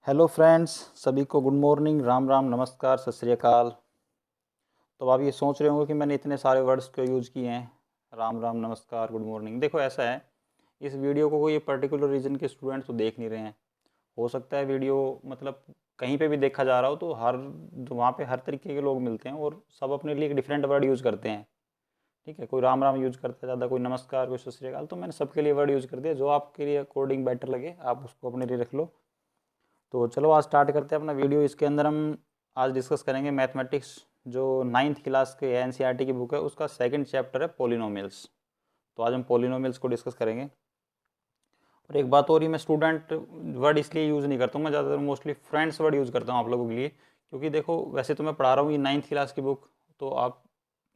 Hello friends, सभी को good morning, Ram Ram, नमस्कार, सत श्री अकाल। तो आप ये सोच रहे होंगे कि मैंने इतने सारे वर्ड्स क्यों यूज़ किए हैं, राम राम, नमस्कार, गुड मॉर्निंग। देखो ऐसा है, इस वीडियो को कोई पर्टिकुलर रीजन के स्टूडेंट तो देख नहीं रहे हैं। हो सकता है वीडियो मतलब कहीं पे भी देखा जा रहा हो तो वहाँ पे हर तरीके के लोग मिलते हैं और सब अपने लिए एक डिफरेंट वर्ड यूज़ करते हैं। ठीक है, कोई राम राम यूज़ करता है ज़्यादा, कोई नमस्कार, कोई सत श्री अकाल। तो मैंने सबके लिए वर्ड यूज़ कर दिया, जो आपके लिए अकॉर्डिंग बेटर लगे आप उसको अपने लिए रख लो। तो चलो आज स्टार्ट करते हैं अपना वीडियो। इसके अंदर हम आज डिस्कस करेंगे मैथमेटिक्स, जो 9th क्लास के एनसीईआरटी की बुक है उसका सेकंड चैप्टर है पोलिनोमियल्स। तो आज हम पोलिनोमियल्स को डिस्कस करेंगे। और एक बात और ही, मैं स्टूडेंट वर्ड इसलिए यूज़ नहीं करता हूँ, मैं ज़्यादातर मोस्टली फ्रेंड्स वर्ड यूज़ करता हूँ आप लोगों के लिए। क्योंकि देखो वैसे तो मैं पढ़ा रहा हूँ ये 9th क्लास की बुक, तो आप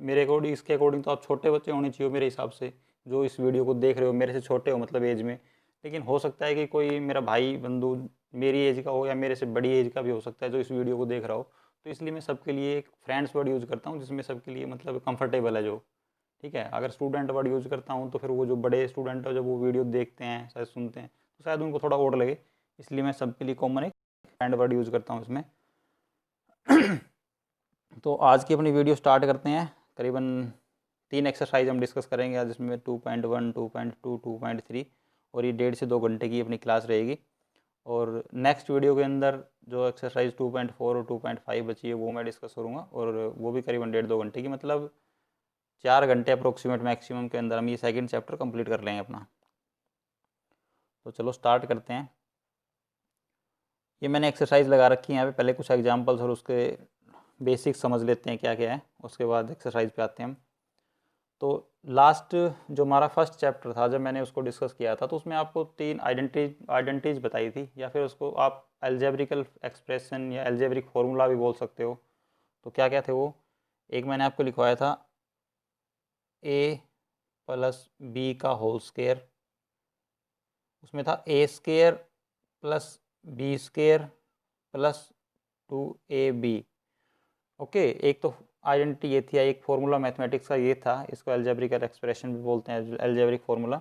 मेरे अकॉर्डिंग, इसके अकॉर्डिंग तो आप छोटे बच्चे होने चाहिए मेरे हिसाब से, जो इस वीडियो को देख रहे हो मेरे से छोटे हो मतलब एज में। लेकिन हो सकता है कि कोई मेरा भाई बंधु मेरी एज का हो या मेरे से बड़ी एज का भी हो सकता है जो इस वीडियो को देख रहा हो। तो इसलिए मैं सबके लिए एक फ्रेंड्स वर्ड यूज़ करता हूँ जिसमें सबके लिए मतलब कंफर्टेबल है जो। ठीक है, अगर स्टूडेंट वर्ड यूज़ करता हूँ तो फिर वो जो बड़े स्टूडेंट है जब वो वीडियो देखते हैं शायद सुनते हैं तो शायद उनको थोड़ा और लगे। इसलिए मैं सबके लिए कॉमन एक फ्रेंड वर्ड यूज़ करता हूँ इसमें। तो आज की अपनी वीडियो स्टार्ट करते हैं। करीबन 3 एक्सरसाइज हम डिस्कस करेंगे आज, इसमें 2.1, 2.2, 2.3, और ये 1.5 से 2 घंटे की अपनी क्लास रहेगी। और नेक्स्ट वीडियो के अंदर जो एक्सरसाइज 2.4 और 2.5 बची है वो मैं डिस्कस करूँगा, और वो भी करीबन 1.5 2 घंटे की, मतलब 4 घंटे अप्रोक्सीमेट मैक्सिमम के अंदर हम ये सेकंड चैप्टर कंप्लीट कर लेंगे अपना। तो चलो स्टार्ट करते हैं। ये मैंने एक्सरसाइज लगा रखी है यहाँ पे, पहले कुछ एग्जांपल्स और उसके बेसिक्स समझ लेते हैं क्या क्या है, उसके बाद एक्सरसाइज पे आते हैं हम। तो लास्ट जो हमारा फर्स्ट चैप्टर था जब मैंने उसको डिस्कस किया था तो उसमें आपको 3 आइडेंटिटीज बताई थी, या फिर उसको आप एल्जेब्रिकल एक्सप्रेशन या एल्जेब्रिक फार्मूला भी बोल सकते हो। तो क्या क्या थे वो, एक मैंने आपको लिखवाया था a प्लस बी का होल स्केयर, उसमें था a square plus b square plus 2ab। Okay, एक तो आइडेंटिटी ये थी, एक फॉर्मूला मैथमेटिक्स का ये था, इसको एल्जेब्रिकल एक्सप्रेशन भी बोलते हैं, एल्जेब्रिक फार्मूला।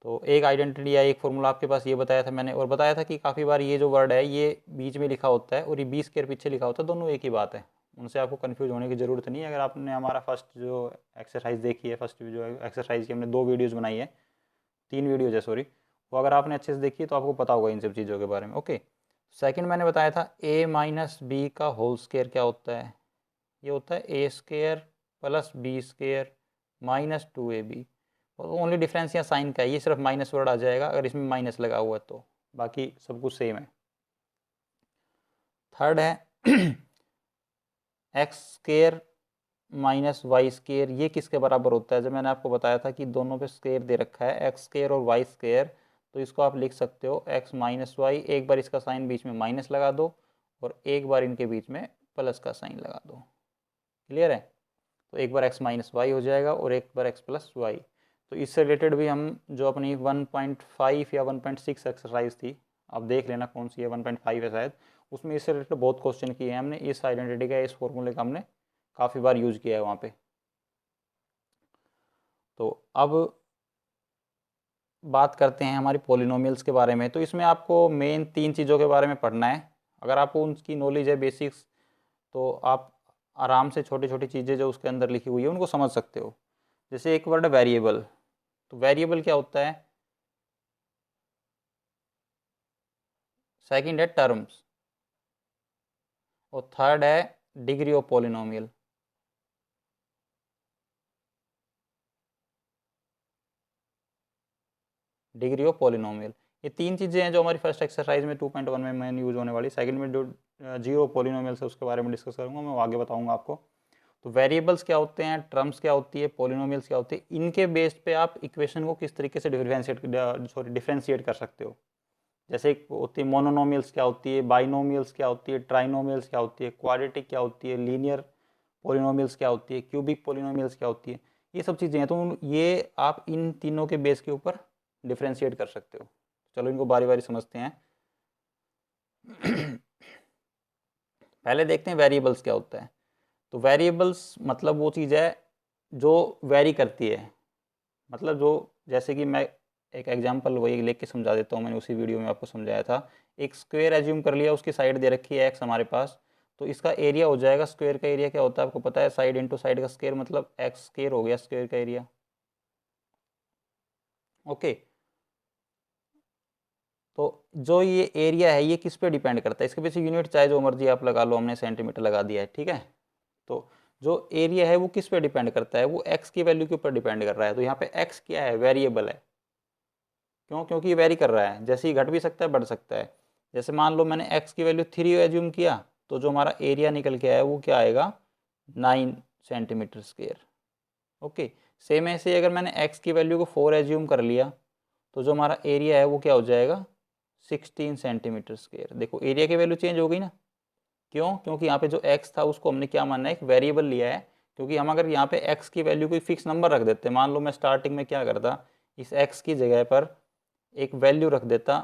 तो एक आइडेंटिटी या एक फॉर्मूला आपके पास ये बताया था मैंने, और बताया था कि काफ़ी बार ये जो वर्ड है ये बीच में लिखा होता है और ये 20 के पीछे लिखा होता है, दोनों एक ही बात है। उनसे आपको कन्फ्यूज होने की ज़रूरत नहीं है। अगर आपने हमारा फर्स्ट जो एक्सरसाइज देखी है, फर्स्ट जो एक्सरसाइज की हमने 2 वीडियोज़ बनाई है, 3 वीडियोज़ है सॉरी, वो अगर आपने अच्छे से देखी है तो आपको पता होगा इन सब चीज़ों के बारे में। ओके, सेकंड मैंने बताया था a माइनस बी का होल स्केयर क्या होता है, ये होता है a square plus b square minus 2ab। Only difference यहाँ साइन का है, ये सिर्फ माइनस वर्ड आ जाएगा अगर इसमें माइनस लगा हुआ है, तो बाकी सब कुछ सेम है। थर्ड है x square minus y square, ये किसके बराबर होता है। जब मैंने आपको बताया था कि दोनों पे स्केयर दे रखा है, एक्स स्केयर और वाई स्केयर, तो इसको आप लिख सकते हो एक्स माइनस वाई, एक बार इसका साइन बीच में माइनस लगा दो और एक बार इनके बीच में प्लस का साइन लगा दो। क्लियर है, तो एक बार एक्स माइनस वाई हो जाएगा और एक बार एक्स प्लस वाई। तो इससे रिलेटेड भी हम जो अपनी 1.5 या 1.6 एक्सरसाइज थी, आप देख लेना कौन सी है, 1.5 है शायद, उसमें इससे रिलेटेड बहुत क्वेश्चन किए हैं हमने। इस आइडेंटिटी का, इस फॉर्मूले का हमने काफ़ी बार यूज किया है वहाँ पे। तो अब बात करते हैं हमारी पोलिनोमियल्स के बारे में। तो इसमें आपको मेन 3 चीज़ों के बारे में पढ़ना है। अगर आपको उनकी नॉलेज है बेसिक्स, तो आप आराम से छोटी छोटी चीज़ें जो उसके अंदर लिखी हुई है उनको समझ सकते हो। जैसे एक वर्ड है वेरिएबल, तो वेरिएबल क्या होता है। सेकंड है टर्म्स, और थर्ड है degree of polynomial. Degree of polynomial, ये 3 चीज़ें हैं जो हमारी फर्स्ट एक्सरसाइज में 2.1 में मेन यूज होने वाली। सेकंड में जो जीरो पोलिनोमियल है उसके बारे में डिस्कस करूंगा, मैं वो आगे बताऊंगा आपको। तो वेरिएबल्स क्या होते हैं, टर्म्स क्या होती है, पोलिनोमियल्स क्या होती है, इनके बेस पे आप इक्वेशन को किस तरीके से डिफरेंशिएट कर सकते हो। जैसे एक होती है मोनोनोमियल्स क्या होती है, बाइनोमियल्स क्या होती है, ट्राइनोमियल्स क्या होती है, क्वाड्रेटिक क्या होती है, लीनियर पोलिनोमियल्स क्या होती है, क्यूबिक पोलिनोमियल्स क्या होती है, ये सब चीज़ें हैं। तो ये आप इन तीनों के बेस के ऊपर डिफ्रेंशिएट कर सकते हो। चलो इनको बारी बारी समझते हैं। पहले देखते हैं वेरिएबल्स क्या होता है। तो वेरिएबल्स मतलब वो चीज़ है जो वेरी करती है, मतलब जो, जैसे कि मैं एक एग्जांपल वही लेके के समझा देता हूँ, मैंने उसी वीडियो में आपको समझाया था। एक स्क्वायर एज्यूम कर लिया, उसकी साइड दे रखी है एक्स हमारे पास, तो इसका एरिया हो जाएगा, स्क्वायर का एरिया क्या होता है आपको पता है, साइड इंटू साइड का स्क्वायर, मतलब एक्स स्क्वायर हो गया स्क्वायर का एरिया। ओके, तो जो ये एरिया है ये किस पे डिपेंड करता है, इसके पीछे यूनिट चाहे जो मर्जी आप लगा लो, हमने सेंटीमीटर लगा दिया है, ठीक है। तो जो एरिया है वो किस पे डिपेंड करता है, वो एक्स की वैल्यू के ऊपर डिपेंड कर रहा है। तो यहाँ पे एक्स क्या है, वेरिएबल है। क्यों? क्योंकि ये वेरी कर रहा है, जैसे ही घट भी सकता है बढ़ सकता है। जैसे मान लो मैंने एक्स की वैल्यू 3 एज्यूम किया, तो जो हमारा एरिया निकल के आया वो क्या आएगा, 9 सेंटीमीटर स्क्वेयर। ओके, सेम ऐसे ही अगर मैंने एक्स की वैल्यू को 4 एज्यूम कर लिया, तो जो हमारा एरिया है वो क्या हो जाएगा, 16 सेंटीमीटर स्क्वेयर। देखो एरिया की वैल्यू चेंज हो गई ना। क्यों? क्योंकि यहाँ पे जो एक्स था उसको हमने क्या मानना है, एक वेरिएबल लिया है। क्योंकि हम अगर यहाँ पे एक्स की वैल्यू कोई फिक्स नंबर रख देते, मान लो मैं स्टार्टिंग में क्या करता, इस एक्स की जगह पर एक वैल्यू रख देता,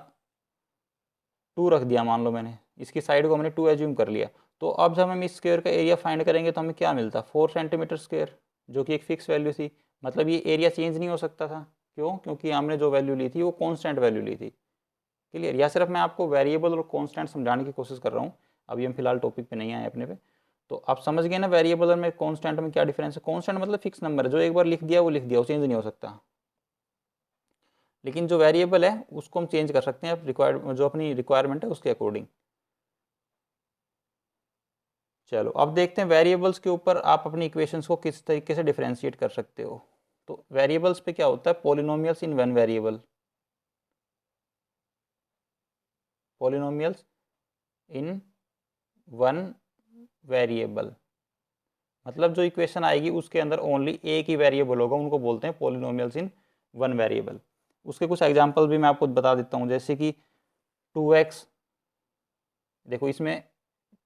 2 रख दिया मान लो मैंने, इसकी साइड को हमने 2 एज्यूम कर लिया, तो अब जब हम इस स्क्वायर का एरिया फाइंड करेंगे तो हमें क्या मिलता, 4 सेंटीमीटर स्क्वायर, जो कि एक फिक्स वैल्यू थी। मतलब ये एरिया चेंज नहीं हो सकता था। क्यों? क्योंकि हमने जो वैल्यू ली थी वो कॉन्स्टेंट वैल्यू ली थी। क्लियर? या सिर्फ मैं आपको वेरिएबल और कॉन्स्टेंट समझाने की कोशिश कर रहा हूँ, अभी हम फिलहाल टॉपिक पे नहीं आए अपने पे। तो आप समझ गए ना वेरिएबल और में कॉन्स्टेंट में क्या डिफरेंस है। कॉन्स्टेंट मतलब फिक्स नंबर है, जो एक बार लिख दिया वो लिख दिया, वो चेंज नहीं हो सकता। लेकिन जो वेरिएबल है उसको हम चेंज कर सकते हैं जो अपनी रिक्वायरमेंट है उसके अकॉर्डिंग। चलो अब देखते हैं वेरिएबल्स के ऊपर आप अपनी इक्वेशंस को किस तरीके से डिफरेंशिएट कर सकते हो। तो वेरिएबल्स पे क्या होता है, पॉलिनोमियल्स इन वन वेरिएबल, पॉलिनोमियल्स इन वन वेरिएबल, मतलब जो इक्वेशन आएगी उसके अंदर ओनली एक ही वेरिएबल होगा, उनको बोलते हैं पॉलिनोमियल्स इन वन वेरिएबल। उसके कुछ एग्जांपल भी मैं आपको बता देता हूँ, जैसे कि 2x, देखो इसमें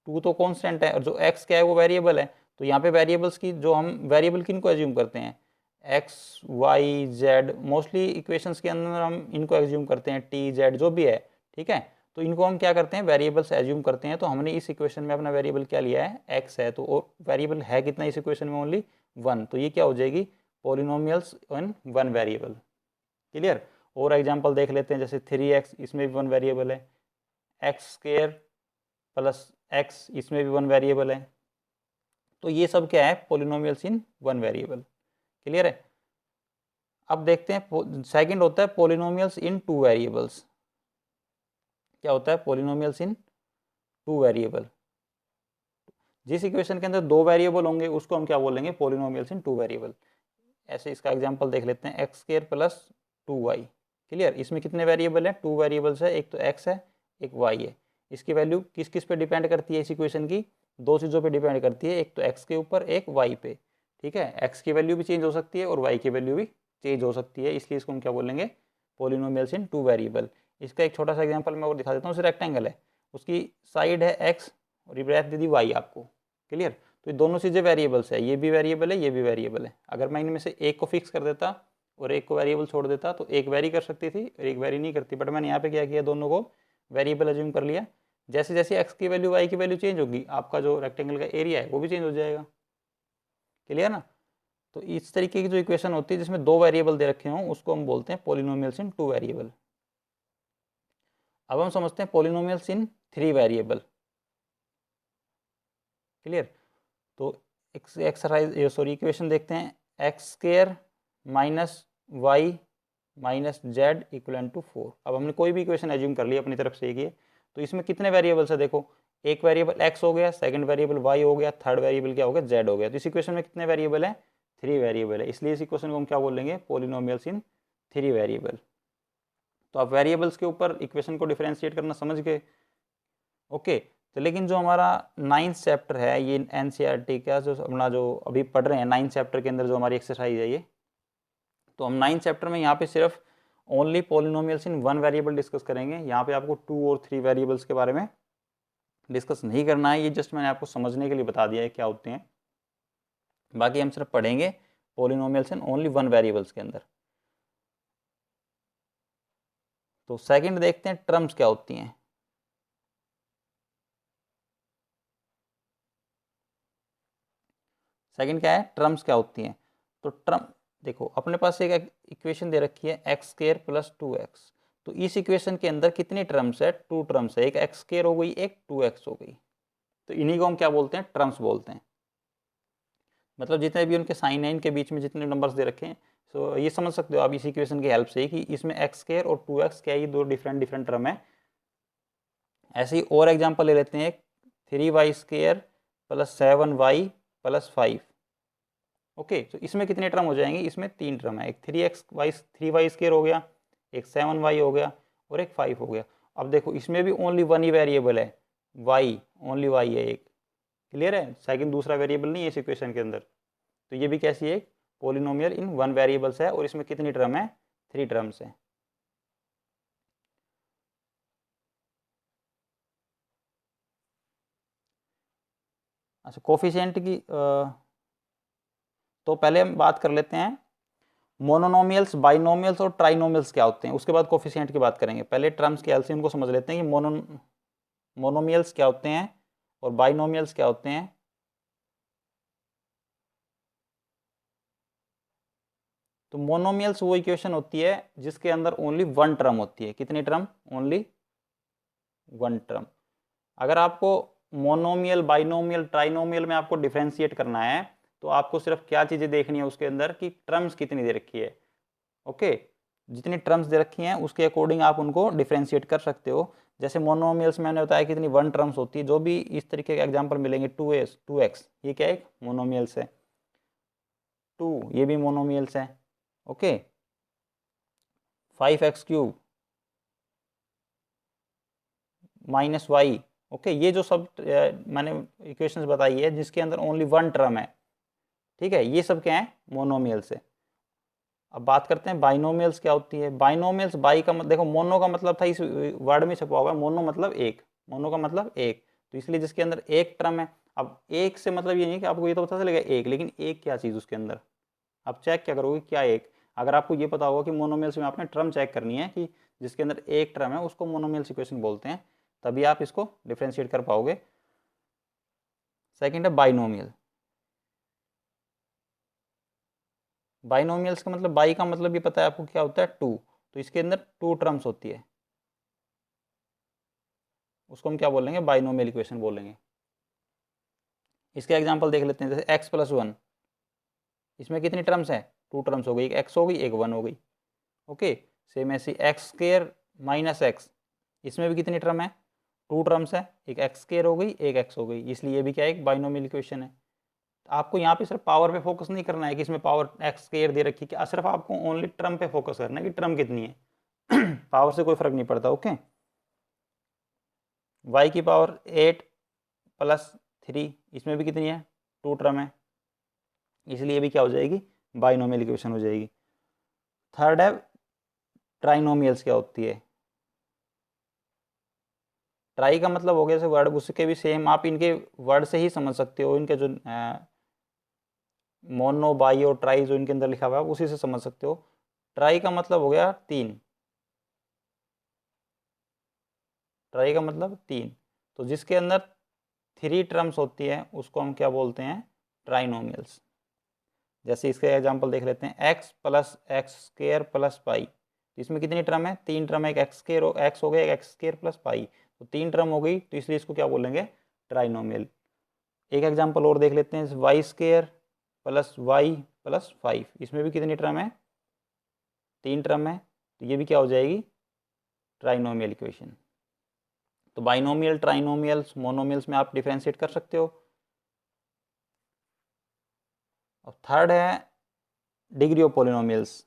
2 तो कांस्टेंट है और जो x क्या है वो वेरिएबल है। तो यहाँ पे वेरिएबल्स की जो हम वेरिएबल किनको एज्यूम करते हैं, x y z, mostly equations के अंदर हम इनको एज्यूम करते हैं, t z जो भी है, ठीक है। तो इनको हम क्या करते हैं, वेरिएबल्स एज्यूम करते हैं। तो हमने इस इक्वेशन में अपना वेरिएबल क्या लिया है, x है, तो वेरिएबल है कितना इस इक्वेशन में, ओनली 1। तो ये क्या हो जाएगी, पॉलिनोमियल्स इन वन वेरिएबल। क्लियर? और एग्जांपल देख लेते हैं, जैसे 3x, इसमें भी वन वेरिएबल है, एक्स स्क्वायर प्लस एक्स, इसमें भी वन वेरिएबल है। तो ये सब क्या है, पॉलिनोमियल्स इन वन वेरिएबल। क्लियर है? अब देखते हैं सेकंड होता है पॉलिनोमियल्स इन टू वेरिएबल्स। क्या होता है, पॉलिनोमियल्स इन टू वेरिएबल, जिस इक्वेशन के अंदर दो वेरिएबल होंगे उसको हम क्या बोलेंगे, पॉलिनोमियल्स इन टू वेरिएबल। ऐसे इसका एग्जांपल देख लेते हैं, x square plus 2y। Clear? इसमें कितने वेरिएबल है, 2 वेरिएबल्स है, एक तो x है एक y है। इसकी वैल्यू किस किस पे डिपेंड करती है, इस इक्वेशन की दो चीज़ों पे डिपेंड करती है, एक तो x के ऊपर एक y पे। ठीक है, x की वैल्यू भी चेंज हो सकती है और y की वैल्यू भी चेंज हो सकती है, इसलिए इसको हम क्या बोलेंगे, पॉलिनोमियल्स इन टू वेरिएबल। इसका एक छोटा सा एग्जाम्पल मैं और दिखा देता हूँ, रेक्टेंगल है, उसकी साइड है x और ये ब्रैकेट दे दी y आपको। क्लियर? तो ये दोनों चीज़ें वेरिएबल्स है, ये भी वेरिएबल है ये भी वेरिएबल है। अगर मैं इनमें से एक को फिक्स कर देता और एक को वेरिएबल छोड़ देता तो एक वेरी कर सकती थी और एक वेरी नहीं करती, बट मैंने यहाँ पे क्या किया, दोनों को वेरिएबल एज्यूम कर लिया। जैसे जैसे एक्स की वैल्यू वाई की वैल्यू चेंज होगी, आपका जो रेक्टेंगल का एरिया है वो भी चेंज हो जाएगा। क्लियर ना? तो इस तरीके की जो इक्वेशन होती है जिसमें दो वेरिएबल दे रखे हों उसको हम बोलते हैं पॉलिनोमियल्स इन टू वेरिएबल। अब हम समझते हैं polynomials in three variable. Clear? तो एक्सरसाइज सॉरी इक्वेशन देखते हैं, x square minus y minus z equal to 4। अब हमने कोई भी इक्वेशन एज्यूम कर ली अपनी तरफ से ये, तो इसमें कितने वेरिएबल्स है, देखो एक वेरिएबल एक्स हो गया, सेकंड वेरिएबल वाई हो गया, थर्ड वेरिएबल क्या हो गया, जेड हो गया। तो इस इक्वेशन में कितने वेरिएबल है, थ्री वेरिएबल है, इसलिए इस इक्वेशन को हम क्या बोलेंगे, पॉलिनोमियल्स इन थ्री वेरिएबल। तो आप वेरिएबल्स के ऊपर इक्वेशन को डिफरेंशिएट करना समझ गए। ओके, तो लेकिन जो हमारा 9th चैप्टर है, ये एनसीईआरटी का जो अपना जो अभी पढ़ रहे हैं 9th चैप्टर के अंदर जो हमारी एक्सरसाइज है ये, तो हम 9th चैप्टर में यहाँ पे सिर्फ ओनली पॉलिनोमियल्स इन वन वेरिएबल डिस्कस करेंगे। यहाँ पे आपको 2 और 3 वेरिएबल्स के बारे में डिस्कस नहीं करना है, ये जस्ट मैंने आपको समझने के लिए बता दिया है क्या होते हैं। बाकी हम सिर्फ पढ़ेंगे polynomials in only one variables के अंदर। तो सेकंड देखते हैं टर्म्स क्या होती हैं। सेकंड क्या है, टर्म्स क्या होती हैं। तो देखो अपने पास एक इक्वेशन दे रखी है एक्स स्क्वायर प्लस 2x। तो इस इक्वेशन के अंदर कितनी टर्म्स है? 2 टर्म्स है, एक एक्स स्क्वायर हो गई, एक 2x हो गई। तो इन्हीं को हम क्या बोलते हैं? ट्रम्स बोलते हैं। मतलब जितने भी उनके साइन है इनके बीच में जितने नंबर्स दे रखे हैं, सो ये समझ सकते हो आप इस इक्वेशन की हेल्प से कि इसमें एक्स स्क्वायर और 2x क्या है, ये दो डिफरेंट डिफरेंट टर्म है। ऐसे ही और एग्जांपल ले लेते हैं, 3y square plus 7y plus 5। Okay, तो इसमें कितने टर्म हो जाएंगे? इसमें 3 टर्म है, एक 3y स्क्वायर हो गया, एक 7y हो गया और एक 5 हो गया। अब देखो इसमें भी ओनली वन ही वेरिएबल है, y, ओनली y है एक। क्लियर है? सेकंड दूसरा वेरिएबल नहीं है इस इक्वेशन के अंदर। तो ये भी कैसी है? पॉलिनोमियल इन वन वेरिएबल्स है और इसमें कितनी टर्म है? 3 टर्म्स है। अच्छा, कोफिशिएंट की तो पहले हम बात कर लेते हैं मोनोनोमियल्स, बाइनोमियल्स और ट्राइनोमियल्स क्या होते हैं, उसके बाद कोफिशिएंट की बात करेंगे। पहले टर्म्स के एलसीएम को समझ लेते हैं कि मोनोमियल्स क्या होते हैं और बाइनोमियल्स क्या होते हैं। तो मोनोमियल्स वो इक्वेशन होती है जिसके अंदर ओनली वन टर्म होती है। कितनी टर्म? Only one term. अगर आपको मोनोमियल, बाइनोमियल, ट्राइनोमियल में आपको डिफरेंशिएट करना है तो आपको सिर्फ क्या चीज़ें देखनी है उसके अंदर कि टर्म्स कितनी दे रखी है। ओके, जितनी टर्म्स दे रखी हैं उसके अकॉर्डिंग आप उनको डिफरेंशिएट कर सकते हो। जैसे मोनोमियल्स में मैंने बताया कितनी वन टर्म्स होती है। जो भी इस तरीके के एग्जांपल मिलेंगे, 2x, ये क्या है? एक मोनोमियल्स है। 2, ये भी मोनोमियल्स है। Okay, 5x³ minus Y. Okay, ये जो सब मैंने इक्वेशंस बताई है जिसके अंदर ओनली वन टर्म है, ठीक है, ये सब क्या है? मोनोमियल्स है। अब बात करते हैं बाइनोमियल्स क्या होती है। बाइनोमियल्स, बाई का मतलब, देखो मोनो का मतलब था इस वर्ड में छपा हुआ है, मोनो मतलब एक, मोनो का मतलब एक, तो इसलिए जिसके अंदर एक टर्म है। अब एक से मतलब ये नहीं कि आपको ये तो पता चलेगा एक, लेकिन एक क्या चीज़ उसके अंदर, आप चेक क्या करोगे? क्या एक? अगर आपको ये पता होगा कि मोनोमियल्स में आपने टर्म चेक करनी है कि जिसके अंदर एक टर्म है, उसको मोनोमियल्स इक्वेशन बोलते हैं, तभी आप इसको डिफ्रेंशिएट कर पाओगे। सेकंड है बाइनोमियल। बाइनोमियल्स का मतलब, बाई का मतलब ये पता है आपको क्या होता है? 2। तो इसके अंदर 2 टर्म्स होती है, उसको हम क्या बोलेंगे? बाइनोमियल इक्वेशन बोलेंगे। इसके एग्जांपल देख लेते हैं, जैसे x+1, इसमें कितनी टर्म्स है? 2 टर्म्स हो गई, एक x हो गई, एक 1 हो गई। ओके, सेम ऐसी x² माइनस x, इसमें भी कितनी टर्म है? 2 टर्म्स है, एक x² हो गई, एक x हो गई, इसलिए ये भी क्या है? एक बाइनोमियल इक्वेशन है। आपको यहाँ पे सिर्फ पावर पे फोकस नहीं करना है कि इसमें पावर x² दे रखी है, सिर्फ आपको ओनली टर्म पे फोकस करना है कि टर्म कितनी है। पावर से कोई फर्क नहीं पड़ता। ओके, y की पावर 8 प्लस 3, इसमें भी कितनी है? 2 टर्म है, इसलिए भी क्या हो जाएगी? बाइनोमियल इक्वेशन हो जाएगी। थर्ड है ट्राइनोमियल्स क्या होती है। ट्राई का मतलब हो गया जैसे वर्ड, उसके भी सेम आप इनके वर्ड से ही समझ सकते हो, इनके जो मोनो, बाई और ट्राई जो इनके अंदर लिखा हुआ है उसी से समझ सकते हो। ट्राई का मतलब हो गया 3, ट्राई का मतलब 3, तो जिसके अंदर 3 टर्म्स होती है उसको हम क्या बोलते हैं? ट्राइनोमियल्स। जैसे इसके एग्जांपल देख लेते हैं, x plus x² plus pi, इसमें कितनी टर्म है? 3 टर्म है, एक x हो गया, एक x² प्लस पाई, तो 3 टर्म हो गई, तो इसलिए इसको क्या बोलेंगे? ट्राइनोमियल। एक एग्जांपल और देख लेते हैं, y² प्लस y प्लस 5, इसमें भी कितनी टर्म है? 3 टर्म है, तो ये भी क्या हो जाएगी? Trinomial equation. तो बाइनोमियल, ट्राइनोमियल्स, मोनोमियल्स में आप डिफ्रेंशिएट कर सकते हो। और थर्ड है degree of polynomials.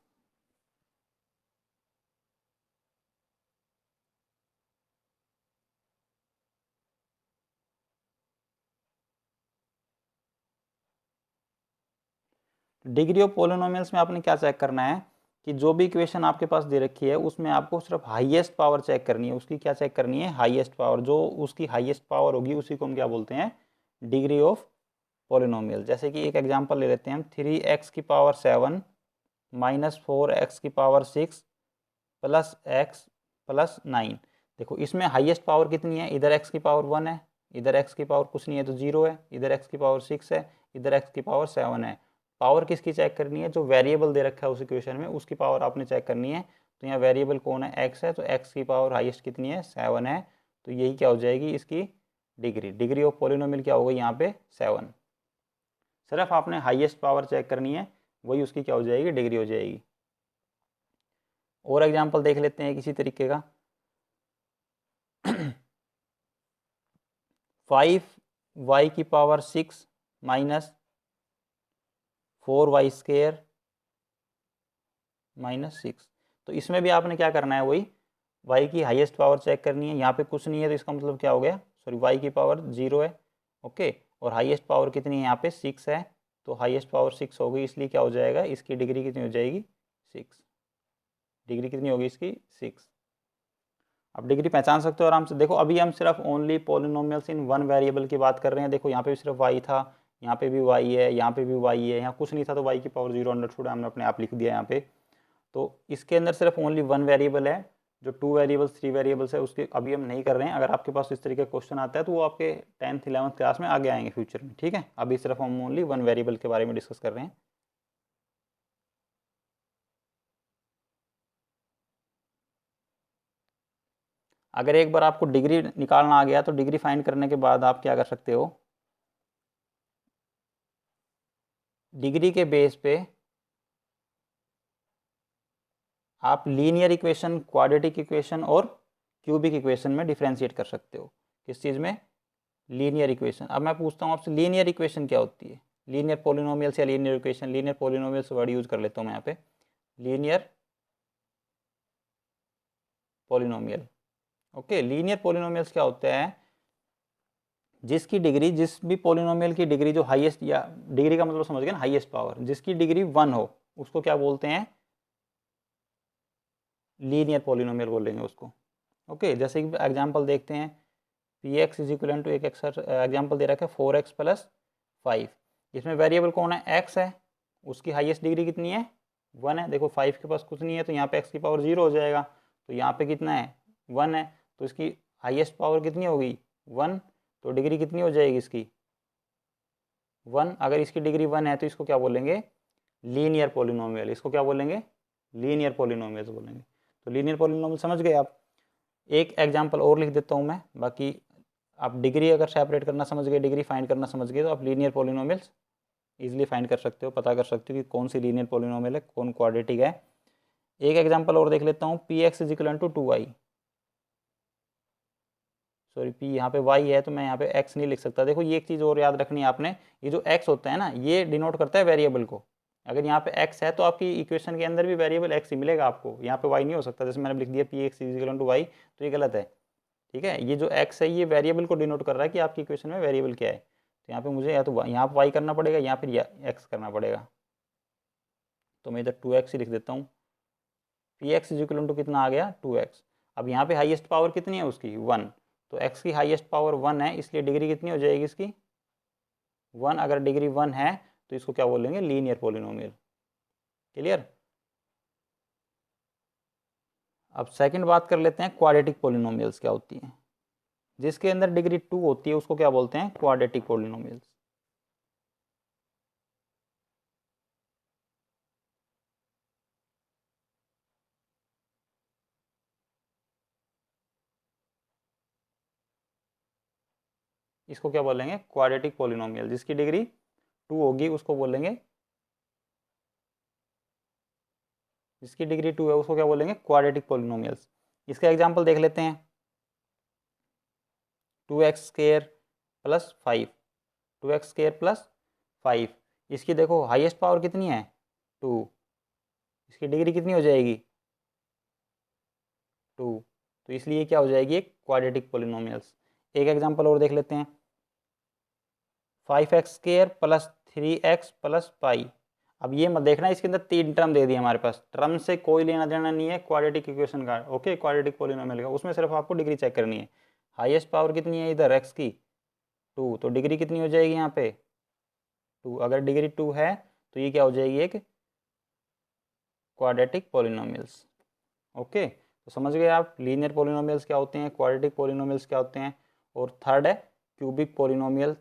Degree of polynomials में आपने क्या चेक करना है कि जो भी इक्वेशन आपके पास दे रखी है उसमें आपको सिर्फ हाईएस्ट पावर चेक करनी है। उसकी क्या चेक करनी है? Highest power. जो उसकी हाईएस्ट पावर होगी उसी को हम क्या बोलते हैं? Degree of polynomial. जैसे कि एक एग्जांपल ले लेते हैं हम, 3x⁷ minus 4x⁶ plus x plus 9। देखो इसमें हाईएस्ट पावर कितनी है? इधर x की पावर 1 है, इधर x की पावर कुछ नहीं है तो 0 है, इधर x की पावर 6 है, इधर x की पावर 7 है। पावर किसकी चेक करनी है, जो वेरिएबल दे रखा है उस इक्वेशन में उसकी पावर आपने चेक करनी है। तो यहाँ वेरिएबल कौन है, एक्स है, तो एक्स की पावर हाईएस्ट कितनी है, 7 है। तो यही क्या हो जाएगी इसकी डिग्री। डिग्री ऑफ पॉलिनोमियल क्या होगा यहाँ पे 7। सिर्फ आपने हाईएस्ट पावर चेक करनी है, वही उसकी क्या हो जाएगी, डिग्री हो जाएगी। और एग्जांपल देख लेते हैं किसी तरीके का। 5y की power 6 minus 4y square minus 6। तो इसमें भी आपने क्या करना है, वही y की हाईएस्ट पावर चेक करनी है। यहाँ पे कुछ नहीं है तो इसका मतलब क्या हो गया, सॉरी y की पावर 0 है, ओके। और हाईएस्ट पावर कितनी है, यहाँ पे 6 है, तो हाईएस्ट पावर 6 हो गई, इसलिए क्या हो जाएगा, इसकी डिग्री कितनी हो जाएगी 6। डिग्री कितनी होगी इसकी 6। अब डिग्री पहचान सकते हो आराम से। देखो अभी हम सिर्फ ओनली पॉलिनोमियल्स इन वन वेरिएबल की बात कर रहे हैं। देखो यहाँ पे भी सिर्फ y था, यहाँ पे भी y है, यहाँ पे भी y है, यहाँ कुछ नहीं था तो y की पावर 0 अंडरस्टूड हमने अपने आप लिख दिया यहाँ पे। तो इसके अंदर सिर्फ ओनली वन वेरिएबल है, जो 2 वेरिएबल्स 3 वेरिएबल्स है उसके अभी हम नहीं कर रहे हैं। अगर आपके पास इस तरीके का क्वेश्चन आता है तो वो आपके 10th 11th क्लास में आगे आएंगे फ्यूचर में, ठीक है। अभी सिर्फ हम ओनली वन वेरिएबल के बारे में डिस्कस कर रहे हैं। अगर एक बार आपको डिग्री निकालना आ गया तो डिग्री फाइंड करने के बाद आप क्या कर सकते हो, डिग्री के बेस पे आप लीनियर इक्वेशन, क्वाड्रेटिक इक्वेशन और क्यूबिक इक्वेशन में डिफ्रेंशिएट कर सकते हो। किस चीज़ में, लीनियर इक्वेशन। अब मैं पूछता हूँ आपसे, लीनियर इक्वेशन क्या होती है, लीनियर पॉलिनोमियल्स या linear equation. Linear polynomials word use कर लेता हूँ मैं यहाँ पे, linear polynomial, okay. Linear polynomials क्या होते हैं, जिसकी डिग्री, जिस भी पॉलिनोमियल की डिग्री जो हाईएस्ट, या डिग्री का मतलब समझ गए ना, हाईएस्ट पावर, जिसकी डिग्री 1 हो उसको क्या बोलते हैं, लीनियर पॉलिनोमियल बोलेंगे उसको, ओके। जैसे कि एग्जांपल देखते हैं, P x is equal to, एक एग्जाम्पल दे रखा है 4x + 5। इसमें वेरिएबल कौन है, x है, उसकी हाईएस्ट डिग्री कितनी है 1 है। देखो 5 के पास कुछ नहीं है तो यहाँ पे x की पावर 0 हो जाएगा, तो यहाँ पे कितना है 1 है, तो इसकी हाईएस्ट पावर कितनी होगी 1, तो डिग्री कितनी हो जाएगी इसकी 1। अगर इसकी डिग्री 1 है तो इसको क्या बोलेंगे, लीनियर पॉलिनोमियल। इसको क्या बोलेंगे, लीनियर पॉलिनोमियल बोलेंगे। तो लीनियर पॉलिनोमियल समझ गए आप। एक एग्जाम्पल और लिख देता हूँ मैं, बाकी आप डिग्री अगर सेपरेट करना समझ गए, डिग्री फाइंड करना समझ गए, तो आप लीनियर पॉलिनोमियल्स इजीली फाइंड कर सकते हो, पता कर सकते हो कि कौन सी लीनियर पॉलिनोमियल है, कौन क्वाड्रेटिक है। एक एग्जांपल और देख लेता हूँ, P x is equal to 2y, sorry P यहाँ पे y है तो मैं यहाँ पे x नहीं लिख सकता। देखो ये एक चीज़ और याद रखनी है आपने, ये जो x होता है ना, ये डिनोट करता है वेरिएबल को। अगर यहाँ पे x है तो आपकी इक्वेशन के अंदर भी वेरिएबल x ही मिलेगा आपको, यहाँ पे y नहीं हो सकता। जैसे मैंने लिख दिया P x is equal to y, तो ये गलत है, ठीक है। ये जो x है ये वेरिएबल को डिनोट कर रहा है कि आपकी इक्वेशन में वेरिएबल क्या है। तो यहाँ पे मुझे या तो यहाँ पर y करना पड़ेगा या फिर x करना पड़ेगा। तो मैं इधर 2x ही लिख देता हूँ। P x is equal to कितना आ गया 2x। अब यहाँ पे हाईएस्ट पावर कितनी है उसकी 1, तो x की हाईएस्ट पावर 1 है, इसलिए डिग्री कितनी हो जाएगी इसकी 1। अगर डिग्री 1 है तो इसको क्या बोलेंगे, लीनियर पॉलिनोमियल। क्लियर। अब सेकंड बात कर लेते हैं, क्वाड्रेटिक पॉलिनोमियल्स क्या होती हैं। जिसके अंदर डिग्री 2 होती है उसको क्या बोलते हैं, क्वाड्रेटिक पॉलिनोमियल्स। इसको क्या बोलेंगे, क्वाड्रेटिक पॉलिनोमियल। जिसकी डिग्री 2 होगी उसको बोलेंगे, जिसकी डिग्री 2 है उसको क्या बोलेंगे, क्वाड्रेटिक पॉलिनोमियल्स। इसका एग्जांपल देख लेते हैं, 2x² + 5, 2x² + 5। इसकी देखो हाईएस्ट पावर कितनी है 2, इसकी डिग्री कितनी हो जाएगी 2, तो इसलिए क्या हो जाएगी एक क्वाड्रेटिक पॉलिनोमियल्स। एक एग्जांपल और देख लेते हैं, 5x² + 3x + पाई। अब ये मत देखना इसके अंदर 3 टर्म दे दिए हमारे पास, टर्म से कोई लेना देना नहीं है क्वाड्रेटिक इक्वेशन का, ओके। क्वाड्रेटिक पॉलिनोमियल का उसमें सिर्फ आपको डिग्री चेक करनी है। हाईएस्ट पावर कितनी है इधर x की 2, तो डिग्री कितनी हो जाएगी यहाँ पे 2। अगर डिग्री 2 है तो ये क्या हो जाएगी एक क्वाड्रेटिक पॉलिनोमियल्स, ओके। तो समझ गए आप लीनियर पॉलिनोमियल्स क्या होते हैं, क्वाड्रेटिक पॉलिनोमियल्स क्या होते हैं। और थर्ड है क्यूबिक पॉलिनोमियल।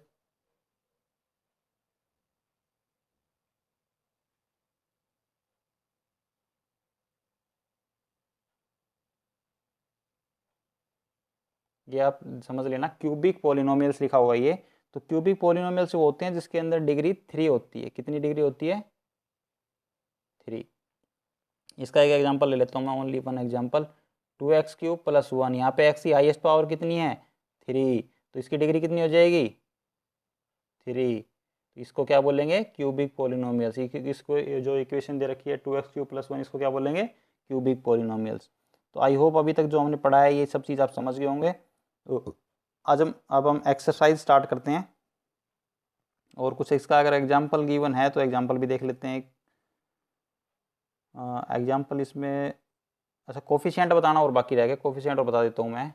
ये आप समझ लेना, क्यूबिक पॉलिनोमियल्स लिखा हुआ ये। तो क्यूबिक पॉलिनोमियल्स वो होते हैं जिसके अंदर डिग्री 3 होती है। कितनी डिग्री होती है? 3। इसका एक एग्जांपल ले लेता हूँ मैं, ओनली वन एग्जांपल। 2x³ + 1, यहाँ पे x की हाईएस्ट पावर कितनी है? 3, तो इसकी डिग्री कितनी हो जाएगी? 3। तो इसको क्या बोलेंगे? Cubic polynomials. इसको जो इक्वेशन दे रखी है 2x³ + 1, इसको क्या बोलेंगे? Cubic polynomials. तो आई होप अभी तक जो हमने पढ़ा है ये सब चीज़ आप समझ गए होंगे। तो अब हम एक्सरसाइज स्टार्ट करते हैं, और कुछ इसका अगर एग्जाम्पल गिवन है तो एग्जाम्पल भी देख लेते हैं। एग्जाम्पल इसमें, अच्छा कोफिशिएंट बताना और बाकी रह गया, कोफिशिएंट और बता देता हूँ मैं।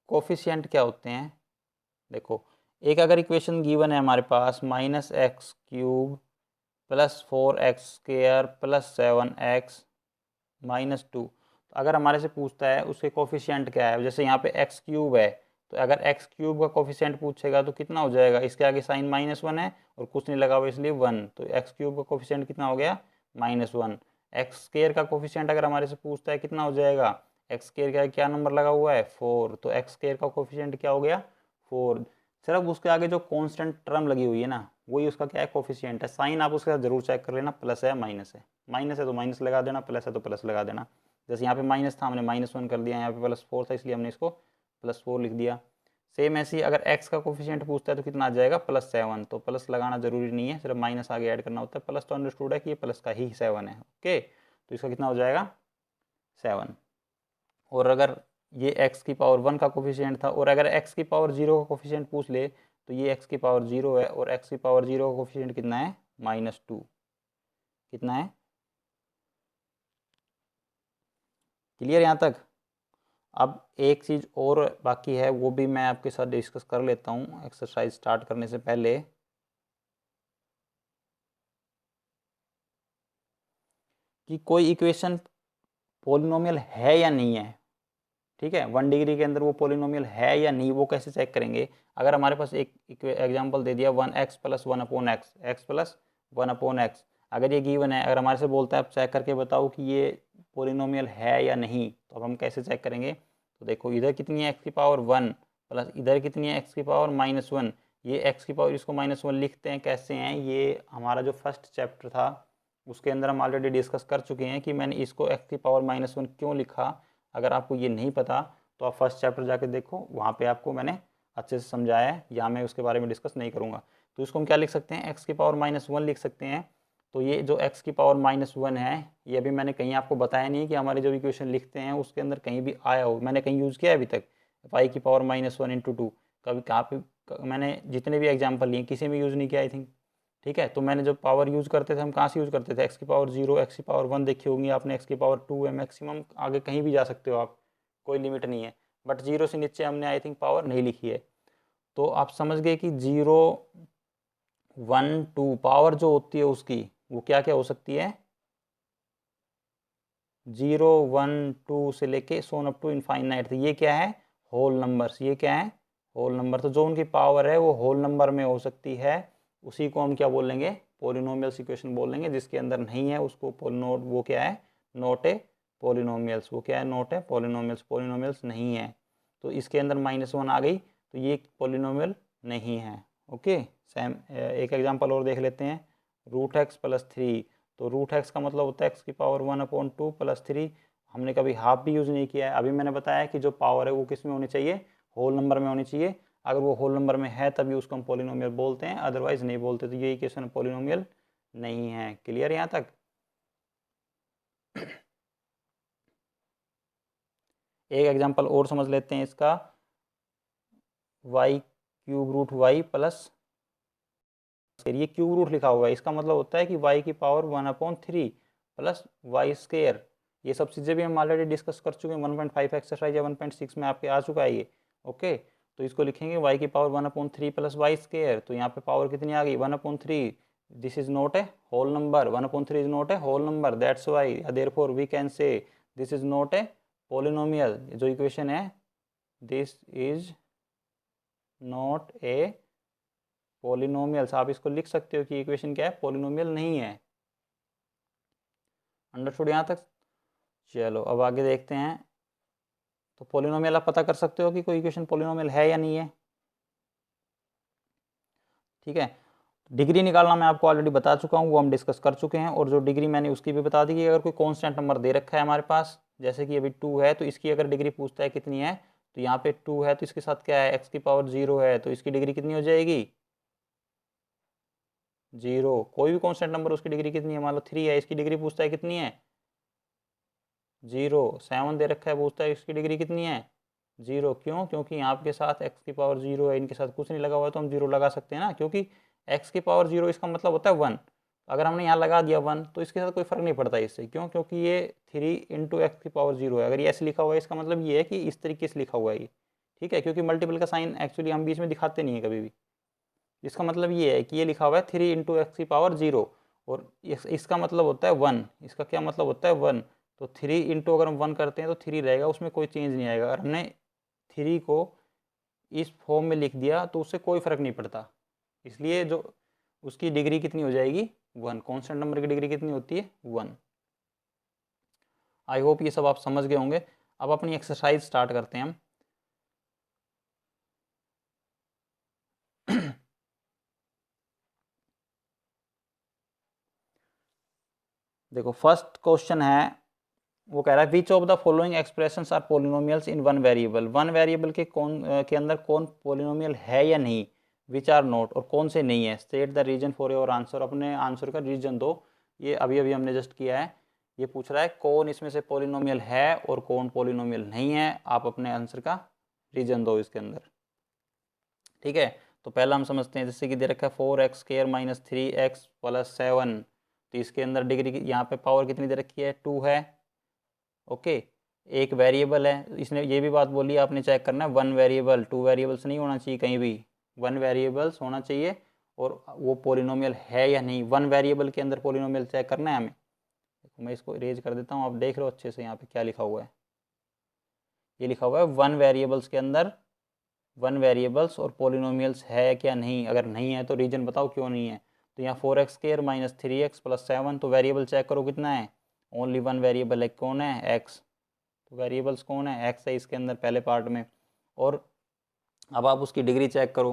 कोफिशिएंट क्या होते हैं? देखो, एक अगर इक्वेशन गिवन है हमारे पास, -x³ + 4x² + 7x -2। अगर हमारे से पूछता है उसके कोफिशिएंट क्या है, जैसे यहाँ पे x³ है, तो अगर x³ का कोफिशिएंट पूछेगा तो कितना हो जाएगा? इसके आगे साइन -1 है और कुछ नहीं लगा हुआ इसलिए 1, तो x³ का कोफिशिएंट कितना हो गया? -1। x² का कोफिशिएंट अगर हमारे से पूछता है कितना हो जाएगा? x² का क्या नंबर लगा हुआ है? 4, तो x² का कोफिशिएंट क्या हो गया? 4। सिर्फ उसके आगे जो कांस्टेंट टर्म लगी हुई है ना, वही उसका क्या है? कोफिशिएंट है। साइन आप उसके साथ जरूर चेक कर लेना, प्लस है माइनस है। माइनस है तो माइनस लगा देना, प्लस है तो प्लस लगा देना। जैसे यहाँ पे माइनस था, हमने -1 कर दिया, यहाँ पे +4 था इसलिए हमने इसको +4 लिख दिया। सेम ऐसे ही अगर x का कोफिशिएंट पूछता है तो कितना आ जाएगा? +7। तो प्लस लगाना जरूरी नहीं है, सिर्फ माइनस आगे ऐड करना होता है। प्लस तो अंडरस्टूड है कि ये प्लस का ही 7 है। ओके, तो इसका कितना हो जाएगा? 7। और अगर ये x की पावर 1 का कोफिशिएंट था, और अगर x की पावर 0 का कोफिशिएंट पूछ ले, तो ये x की पावर 0 है, और x की पावर 0 का कोफिशिएंट कितना है? -2। कितना है? क्लियर यहाँ तक? अब एक चीज़ और बाकी है, वो भी मैं आपके साथ डिस्कस कर लेता हूँ एक्सरसाइज स्टार्ट करने से पहले। कि कोई इक्वेशन पॉलिनोमियल है या नहीं है। ठीक है, 1 डिग्री के अंदर वो पॉलिनोमियल है या नहीं, वो कैसे चेक करेंगे? अगर हमारे पास एक एग्जांपल दे दिया 1x + 1/x, x + 1/x, अगर ये गिवन है, अगर हमारे से बोलता है आप चेक करके बताओ कि ये पॉलिनोमियल है या नहीं, तो अब हम कैसे चेक करेंगे? तो देखो, इधर कितनी है? x की पावर 1, प्लस इधर कितनी है? x की पावर -1। ये x की पावर, इसको -1 लिखते हैं, कैसे हैं? ये हमारा जो फर्स्ट चैप्टर था उसके अंदर हम ऑलरेडी डिस्कस कर चुके हैं कि मैंने इसको x की पावर -1 क्यों लिखा। अगर आपको ये नहीं पता तो आप फर्स्ट चैप्टर जाके देखो, वहाँ पे आपको मैंने अच्छे से समझाया है, यहाँ मैं उसके बारे में डिस्कस नहीं करूँगा। तो इसको हम क्या लिख सकते हैं? x की पावर -1 लिख सकते हैं। तो ये जो x की पावर -1 है, ये अभी मैंने कहीं आपको बताया नहीं कि हमारे जो इक्वेशन लिखते हैं उसके अंदर कहीं भी आया हो, मैंने कहीं यूज़ किया है अभी तक? y की पावर -1 × 2 कभी कहाँ पे मैंने जितने भी एग्जाम्पल लिए किसी में यूज़ नहीं किया आई थिंक। ठीक है, तो मैंने जो पावर यूज़ करते थे हम कहाँ से यूज़ करते थे? एक्स की पावर 0, एक्स की पावर 1 देखी होंगी आपने, एक्स की पावर 2 है मैक्सिमम, आगे कहीं भी जा सकते हो आप, कोई लिमिट नहीं है। बट 0 से नीचे हमने आई थिंक पावर नहीं लिखी है। तो आप समझ गए कि 0, 1, 2 पावर जो होती है उसकी, वो क्या क्या हो सकती है? 0, 1, 2 से लेके सोन अप टू इनफाइनाइट। ये क्या है? Whole numbers. ये क्या है? Whole number. तो जो उनकी पावर है वो होल नंबर में हो सकती है, उसी को हम क्या बोलेंगे? पॉलिनोमियल्स इक्वेशन बोलेंगे। जिसके अंदर नहीं है उसको पोलिनोट, वो क्या है? Not a polynomials. वो क्या है? Not a polynomials. पॉलिनोमियल्स नहीं है, तो इसके अंदर -1 आ गई, तो ये पॉलिनोमियल नहीं है। ओके, सेम एक एग्जांपल और देख लेते हैं। √x + 3। तो √x का मतलब होता है x की पावर 1/2 + 3। हमने कभी हाफ भी यूज़ नहीं किया है। अभी मैंने बताया कि जो पावर है वो किस में होनी चाहिए? होल नंबर में होनी चाहिए। अगर वो होल नंबर में है तभी उसको हम पॉलिनोमियल बोलते हैं, अदरवाइज नहीं बोलते। तो ये इक्वेशन पॉलिनोमियल नहीं है। क्लियर यहाँ तक? एक एग्जांपल और समझ लेते हैं इसका। y³ √y+ ये क्यूब रूट लिखा हुआ है, इसका मतलब होता है कि y की पावर 1/3 + y²। ये सब चीज़ें भी हम ऑलरेडी डिस्कस कर चुके हैं, 1.5 एक्सरसाइज या 1.6 में आपके आ चुका है ये। ओके, तो इसको लिखेंगे y की पावर 1/3 + y²। तो यहाँ पे पावर कितनी आ गई? 1/3। This is not a whole number, 1/3 is not a whole number, that's why therefore we can say this is not a polynomial. जो इक्वेशन है, this is not a polynomials. आप इसको लिख सकते हो कि इक्वेशन क्या है? पॉलिनोमियल नहीं है। अंडरस्टूड यहाँ तक? चलो अब आगे देखते हैं। तो पॉलिनोमियल आप पता कर सकते हो कि कोई इक्वेशन पॉलिनोमियल है या नहीं है। ठीक है, डिग्री निकालना मैं आपको ऑलरेडी बता चुका हूँ, वो हम डिस्कस कर चुके हैं। और जो डिग्री मैंने उसकी भी बता दी कि अगर कोई कांस्टेंट नंबर दे रखा है हमारे पास, जैसे कि अभी 2 है, तो इसकी अगर डिग्री पूछता है कितनी है, तो यहाँ पे 2 है तो इसके साथ क्या है, x की पावर 0 है, तो इसकी डिग्री कितनी हो जाएगी, 0। कोई भी कांस्टेंट नंबर उसकी डिग्री कितनी है, मान लो 3 है, इसकी डिग्री पूछता है कितनी है, 0। 7 दे रखा है, पूछता है इसकी डिग्री कितनी है, 0। क्यों? क्योंकि यहाँ के साथ x की पावर 0 है, इनके साथ कुछ नहीं लगा हुआ है, तो हम 0 लगा सकते हैं ना, क्योंकि x की पावर 0 इसका मतलब होता है 1। अगर हमने यहाँ लगा दिया 1 तो इसके साथ कोई फर्क नहीं पड़ता इससे। क्यों? क्योंकि ये 3 इंटू एक्स की पावर 0 है। अगर ये ऐसे लिखा हुआ है इसका मतलब ये है कि इस तरीके से लिखा हुआ है ये। ठीक है, क्योंकि मल्टीपल का साइन एक्चुअली हम बीच में दिखाते नहीं है कभी भी। इसका मतलब ये है कि ये लिखा हुआ है 3 इंटू एक्स की पावर 0, और इसका मतलब होता है 1। इसका क्या मतलब होता है, 1। तो 3 इंटू अगर हम 1 करते हैं तो 3 रहेगा, उसमें कोई चेंज नहीं आएगा। अगर हमने 3 को इस फॉर्म में लिख दिया तो उससे कोई फर्क नहीं पड़ता। इसलिए जो उसकी डिग्री कितनी हो जाएगी, 1। कॉन्स्टेंट नंबर की डिग्री कितनी होती है, 1। आई होप ये सब आप समझ गए होंगे। अब अपनी एक्सरसाइज स्टार्ट करते हैं हम। देखो फर्स्ट क्वेश्चन है, वो कह रहा है which of the following expressions are polynomials in one variable. One variable के अंदर कौन पोलिनोमियल है या नहीं, विच आर नॉट, और कौन से नहीं है। State the reason for your answer, अपने आंसर का रीजन दो। ये अभी अभी हमने जस्ट किया है। ये पूछ रहा है कौन इसमें से पोलिनोमियल है और कौन पोलिनोमियल नहीं है। आप अपने आंसर का रीजन दो इसके अंदर। ठीक है, तो पहला हम समझते हैं, जैसे कि दे रखा है 4x square minus 3x plus 7। तो इसके अंदर डिग्री यहाँ पे पावर कितनी दे रखी है, 2 है। ओके, एक वेरिएबल है। इसने ये भी बात बोली, आपने चेक करना है 1 वेरिएबल, 2 वेरिएबल्स नहीं होना चाहिए कहीं भी, 1 वेरिएबल्स होना चाहिए। और वो पोलिनोमियल है या नहीं, 1 वेरिएबल के अंदर पोलिनोमियल चेक करना है हमें। देखो मैं इसको इरेज कर देता हूँ, आप देख लो अच्छे से यहाँ पे क्या लिखा हुआ है। ये लिखा हुआ है 1 वेरिएबल्स के अंदर 1 वेरिएबल्स और पोलिनोमियल्स है क्या नहीं। अगर नहीं है तो रीजन बताओ क्यों नहीं है। तो यहाँ 4x square minus 3x plus 7, तो वेरिएबल चेक करो कितना है, ओनली 1 वेरिएबल है, कौन है, x। तो वेरिएबल्स कौन है, x है इसके अंदर पहले पार्ट में। और अब आप उसकी डिग्री चेक करो,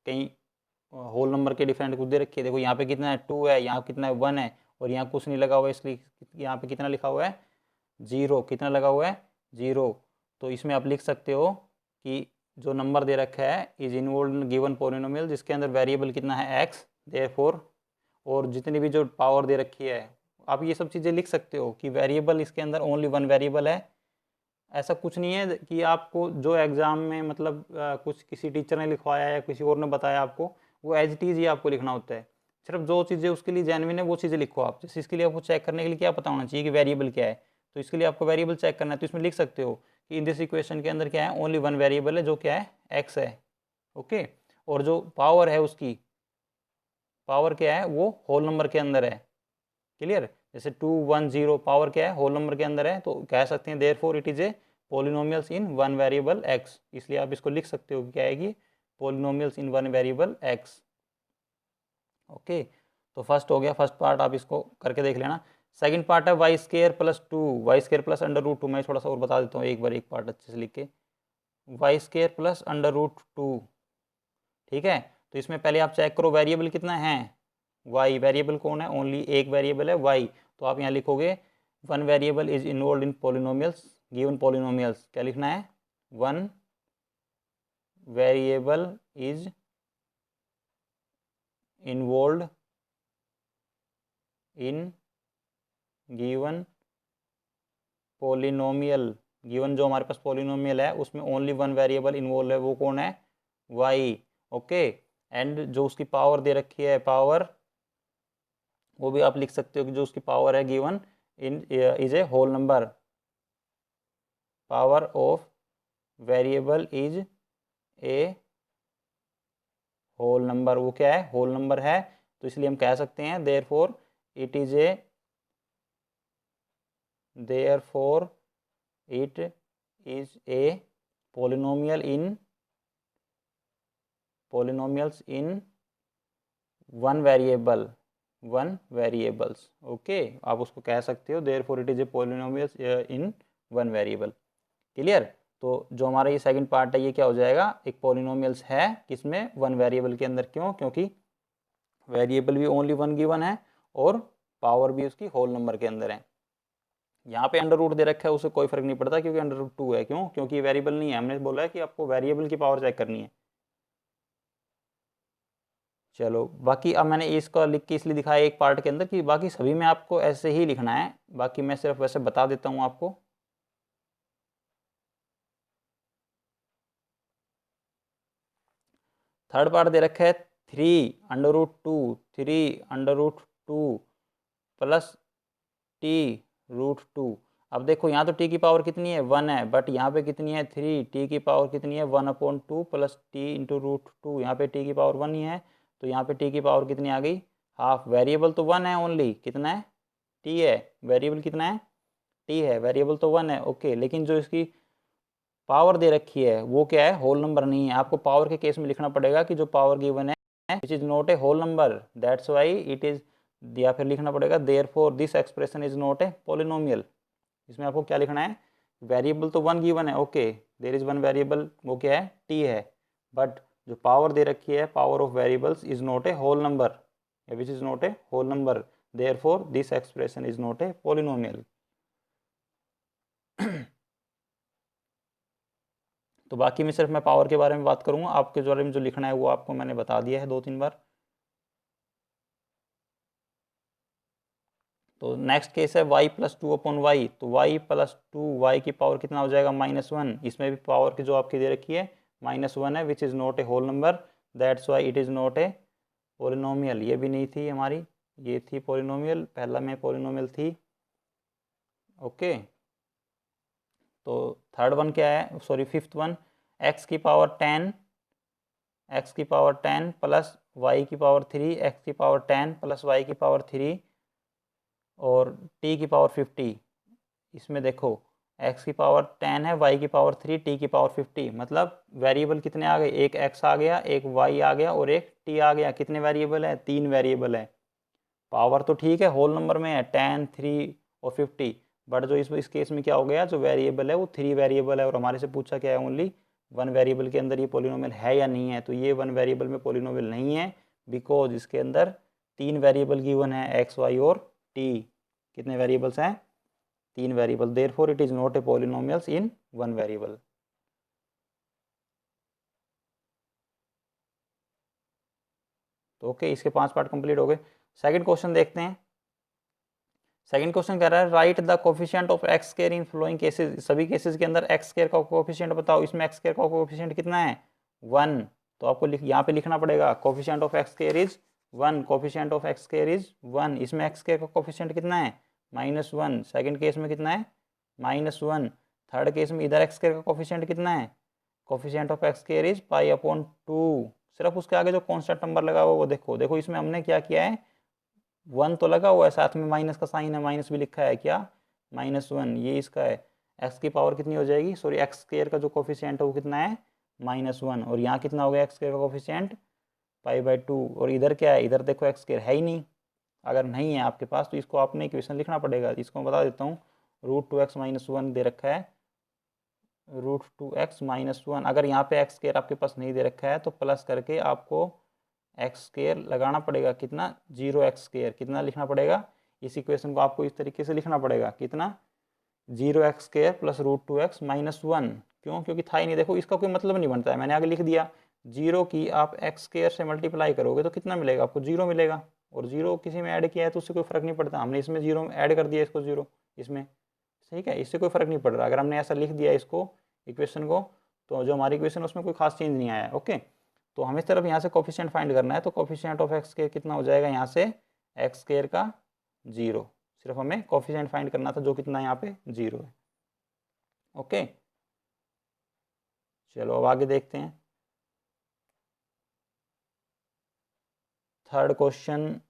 कहीं होल नंबर के डिफरेंट कुछ दे रखी है। देखो यहाँ पे कितना है, 2 है, यहाँ कितना है, 1 है, और यहाँ कुछ नहीं लगा हुआ है, इसलिए यहाँ पे कितना लिखा हुआ है, 0। कितना लगा हुआ है, 0। तो इसमें आप लिख सकते हो कि जो नंबर दे रखा है is involve in given polynomial, जिसके अंदर वेरिएबल कितना है, x। देयरफॉर, और जितनी भी जो पावर दे रखी है, आप ये सब चीज़ें लिख सकते हो कि वेरिएबल इसके अंदर ओनली 1 वेरिएबल है। ऐसा कुछ नहीं है कि आपको जो एग्ज़ाम में मतलब कुछ किसी टीचर ने लिखवाया या किसी और ने बताया आपको, वो एज इट इज़ ही आपको लिखना होता है। सिर्फ जो चीज़ें उसके लिए जेन्युइन है वो चीज़ें लिखो आप। जैसे इसके लिए आपको चेक करने के लिए क्या पता होना चाहिए कि वेरिएबल क्या है, तो इसके लिए आपको वेरिएबल चेक करना है। तो इसमें लिख सकते हो कि इन दिस इक्वेशन के अंदर क्या है, ओनली 1 वेरिएबल है, जो क्या है, एक्स है। ओके, और जो पावर है उसकी पावर क्या है, वो होल नंबर के अंदर है। क्लियर? जैसे 2 1 0 पावर क्या है, होल नंबर के अंदर है, तो कह सकते हैं therefore it is a polynomials in 1 variable x। इसलिए आप इसको लिख सकते हो कि क्या आएगी, polynomials in 1 variable x। Okay, तो फर्स्ट हो गया, फर्स्ट पार्ट आप इसको करके देख लेना। सेकंड पार्ट है y square plus 2, y square plus under root 2। मैं थोड़ा सा और बता देता हूँ एक बार, एक पार्ट अच्छे से लिख के, y square plus under root 2। ठीक है, तो इसमें पहले आप चेक करो वेरिएबल कितना है, वाई। वेरिएबल कौन है, ओनली एक वेरिएबल है, वाई। तो आप यहाँ लिखोगे 1 variable is involve in polynomials, given polynomials. क्या लिखना है, 1 variable is involve in given polynomial. Given जो हमारे पास पोलिनोमियल है उसमें ओनली 1 वेरिएबल इन्वॉल्व है, वो कौन है, वाई। ओके, एंड जो उसकी पावर दे रखी है, पावर, वो भी आप लिख सकते हो कि जो उसकी पावर है given in is a whole number. Power of variable is a whole number, वो क्या है, होल नंबर है। तो इसलिए हम कह सकते हैं therefore it is a, therefore it is a polynomial in, polynomials in 1 variable. One variables. Okay, आप उसको कह सकते हो therefore it is a polynomial in one variable. Clear? तो जो हमारा ये सेकंड पार्ट है ये क्या हो जाएगा, एक पॉलिनोमियल्स है किसमें, वन वेरिएबल के अंदर। क्यों? क्योंकि वेरिएबल भी ओनली वन गिवन है और पावर भी उसकी होल नंबर के अंदर है। यहाँ पे अंडर रूट दे रखा है, उसे कोई फर्क नहीं पड़ता क्योंकि अंडर रूट 2 है। क्यों? क्योंकि ये वेरिएबल नहीं है, हमने बोला है कि आपको वेरिएबल की पावर चेक करनी है। चलो, बाकी अब मैंने इसका लिख के इसलिए दिखाया एक पार्ट के अंदर कि बाकी सभी में आपको ऐसे ही लिखना है। बाकी मैं सिर्फ वैसे बता देता हूँ आपको। थर्ड पार्ट दे रखा है 3√2 3√2 प्लस t√2। अब देखो यहाँ तो t की पावर कितनी है, 1 है, बट यहाँ पे कितनी है 3। t की पावर कितनी है 1/2 प्लस t/√2। यहाँ पे t की पावर 1 ही है, तो यहाँ पे t की पावर कितनी आ गई, हाफ। वेरिएबल तो 1 है ओनली, कितना है, t है। वेरिएबल कितना है, t है। वेरिएबल तो 1 है, ओके। लेकिन जो इसकी पावर दे रखी है वो क्या है, होल नंबर नहीं है। आपको पावर के केस में लिखना पड़ेगा कि जो पावर गिवन है which is not a whole number, that's why it is, या फिर लिखना पड़ेगा therefore this expression is not a polynomial. इसमें आपको क्या लिखना है, वेरिएबल तो वन गिवन है, okay, there is one variable, वो क्या है, टी है, बट जो पावर दे रखी है, power of variables is not a whole number, which is not a whole number, therefore this expression is not a polynomial. तो बाकी में सिर्फ मैं पावर के बारे में बात करूंगा, आपके बारे में जो लिखना है वो आपको मैंने बता दिया है 2-3 बार। तो नेक्स्ट केस है y+2/y। तो y+2, y की पावर कितना हो जाएगा, -1। इसमें भी पावर की जो आपकी दे रखी है -1 है, which is not a whole number, that's why it is not a polynomial. ये भी नहीं थी हमारी, ये थी पोलिनोमियल, पहला में पोलिनोमियल थी। ओके, तो थर्ड वन क्या है, सॉरी फिफ्थ वन, x की पावर 10 प्लस y की पावर 3, x की पावर 10 प्लस y की पावर 3 और t की पावर 50। इसमें देखो x की पावर 10 है, y की पावर 3, t की पावर 50। मतलब वेरिएबल कितने आ गए, एक x आ गया, एक y आ गया और एक t आ गया। कितने वेरिएबल है, 3 वेरिएबल है। पावर तो ठीक है, होल नंबर में है 10, 3 और 50, बट जो इस केस में क्या हो गया, जो वेरिएबल है वो 3 वेरिएबल है और हमारे से पूछा क्या है, ओनली वन वेरिएबल के अंदर ये पोलिनोमियल है या नहीं है। तो ये वन वेरिएबल में पोलिनोमियल नहीं है, बिकॉज इसके अंदर 3 वेरिएबल गिवन है, x, y और t। कितने वेरिएबल्स हैं, 3 variable, therefore it is not a polynomials in one variable. तो ओके, इसके 5 पार्ट कंप्लीट हो गए। सेकंड क्वेश्चन देखते हैं। सेकंड क्वेश्चन कह रहा है write the coefficient of x square in following cases. सभी केसेस के अंदर एक्स स्क्वायर का कोफिशिएंट बताओ। इसमें एक्स स्क्वायर का कोफिशिएंट कितना है, 1। तो आपको यहाँ पे लिखना पड़ेगा coefficient of x square is 1, coefficient of x square is 1। इसमें एक्स स्क्वायर का कोफिशिएंट कितना है, -1। सेकंड केस में कितना है, -1। थर्ड केस में इधर एक्स स्क्वायर का कोफिशिएंट कितना है, coefficient of x square is π/2। सिर्फ उसके आगे जो कॉन्स्टेंट नंबर लगा हुआ वो देखो, देखो इसमें हमने क्या किया है, 1 तो लगा हुआ है, साथ में माइनस का साइन है, माइनस भी लिखा है, क्या, -1। ये इसका है, एक्स की पावर कितनी हो जाएगी, सॉरी एक्स स्क्वायर का जो कोफिशिएंट है वो कितना है, -1। और यहाँ कितना हो गया एक्स स्क्वायर का कोफिशिएंट, π/2। और इधर क्या है, इधर देखो एक्स स्क्वायर है ही नहीं। अगर नहीं है आपके पास तो इसको आपने इक्वेशन लिखना पड़ेगा। इसको मैं बता देता हूँ, √2x-1 दे रखा है, √2x-1। अगर यहाँ पे एक्स स्क्वायर आपके पास नहीं दे रखा है तो प्लस करके आपको एक्स स्क्वायर लगाना पड़ेगा, कितना, 0x²। कितना लिखना पड़ेगा, इस इक्वेशन को आपको इस तरीके से लिखना पड़ेगा, कितना, 0x² प्लस √2x-1। क्यों, क्योंकि था ही नहीं। देखो इसका कोई मतलब नहीं बनता है, मैंने आगे लिख दिया, 0 की आप x² से मल्टीप्लाई करोगे तो कितना मिलेगा आपको, 0 मिलेगा। और 0 किसी में ऐड किया है तो उससे कोई फर्क नहीं पड़ता, हमने इसमें 0 ऐड कर दिया, इसको 0 इसमें, ठीक है, इससे कोई फर्क नहीं पड़ रहा। अगर हमने ऐसा लिख दिया इसको, इक्वेशन को, तो जो हमारी इक्वेशन उसमें कोई खास चेंज नहीं आया। ओके, तो हमें सिर्फ यहाँ से कोफिशिएंट फाइंड करना है। तो कोफिशिएंट ऑफ एक्स स्क्वायर कितना हो जाएगा, यहाँ से एक्स स्क्वायर का 0। सिर्फ हमें कोफिशिएंट फाइंड करना था, जो कितना यहाँ पे 0 है। ओके, चलो अब आगे देखते हैं। थर्ड क्वेश्चन,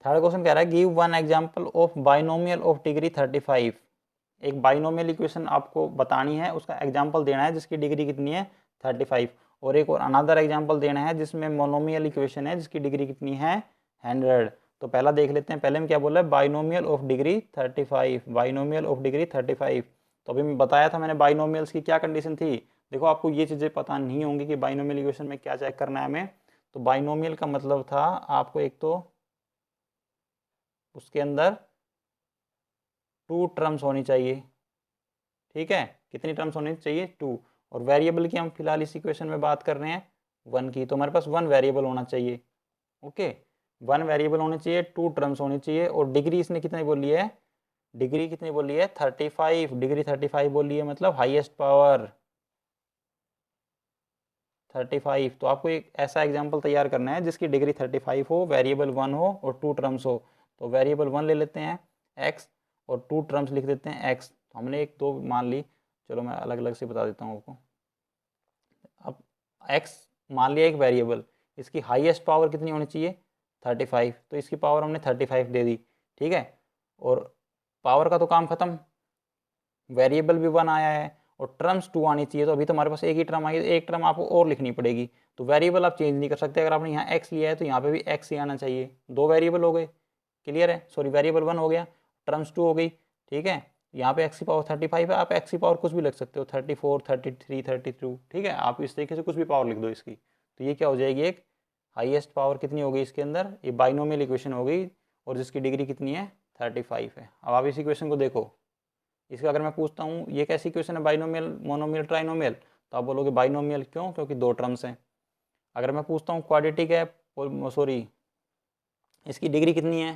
कह रहा है give one example of binomial of degree 35। एक बाइनोमियल इक्वेशन आपको बतानी है, उसका एग्जाम्पल देना है जिसकी डिग्री कितनी है 35, और एक और अनदर एग्जाम्पल देना है जिसमें मोनोमियल इक्वेशन है जिसकी डिग्री कितनी है 100। तो पहला देख लेते हैं, पहले में क्या बोला है, binomial of degree 35, binomial of degree 35। तो अभी मैं बताया था मैंने बाइनोमियल्स की क्या कंडीशन थी। देखो आपको ये चीज़ें पता नहीं होंगी कि बाइनोमियल इक्वेशन में क्या चेक करना है हमें। तो बाइनोमियल का मतलब था आपको एक तो उसके अंदर 2 टर्म्स होनी चाहिए, ठीक है, कितनी टर्म्स होनी चाहिए 2, और वेरिएबल की हम फिलहाल इस इक्वेशन में बात कर रहे हैं 1 की, तो हमारे पास 1 वेरिएबल होना चाहिए। ओके, 1 वेरिएबल होनी चाहिए, 2 टर्म्स होनी चाहिए, और डिग्री इसने कितनी बोली है, डिग्री कितनी बोली है 35, डिग्री 35 बोली है, मतलब हाईएस्ट पावर 35। तो आपको एक ऐसा एग्जाम्पल तैयार करना है जिसकी डिग्री 35 हो, वेरिएबल 1 हो और 2 टर्म्स हो। तो वेरिएबल 1 ले लेते हैं x, और 2 टर्म्स लिख देते हैं x। तो हमने एक दो मान ली, चलो मैं अलग अलग से बता देता हूँ आपको। अब x मान लिया एक वेरिएबल, इसकी हाईएस्ट पावर कितनी होनी चाहिए 35, तो इसकी पावर हमने 35 दे दी, ठीक है। और पावर का तो काम खत्म, वेरिएबल भी 1 आया है और टर्म्स 2 आनी चाहिए, तो अभी तो हमारे पास एक ही टर्म आई है, एक टर्म आपको और लिखनी पड़ेगी। तो वेरिएबल आप चेंज नहीं कर सकते, अगर आपने यहाँ x लिया है तो यहाँ पे भी x ही आना चाहिए। 2 वेरिएबल हो गए, क्लियर है, सॉरी वेरिएबल 1 हो गया, टर्म्स 2 हो गई, ठीक है। यहाँ पे x की पावर 35 है, आप x की पावर कुछ भी लिख सकते हो, 34, 33, 32, ठीक है, आप इस तरीके से कुछ भी पावर लिख दो इसकी। तो ये क्या हो जाएगी, एक हाईएस्ट पावर कितनी हो गई इसके अंदर, ये बाइनोमियल इक्वेशन हो गई, और जिसकी डिग्री कितनी है 35 है। अब आप इस इक्वेशन को देखो, इसका अगर मैं पूछता हूँ ये कैसी इक्वेशन है, बाइनोमियल, मोनोमियल, ट्राइनोमियल, तो आप बोलोगे बाइनोमियल, क्यों, क्योंकि 2 टर्म्स हैं। अगर मैं पूछता हूँ क्वाड्रेटिक है, सॉरी इसकी डिग्री कितनी है,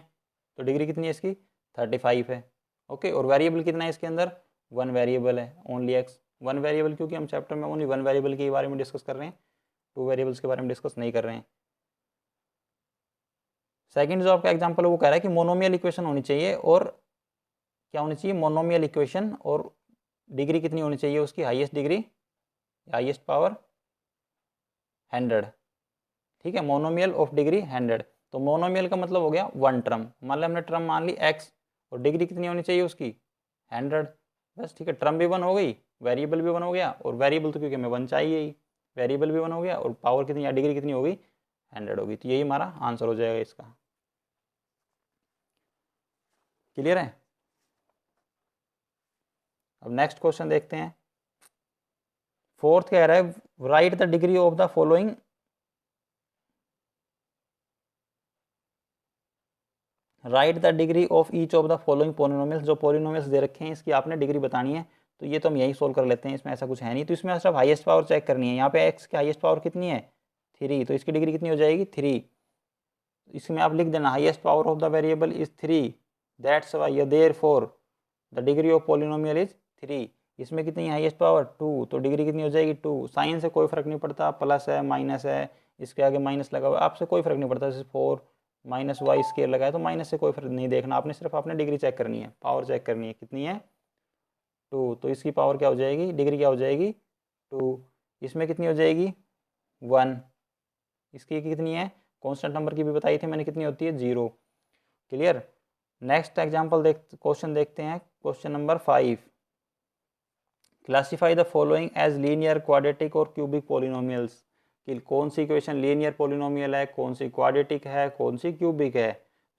तो डिग्री कितनी है इसकी 35 है, ओके। और वेरिएबल कितना है इसके अंदर, 1 वेरिएबल है, ओनली एक्स, 1 वेरिएबल, क्योंकि हम चैप्टर में ओनली 1 वेरिएबल के बारे में डिस्कस कर रहे हैं, 2 वेरिएबल्स के बारे में डिस्कस नहीं कर रहे हैं। सेकंड जो आपका एग्जांपल है वो कह रहा है कि मोनोमियल इक्वेशन होनी चाहिए, और क्या होनी चाहिए, मोनोमियल इक्वेशन, और डिग्री कितनी होनी चाहिए उसकी, हाईएस्ट डिग्री, हाईएस्ट पावर 100, ठीक है, मोनोमियल ऑफ डिग्री 100। तो मोनोमियल का मतलब हो गया 1 टर्म, मान लिया हमने टर्म मान ली x, और डिग्री कितनी होनी चाहिए उसकी 100, बस, ठीक है, टर्म भी 1 हो गई, वेरिएबल भी 1 हो गया, और वेरिएबल तो क्योंकि हमें 1 चाहिए ही, वेरिएबल भी 1 हो गया, और पावर कितनी या डिग्री कितनी होगी 100 होगी। तो यही हमारा आंसर हो जाएगा इसका, क्लियर है। अब नेक्स्ट क्वेश्चन देखते हैं। फोर्थ कह रहा है, write the degree of the following, right the degree of each of the following polynomials, जो पोलिनोमियल्स दे रखे हैं इसकी आपने डिग्री बतानी है। तो ये तो हम यही सोल्व कर लेते हैं, इसमें ऐसा कुछ है नहीं। तो इसमें सिर्फ हाईएस्ट पावर चेक करनी है, यहाँ पे एक्स की हाईएस्ट पावर कितनी है 3, तो इसकी डिग्री कितनी हो जाएगी 3। इसमें आप लिख देना highest power of the variable is 3, that's why, therefore the degree of polynomial is 3। इसमें कितनी हाईएस्ट पावर 2, तो डिग्री कितनी हो जाएगी 2। साइन से कोई फर्क नहीं पड़ता, प्लस है माइनस है, इसके आगे माइनस लगा हुआ, आपसे कोई फर्क नहीं पड़ता, जैसे 4 माइनस वाई स्केयर लगा है तो माइनस से कोई फर्क नहीं देखना आपने, सिर्फ आपने डिग्री चेक करनी है, पावर चेक करनी है, कितनी है 2। तो इसकी पावर क्या हो जाएगी, डिग्री क्या हो जाएगी 2। इसमें कितनी हो जाएगी 1, इसकी कितनी है, कांस्टेंट नंबर की भी बताई थी मैंने, कितनी होती है 0, क्लियर। नेक्स्ट एग्जाम्पल क्वेश्चन देखते हैं, question number 5। Classify the following as linear, quadratic और क्यूबिक पोलिनोमियल्स, कि कौन सी इक्वेशन लीनियर पोलिनोमियल है, कौन सी क्वाड्रेटिक है, कौन सी क्यूबिक है।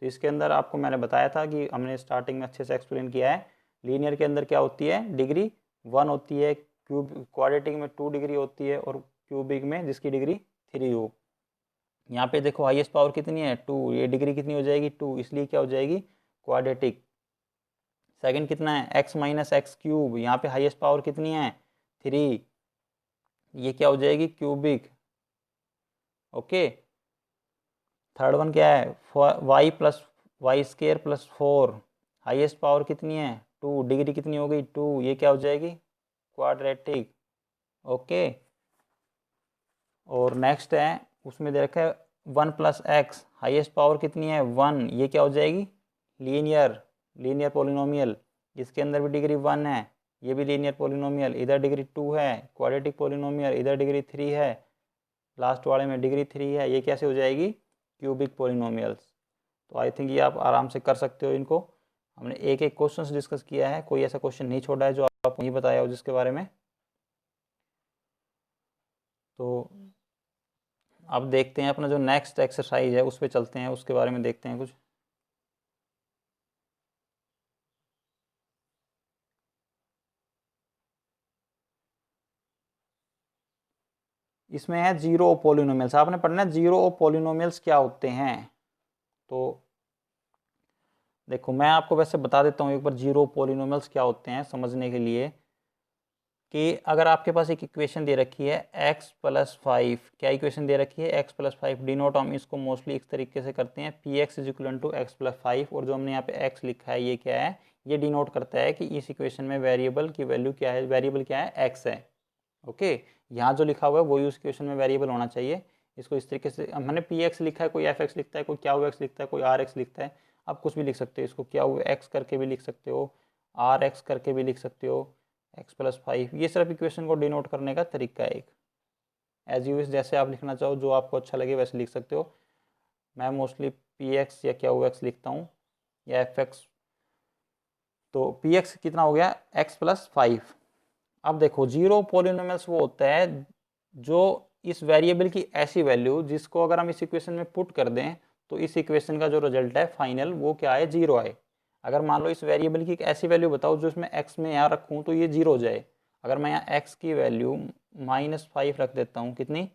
तो इसके अंदर आपको मैंने बताया था कि हमने स्टार्टिंग में अच्छे से एक्सप्लेन किया है, लीनियर के अंदर क्या होती है, डिग्री 1 होती है, क्वाड्रेटिक में 2 डिग्री होती है, और क्यूबिक में जिसकी डिग्री 3 हो। यहाँ पे देखो हाईएस्ट पावर कितनी है 2, ये डिग्री कितनी हो जाएगी 2, इसलिए क्या हो जाएगी क्वाड्रेटिक। सेकंड कितना है x माइनस एक्स क्यूब, यहाँ पे हाईएस्ट पावर कितनी है 3, ये क्या हो जाएगी क्यूबिक, ओके। थर्ड वन क्या है y plus y square plus 4, highest power कितनी है 2, डिग्री कितनी हो गई 2, ये क्या हो जाएगी क्वाड्रेटिक, ओके। और नेक्स्ट है उसमें दे रखा है 1 प्लस एक्स, हाईएस्ट पावर कितनी है 1, ये क्या हो जाएगी लीनियर, लीनियर पोलिनोमियल, इसके अंदर भी डिग्री 1 है, ये भी लीनियर पोलिनोमियल, इधर डिग्री 2 है, क्वाड्रेटिक पोलिनोमियल, इधर डिग्री 3 है, लास्ट वाले में डिग्री 3 है, ये कैसे हो जाएगी क्यूबिक पोलिनोमियल्स। तो आई थिंक ये आप आराम से कर सकते हो इनको, हमने एक एक क्वेश्चन डिस्कस किया है, कोई ऐसा क्वेश्चन नहीं छोड़ा है जो आपको नहीं बताया हो जिसके बारे में। तो अब देखते हैं अपना जो नेक्स्ट एक्सरसाइज है उस पर चलते हैं, उसके बारे में देखते हैं कुछ। इसमें है जीरो पॉलिनोमियल्स, आपने पढ़ना है जीरो पॉलिनोमियल्स क्या होते हैं। तो देखो मैं आपको वैसे बता देता हूँ एक बार जीरो पॉलिनोमियल्स क्या होते हैं समझने के लिए, कि अगर आपके पास एक इक्वेशन दे रखी है x+5, क्या इक्वेशन दे रखी है x+5, डिनोट हम इसको मोस्टली इस तरीके से करते हैं px = x+5, और जो हमने यहाँ पे x लिखा है ये क्या है, ये डिनोट करता है कि इस इक्वेशन में वेरिएबल की वैल्यू क्या है, वेरिएबल क्या है, x है। ओके, यहाँ जो लिखा हुआ है वही उस इक्वेशन में वेरिएबल होना चाहिए। इसको इस तरीके से हमने px लिखा है, कोई fx लिखता है, कोई क्या हुआ x लिखता है, कोई rx लिखता है, आप कुछ भी लिख सकते हो, इसको क्या हुआ x करके भी लिख सकते हो, rx करके भी लिख सकते हो, x+5, ये सिर्फ इक्वेशन को डिनोट करने का तरीका है एक। एज यू विश, जैसे आप लिखना चाहो, जो आपको अच्छा लगे वैसे लिख सकते हो। मैं मोस्टली px या क्या हुआ x लिखता हूँ, या fx। तो px कितना हो गया, x+5। अब देखो जीरो पॉलिनोमियल्स वो होता है जो इस वेरिएबल की ऐसी वैल्यू जिसको अगर हम इस इक्वेशन में पुट कर दें तो इस इक्वेशन का जो रिजल्ट है फाइनल वो क्या है, जीरो आए। अगर मान लो इस वेरिएबल की एक ऐसी वैल्यू बताओ जो इसमें x में यहाँ रखूँ तो ये जीरो हो जाए। अगर मैं यहाँ x की वैल्यू -5 रख देता हूँ, कितनी,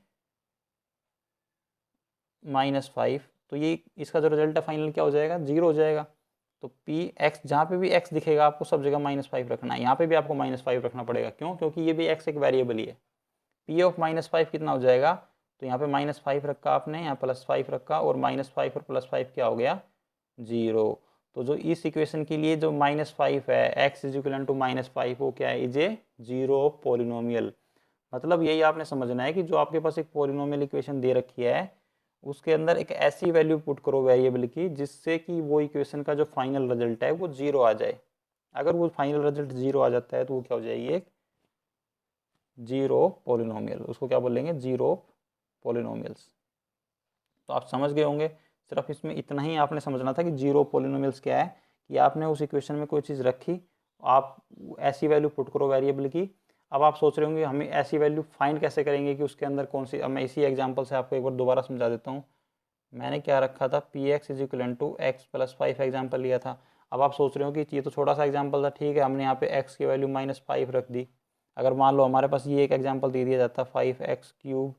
-5, तो ये इसका जो रिजल्ट है फाइनल क्या हो जाएगा, जीरो हो जाएगा। तो पी एक्स, जहाँ पे भी एक्स दिखेगा आपको सब जगह -5 रखना है, यहाँ पे भी आपको -5 रखना पड़ेगा, क्यों, क्योंकि ये भी एक्स एक वेरिएबल ही है। पी ऑफ -5 कितना हो जाएगा, तो यहाँ पे -5 रखा आपने, यहाँ +5 रखा, और -5 और +5 क्या हो गया, जीरो। तो जो इस इक्वेशन के लिए जो -5 है, x = -5, वो क्या है, इज ए जीरो पॉलिनोमियल। मतलब यही आपने समझना है कि जो आपके पास एक पॉलिनोमियल इक्वेशन दे रखी है उसके अंदर एक ऐसी वैल्यू पुट करो वेरिएबल की जिससे कि वो इक्वेशन का जो फाइनल रिजल्ट है वो जीरो आ जाए। अगर वो फाइनल रिजल्ट जीरो आ जाता है तो वो क्या हो जाएगी, एक जीरो पॉलिनोमियल, उसको क्या बोलेंगे, जीरो पॉलिनोमियल्स। तो आप समझ गए होंगे, सिर्फ इसमें इतना ही आपने समझना था कि जीरो पॉलिनोमियल्स क्या है, कि आपने उस इक्वेशन में कोई चीज़ रखी, आप ऐसी वैल्यू पुट करो वेरिएबल की। अब आप सोच रहे होंगे हमें ऐसी वैल्यू फाइंड कैसे करेंगे कि उसके अंदर कौन सी, अब मैं इसी एग्जांपल से आपको एक बार दोबारा समझा देता हूँ। मैंने क्या रखा था, px = x+5 एग्जाम्पल लिया था। अब आप सोच रहे हो कि ये तो छोटा सा एग्जाम्पल था, ठीक है, हमने यहाँ पे x की वैल्यू -5 रख दी। अगर मान लो हमारे पास ये एक एग्जाम्पल दे दिया जाता, 5x³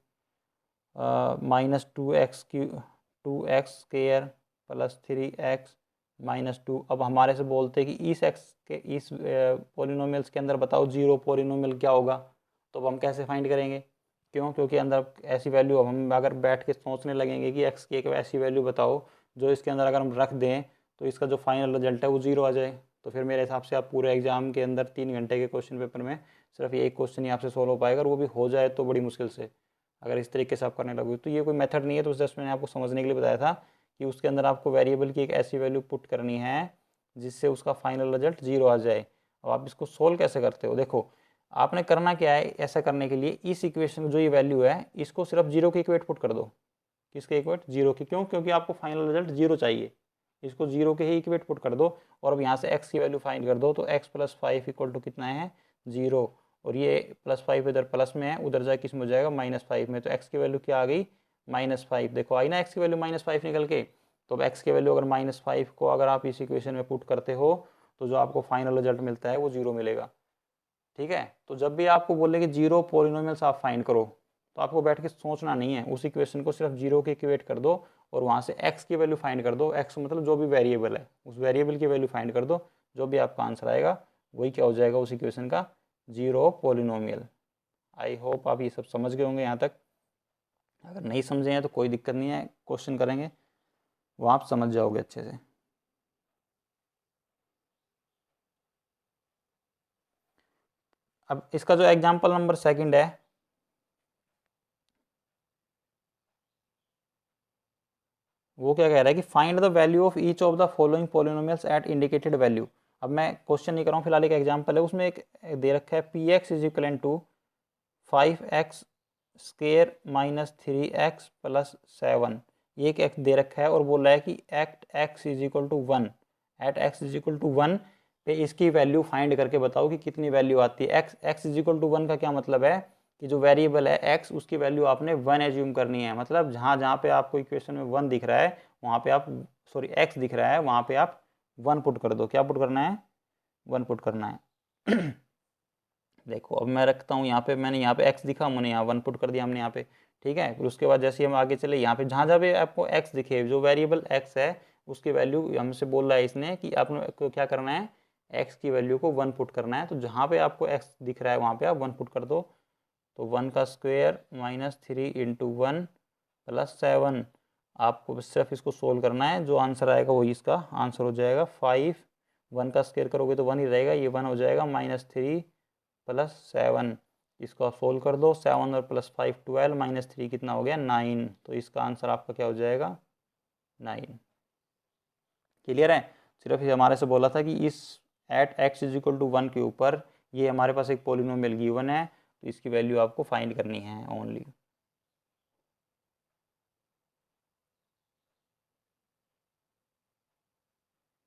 -2x² + 3x-2। अब हमारे से बोलते कि इस x के इस पॉलिनोमियल्स के अंदर बताओ जीरो पॉलिनोमियल क्या होगा, तो अब हम कैसे फाइंड करेंगे, क्यों, क्योंकि अंदर ऐसी वैल्यू, अब हम अगर बैठ के सोचने लगेंगे कि x की एक ऐसी वैल्यू बताओ जो इसके अंदर अगर हम रख दें तो इसका जो फाइनल रिजल्ट है वो जीरो आ जाए, तो फिर मेरे हिसाब से आप पूरे एग्जाम के अंदर 3 घंटे के क्वेश्चन पेपर में सिर्फ ये एक क्वेश्चन ही आपसे सोल्व हो पाएगा, और वो भी हो जाए तो बड़ी मुश्किल से, अगर इस तरीके से आप करने लगोगे। तो ये कोई मेथड नहीं है, तो जस्ट मैंने आपको समझने के लिए बताया था कि उसके अंदर आपको वेरिएबल की एक ऐसी वैल्यू पुट करनी है जिससे उसका फाइनल रिजल्ट जीरो आ जाए। अब आप इसको सोल्व कैसे करते हो, देखो आपने करना क्या है, ऐसा करने के लिए इस इक्वेशन जो ये वैल्यू है इसको सिर्फ जीरो के इक्वेट पुट कर दो। किसके इक्वेट, जीरो के, क्यों, क्योंकि आपको फाइनल रिजल्ट जीरो चाहिए, इसको जीरो के ही इक्वेट पुट कर दो। और अब यहाँ से x की वैल्यू फाइंड कर दो, तो x+5 = कितना है, जीरो, और ये +5 इधर प्लस में है, उधर जाए किस में हो जाएगा, -5 में, तो x की वैल्यू क्या आ गई, -5। देखो आई ना x की वैल्यू -5 निकल के। तो अब x की वैल्यू अगर -5 को अगर आप इस इक्वेशन में पुट करते हो तो जो आपको फाइनल रिजल्ट मिलता है वो जीरो मिलेगा। ठीक है, तो जब भी आपको बोले कि जीरो पॉलिनोमियल्स आप फाइंड करो तो आपको बैठ के सोचना नहीं है, उस इक्वेशन को सिर्फ जीरो के इक्वेट कर दो और वहाँ से x की वैल्यू फाइंड कर दो। x मतलब जो भी वेरिएबल है उस वेरिएबल की वैल्यू फाइंड कर दो, जो भी आपका आंसर आएगा वही क्या हो जाएगा, उस इक्वेशन का जीरो पॉलिनोमियल। आई होप आप ये सब समझ गए होंगे यहाँ तक। अगर नहीं समझे हैं तो कोई दिक्कत नहीं है, क्वेश्चन करेंगे वो आप समझ जाओगे अच्छे से। अब इसका जो एग्जाम्पल नंबर 2 है, वो क्या कह रहा है कि find the value of each of the following polynomials at indicated value. अब मैं क्वेश्चन नहीं कर रहा हूँ, फिलहाल एक एग्जांपल है, उसमें एक दे रखा है px = 5x² - 3x + 7, ये एक दे रखा है और बोल रहा है कि at x = 1, at x is equal to 1 पे इसकी वैल्यू फाइंड करके बताओ कि कितनी वैल्यू आती है। एक्स इज इक्वल टू 1 का क्या मतलब है कि जो वेरिएबल है एक्स उसकी वैल्यू आपने 1 एज्यूम करनी है। मतलब जहाँ जहाँ पे आपको इक्वेशन में 1 दिख रहा है वहाँ पे आप एक्स दिख रहा है वहाँ पे आप 1 पुट कर दो। क्या पुट करना है? 1 पुट करना है। देखो अब मैं रखता हूँ यहाँ पे, मैंने यहाँ पे एक्स दिखा, मैंने यहाँ 1 पुट कर दिया हमने यहाँ पे, ठीक है। फिर उसके बाद जैसे हम आगे चले यहाँ पे जहाँ जहाँ पे आपको एक्स दिखे, जो वेरिएबल एक्स है उसकी वैल्यू हमसे बोल रहा है इसने कि आपको क्या करना है, एक्स की वैल्यू को 1 पुट करना है। तो जहाँ पे आपको एक्स दिख रहा है वहाँ पे आप 1 पुट कर दो। तो 1 का स्क्वायर माइनस 3 इंटू 1 प्लस 7, आपको सिर्फ इसको सोल्व करना है, जो आंसर आएगा वही इसका आंसर हो जाएगा 5। 1 का स्क्वायर करोगे तो 1 ही रहेगा, ये 1 हो जाएगा -3 प्लस 7, इसको आप सोल्व कर दो। 7 और प्लस 5 12, -3 कितना हो गया 9। तो इसका आंसर आपका क्या हो जाएगा 9। क्लियर है? सिर्फ ये हमारे से बोला था कि इस at x is equal to 1 के ऊपर ये हमारे पास एक पॉलिनोमियल गिवन है, तो इसकी वैल्यू आपको फाइंड करनी है ओनली।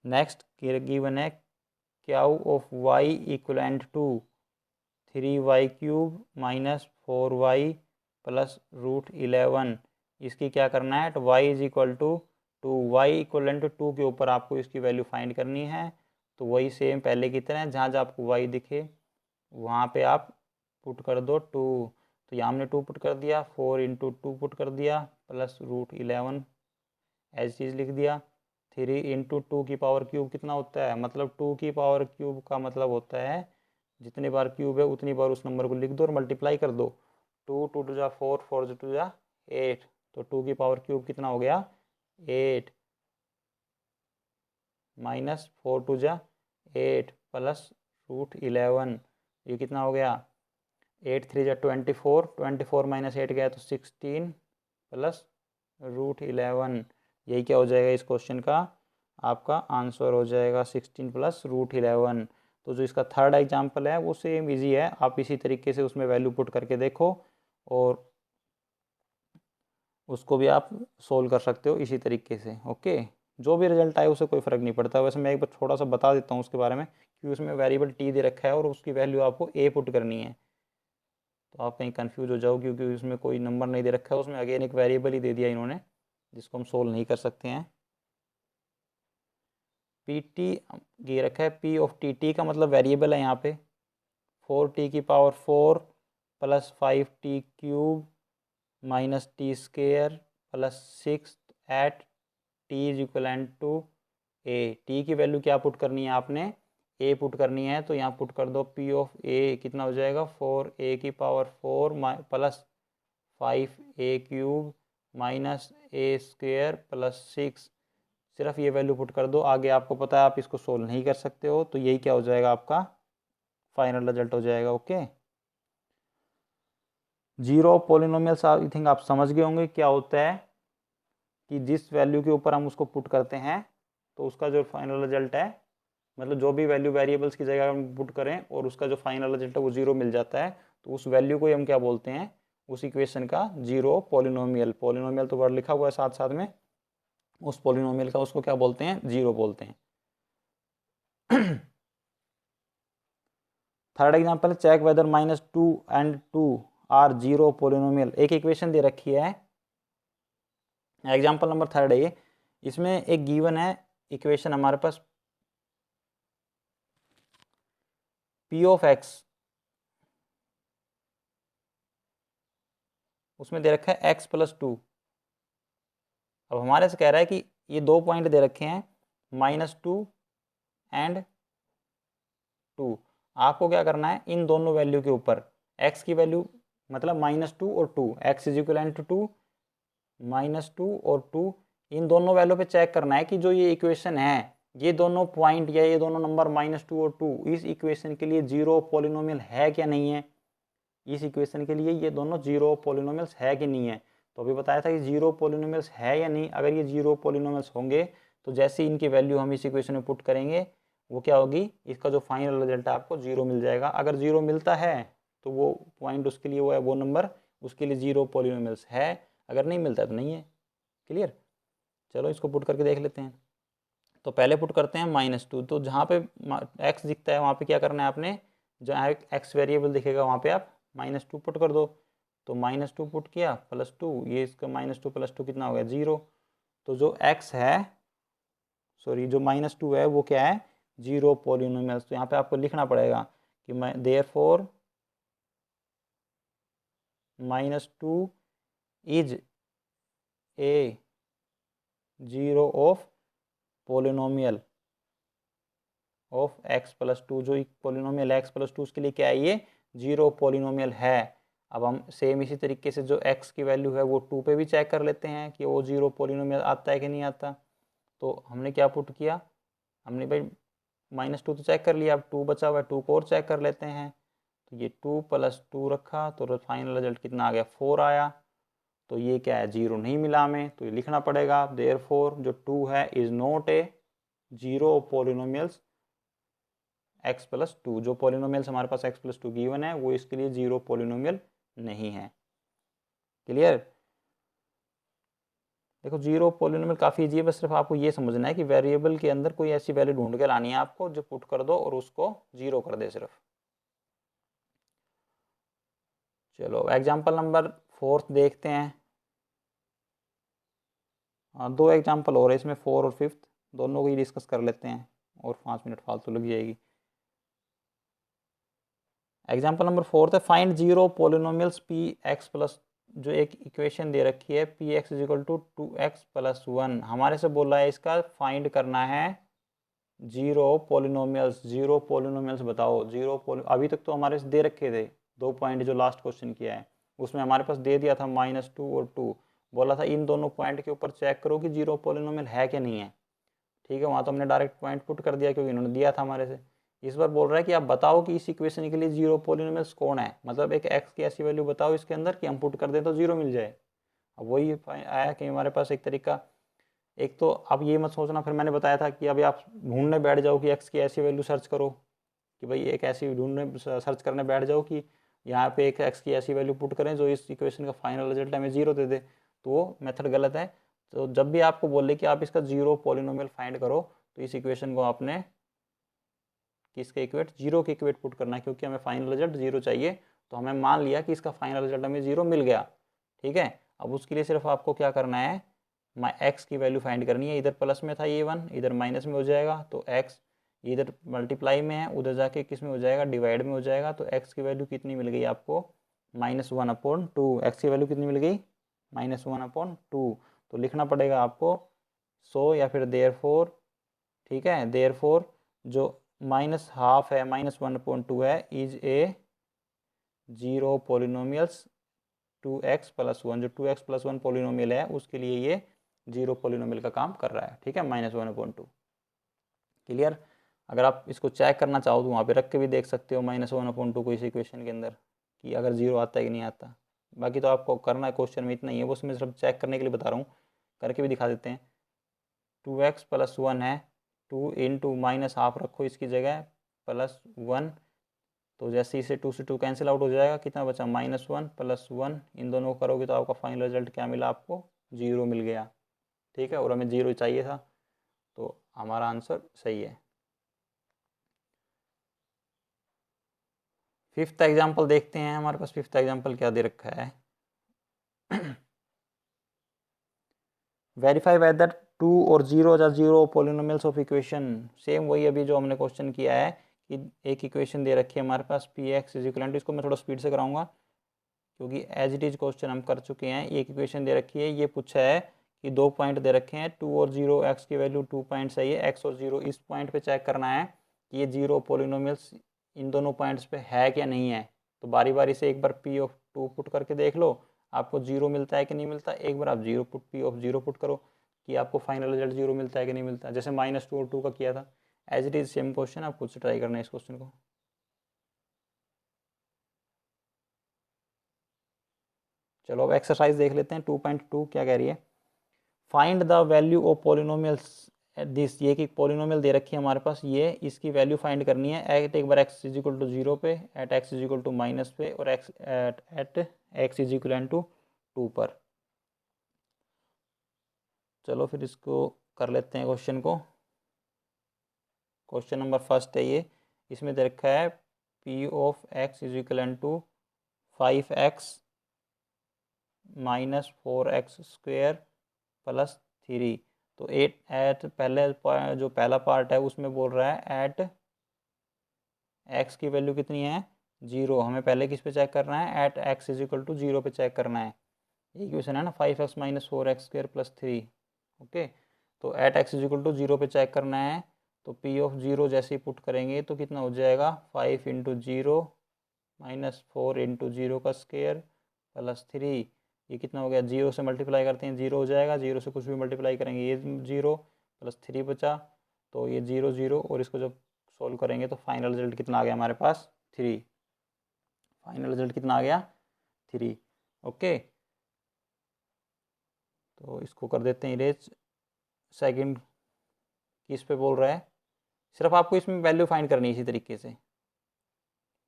नेक्स्ट गिवन है Q of y equivalent to 3y³ minus 4y plus √11। इसकी क्या करना है, y is equal to 2, y equivalent to 2 के ऊपर आपको इसकी वैल्यू फाइंड करनी है। तो वही सेम पहले की तरह, जहाँ जहाँ आपको y दिखे वहाँ पे आप पुट कर दो 2। तो यहाँ हमने 2 पुट कर दिया, 4 इंटू 2 पुट कर दिया प्लस √11 एज चीज़ लिख दिया। 3 इंटू 2 की पावर क्यूब कितना होता है, मतलब 2 की पावर क्यूब का मतलब होता है जितनी बार क्यूब है उतनी बार उस नंबर को लिख दो और मल्टीप्लाई कर दो। 2 2 टू जा 4, 4 टू जा 8, तो 2 की पावर क्यूब कितना हो गया 8, माइनस 4 टू जा 8 प्लस √11, ये कितना हो गया 8 3 जा 24, 24 माइनस 8 गया तो 16 प्लस √11। यही क्या हो जाएगा इस क्वेश्चन का आपका आंसर हो जाएगा 16 प्लस √11। तो जो इसका थर्ड एग्जाम्पल है वो सेम इजी है, आप इसी तरीके से उसमें वैल्यू पुट करके देखो और उसको भी आप सोल्व कर सकते हो इसी तरीके से। ओके, जो भी रिजल्ट आए उसे कोई फ़र्क नहीं पड़ता। वैसे मैं एक बार थोड़ा सा बता देता हूँ उसके बारे में कि उसमें वेरिएबल टी दे रखा है और उसकी वैल्यू आपको ए पुट करनी है, तो आप कहीं कंफ्यूज हो जाओ क्योंकि उसमें कोई नंबर नहीं दे रखा है, उसमें अगेन एक वेरिएबल ही दे दिया इन्होंने जिसको हम सोल्व नहीं कर सकते हैं। पी टी ये रखा है, पी ऑफ टी, टी का मतलब वेरिएबल है यहाँ पे 4t की पावर 4 प्लस 5t³ minus t square plus 6 at t is equivalent to A. टी की वैल्यू क्या पुट करनी है आपने, ए पुट करनी है। तो यहाँ पुट कर दो पी ऑफ ए कितना हो जाएगा 4a की पावर 4 प्लस 5a³ माइनस ए स्क्वेयर प्लस 6। सिर्फ ये वैल्यू पुट कर दो, आगे आपको पता है आप इसको सोल्व नहीं कर सकते हो। तो यही क्या हो जाएगा आपका फाइनल रिजल्ट हो जाएगा। Okay, zero polynomials I think आप समझ गए होंगे क्या होता है कि जिस वैल्यू के ऊपर हम उसको पुट करते हैं तो उसका जो फाइनल रिजल्ट है, मतलब जो भी वैल्यू वेरिएबल्स की जगह हम पुट करें और उसका जो फाइनल रिजल्ट है वो जीरो मिल जाता है, तो उस वैल्यू को ही हम क्या बोलते हैं, उस इक्वेशन का जीरो पॉलिनोमियल। पॉलिनोमियल तो वर्ड लिखा हुआ है साथ साथ में, उस पॉलिनोमियल का उसको क्या बोलते हैं, जीरो बोलते हैं। Third example, check whether -2 and 2 are zero polynomial. एक इक्वेशन दे रखी है, एग्जांपल नंबर थर्ड है ये। इसमें एक गिवन है इक्वेशन हमारे पास पी ऑफ एक्स, उसमें दे रखा है x प्लस 2। अब हमारे से कह रहा है कि ये दो पॉइंट दे रखे हैं -2 एंड 2। आपको क्या करना है, इन दोनों वैल्यू के ऊपर x की वैल्यू मतलब -2 और 2, x इज इक्वल टू 2, -2 और 2, इन दोनों वैल्यू पे चेक करना है कि जो ये इक्वेशन है, ये दोनों पॉइंट या ये दोनों नंबर -2 और 2 इस इक्वेशन के लिए जीरो पॉलिनोमियल है क्या नहीं है। इस इक्वेशन के लिए ये दोनों जीरो पॉलिनोमियल्स है कि नहीं है। तो अभी बताया था कि जीरो पॉलिनोमियल्स है या नहीं। अगर ये जीरो पॉलिनोमियल्स होंगे तो जैसे इनकी वैल्यू हम इस इक्वेशन में पुट करेंगे वो क्या होगी, इसका जो फाइनल रिजल्ट है आपको जीरो मिल जाएगा। अगर जीरो मिलता है तो वो पॉइंट उसके लिए वो है, वो नंबर उसके लिए जीरो पॉलिनोमियल्स है, अगर नहीं मिलता तो नहीं है। क्लियर, चलो इसको पुट करके देख लेते हैं। तो पहले पुट करते हैं -2, तो जहाँ पे x दिखता है वहाँ पे क्या करना है आपने, जहाँ x वेरिएबल दिखेगा वहाँ पे आप -2 पुट कर दो। तो -2 पुट किया +2, ये इसका -2 + 2 कितना हो गया 0। तो जो x है, सॉरी जो -2 है वो क्या है, 0 पॉलिनोमियल्स। तो यहाँ पे आपको लिखना पड़ेगा कि therefore -2 is a 0 of polynomial of x + 2। जो पॉलिनोमियल x + 2 उसके लिए क्या है, ये 0 पॉलिनोमियल है। अब हम सेम इसी तरीके से जो x की वैल्यू है वो 2 पे भी चेक कर लेते हैं कि वो 0 पॉलिनोमियल आता है कि नहीं आता। तो हमने क्या पुट किया, हमने भाई -2 तो चेक कर लिया, अब 2 बचा हुआ है, 2 को और चेक कर लेते हैं। तो ये 2 + 2 रखा तो फाइनल रिजल्ट कितना आ गया, 4 आया। तो ये क्या है, 0 नहीं मिला हमें, तो ये लिखना पड़ेगा देयरफॉर जो 2 है is not A 0 polynomials x + 2। जो पॉलिनोमियल्स हमारे पास x + 2 गिवन है वो इसके लिए 0 पॉलिनोमियल नहीं है। क्लियर। देखो 0 पॉलिनोमियल काफ़ी ईजी है, बस सिर्फ आपको ये समझना है कि वेरिएबल के अंदर कोई ऐसी वैल्यू ढूंढ के लानी है आपको जो पुट कर दो और उसको 0 कर दे सिर्फ। चलो एग्जाम्पल नंबर 4 देखते हैं। हाँ 2 एग्जाम्पल और है इसमें, 4 और 5 दोनों को ही डिस्कस कर लेते हैं और 5 मिनट फालतू लग जाएगी। एग्जाम्पल नंबर 4 है, फाइंड 0 पॉलिनोमियल्स p(x+), जो एक इक्वेशन दे रखी है px = 2x + 1। हमारे से बोला है इसका फाइंड करना है 0 पॉलिनोमियल्स। 0 पॉलिनोमियल्स बताओ। अभी तक तो हमारे से दे रखे थे 2 पॉइंट, जो लास्ट क्वेश्चन किया है उसमें हमारे पास दे दिया था -2 और 2, बोला था इन दोनों पॉइंट के ऊपर चेक करो कि 0 पॉलिनोमियल है कि नहीं है। ठीक है, वहाँ तो हमने डायरेक्ट पॉइंट पुट कर दिया क्योंकि इन्होंने दिया था हमारे से। इस बार बोल रहा है कि आप बताओ कि इस इक्वेशन के लिए 0 पॉलिनोमियल्स कौन है, मतलब एक x की ऐसी वैल्यू बताओ इसके अंदर कि हम पुट कर दें तो 0 मिल जाए। अब वही आया कि हमारे पास एक तरीका, एक तो आप ये मत सोचना फिर मैंने बताया था कि अभी आप ढूंढने बैठ जाओ कि x की ऐसी वैल्यू सर्च करो, कि भाई एक ऐसी ढूंढने सर्च करने बैठ जाओ कि यहाँ पे एक x की ऐसी वैल्यू पुट करें जो इस इक्वेशन का फाइनल रिजल्ट हमें 0 दे दे, तो वो मेथड गलत है। तो जब भी आपको बोले कि आप इसका 0 पॉलिनोमियल फाइंड करो तो इस इक्वेशन को आपने किसके इक्वेट, 0 के इक्वेट पुट करना है, क्योंकि हमें फाइनल रिजल्ट 0 चाहिए। तो हमें मान लिया कि इसका फाइनल रिजल्ट हमें 0 मिल गया। ठीक है, अब उसके लिए सिर्फ आपको क्या करना है, x की वैल्यू फाइंड करनी है। इधर प्लस में था ये 1, इधर माइनस में हो जाएगा, तो x इधर मल्टीप्लाई में है, उधर जाके किस में हो जाएगा, डिवाइड में हो जाएगा। तो x की वैल्यू कितनी मिल गई आपको, -1/2। x की वैल्यू कितनी मिल गई, -1/2। तो लिखना पड़ेगा आपको सो या फिर देयरफॉर। ठीक है, देयरफॉर जो -½ है, -1/2 है, इज ए 0 पॉलिनोमियल्स 2x + 1। जो 2x + 1 पॉलिनोमियल है उसके लिए ये 0 पॉलिनोमियल का काम कर रहा है। ठीक है, -1/2। क्लियर। अगर आप इसको चेक करना चाहो तो वहाँ पे रख के भी देख सकते हो -1/2 को इस इक्वेशन के अंदर, कि अगर 0 आता है कि नहीं आता। बाकी तो आपको करना है क्वेश्चन में इतना ही है, वो मैं सिर्फ चेक करने के लिए बता रहा हूँ, करके भी दिखा देते हैं। 2x + 1 है, 2 × -½ रखो इसकी जगह, +1। तो जैसे इसे 2 से 2 कैंसिल आउट हो जाएगा, कितना बचा, -1 + 1। इन दोनों को करोगे तो आपका फाइनल रिजल्ट क्या मिला, आपको 0 मिल गया। ठीक है, और हमें 0 चाहिए था, तो हमारा आंसर सही है। 5th एग्जाम्पल देखते हैं। हमारे पास 5th एग्जाम्पल क्या दे रखा है, वेरीफाई वेदर 2 और 0 are 0 polynomials of equation. Same वही अभी जो हमने क्वेश्चन किया है कि एक इक्वेशन दे रखी है हमारे पास px = इसको मैं थोड़ा स्पीड से कराऊंगा क्योंकि एज इट इज क्वेश्चन हम कर चुके हैं। एक इक्वेशन दे रखी है, ये पूछा है कि 2 पॉइंट दे रखे हैं, 2 और 0, x की वैल्यू 2 पॉइंट सही है, x और 0 इस पॉइंट पे चेक करना है कि ये 0 पॉलिनोमियल्स इन दोनों पॉइंट्स पे है क्या नहीं है। तो बारी बारी से एक बार p(2) पुट करके देख लो आपको 0 मिलता है कि नहीं मिलता। एक बार आप p(0) पुट करो कि आपको फाइनल रिजल्ट 0 मिलता है कि नहीं मिलता, जैसे -2 और 2 का किया था। As it is same question, आप खुद से ट्राई करना है इस क्वेश्चन को। चलो अब एक्सरसाइज देख लेते हैं। 2.2 क्या कह रही है, find the value of polynomials at this. ये कि पॉलिनोमियल दे रखी है हमारे पास, ये इसकी वैल्यू फाइंड करनी है एट एक बार x = 0 पे, एट x = -, पे, और एट x = 2 पर। चलो फिर इसको कर लेते हैं क्वेश्चन को। क्वेश्चन नंबर फर्स्ट है ये। इसमें दे रखा है P of x is equal to 5x minus 4x square plus 3। तो एट पहले जो पहला पार्ट है उसमें बोल रहा है एट एक्स की वैल्यू कितनी है 0। हमें पहले किस पे चेक करना है, at x is equal to 0 पे चेक करना है। ये क्वेश्चन है ना, 5x minus 4x square plus 3। Okay, तो at x is equal to 0 पे चेक करना है। तो पी ऑफ 0 जैसे ही पुट करेंगे तो कितना हो जाएगा, 5 इंटू 0 माइनस 4 इंटू 0 का स्क्वेयर प्लस 3। ये कितना हो गया, 0 से मल्टीप्लाई करते हैं 0 हो जाएगा, 0 से कुछ भी मल्टीप्लाई करेंगे ये 0 प्लस 3 बचा। तो ये 0 0 और इसको जब सोल्व करेंगे तो फाइनल रिजल्ट कितना आ गया हमारे पास 3। फाइनल रिजल्ट कितना आ गया 3। ओके, तो इसको कर देते हैं इरेज। सेकंड किस पे बोल रहा है, सिर्फ आपको इसमें वैल्यू फाइंड करनी है इसी तरीके से।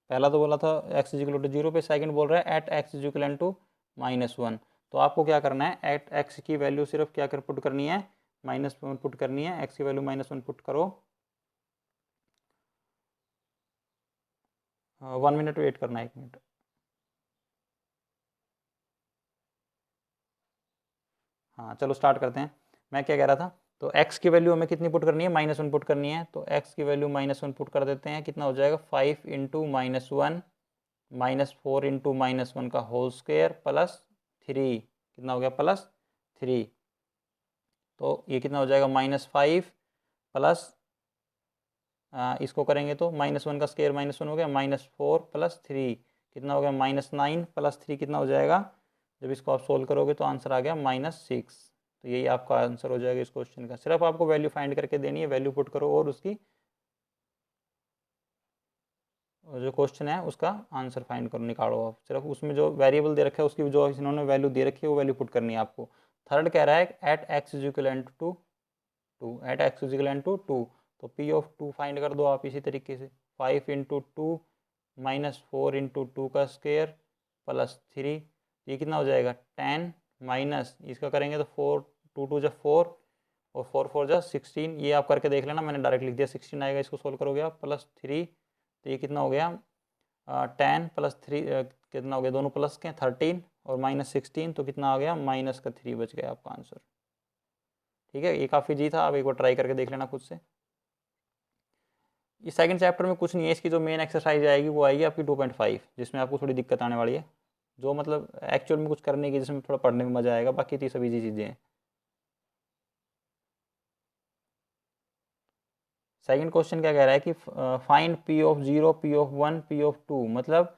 पहला तो बोला था एक्स इज इक्वल टू 0 पे, सेकंड बोल रहा है at x is equal to -1। तो आपको क्या करना है, एट एक्स की वैल्यू सिर्फ क्या कर पुट करनी है, -1 पुट करनी है। एक्स की वैल्यू -1 पुट करो। 1 मिनट वेट करना है, 1 मिनट। हाँ चलो स्टार्ट करते हैं। मैं क्या कह रहा था, तो x की वैल्यू हमें कितनी पुट करनी है, -1 पुट करनी है। तो x की वैल्यू -1 पुट कर देते हैं। कितना हो जाएगा, 5 इंटू -1 -4 इंटू -1 का होल स्क्वेयर प्लस 3। कितना हो गया, +3। तो ये कितना हो जाएगा, -5 प्लस इसको करेंगे तो -1 का स्क्वायर -1 हो गया, -4 प्लस 3 कितना हो गया, -9 प्लस 3 कितना हो जाएगा। जब इसको आप सोल्व करोगे तो आंसर आ गया -6। तो यही आपका आंसर हो जाएगा इस क्वेश्चन का। सिर्फ आपको वैल्यू फाइंड करके देनी है, वैल्यू पुट करो और उसकी जो क्वेश्चन है उसका आंसर फाइंड करो, निकालो। आप सिर्फ उसमें जो वेरिएबल दे रखा है उसकी जो इन्होंने वैल्यू दे रखी है वो वैल्यू पुट करनी है आपको। थर्ड कह रहा है at x is equal to 2, at x is equal to 2। तो पी ऑफ 2 फाइंड कर दो आप इसी तरीके से। 5 इंटू 2 -4 इंटू 2 का स्क्वेयर प्लस 3। ये कितना हो जाएगा, 10 माइनस इसका करेंगे तो 4 2 2 जा 4 और 4 4 जा 16। ये आप करके देख लेना, मैंने डायरेक्ट लिख दिया 16 आएगा। इसको सोल्व करोगे आप प्लस 3। तो ये कितना हो गया, 10 प्लस 3 कितना हो गया, दोनों प्लस के 13 और -16। तो कितना आ गया, -3 बच गया आपका आंसर। ठीक है, ये काफ़ी जी था, आप एक बार ट्राई करके देख लेना खुद से। इस सेकंड चैप्टर में कुछ नहीं है, इसकी जो मेन एक्सरसाइज आएगी वो आएगी आपकी 2.5, जिसमें आपको थोड़ी दिक्कत आने वाली है, जो मतलब एक्चुअल में कुछ करने की, जिसमें थोड़ा पढ़ने में मज़ा आएगा। बाकी तो सभी चीज़ें हैं। सेकंड क्वेश्चन क्या कह रहा है कि find P of 0 P of 1 P of 2। मतलब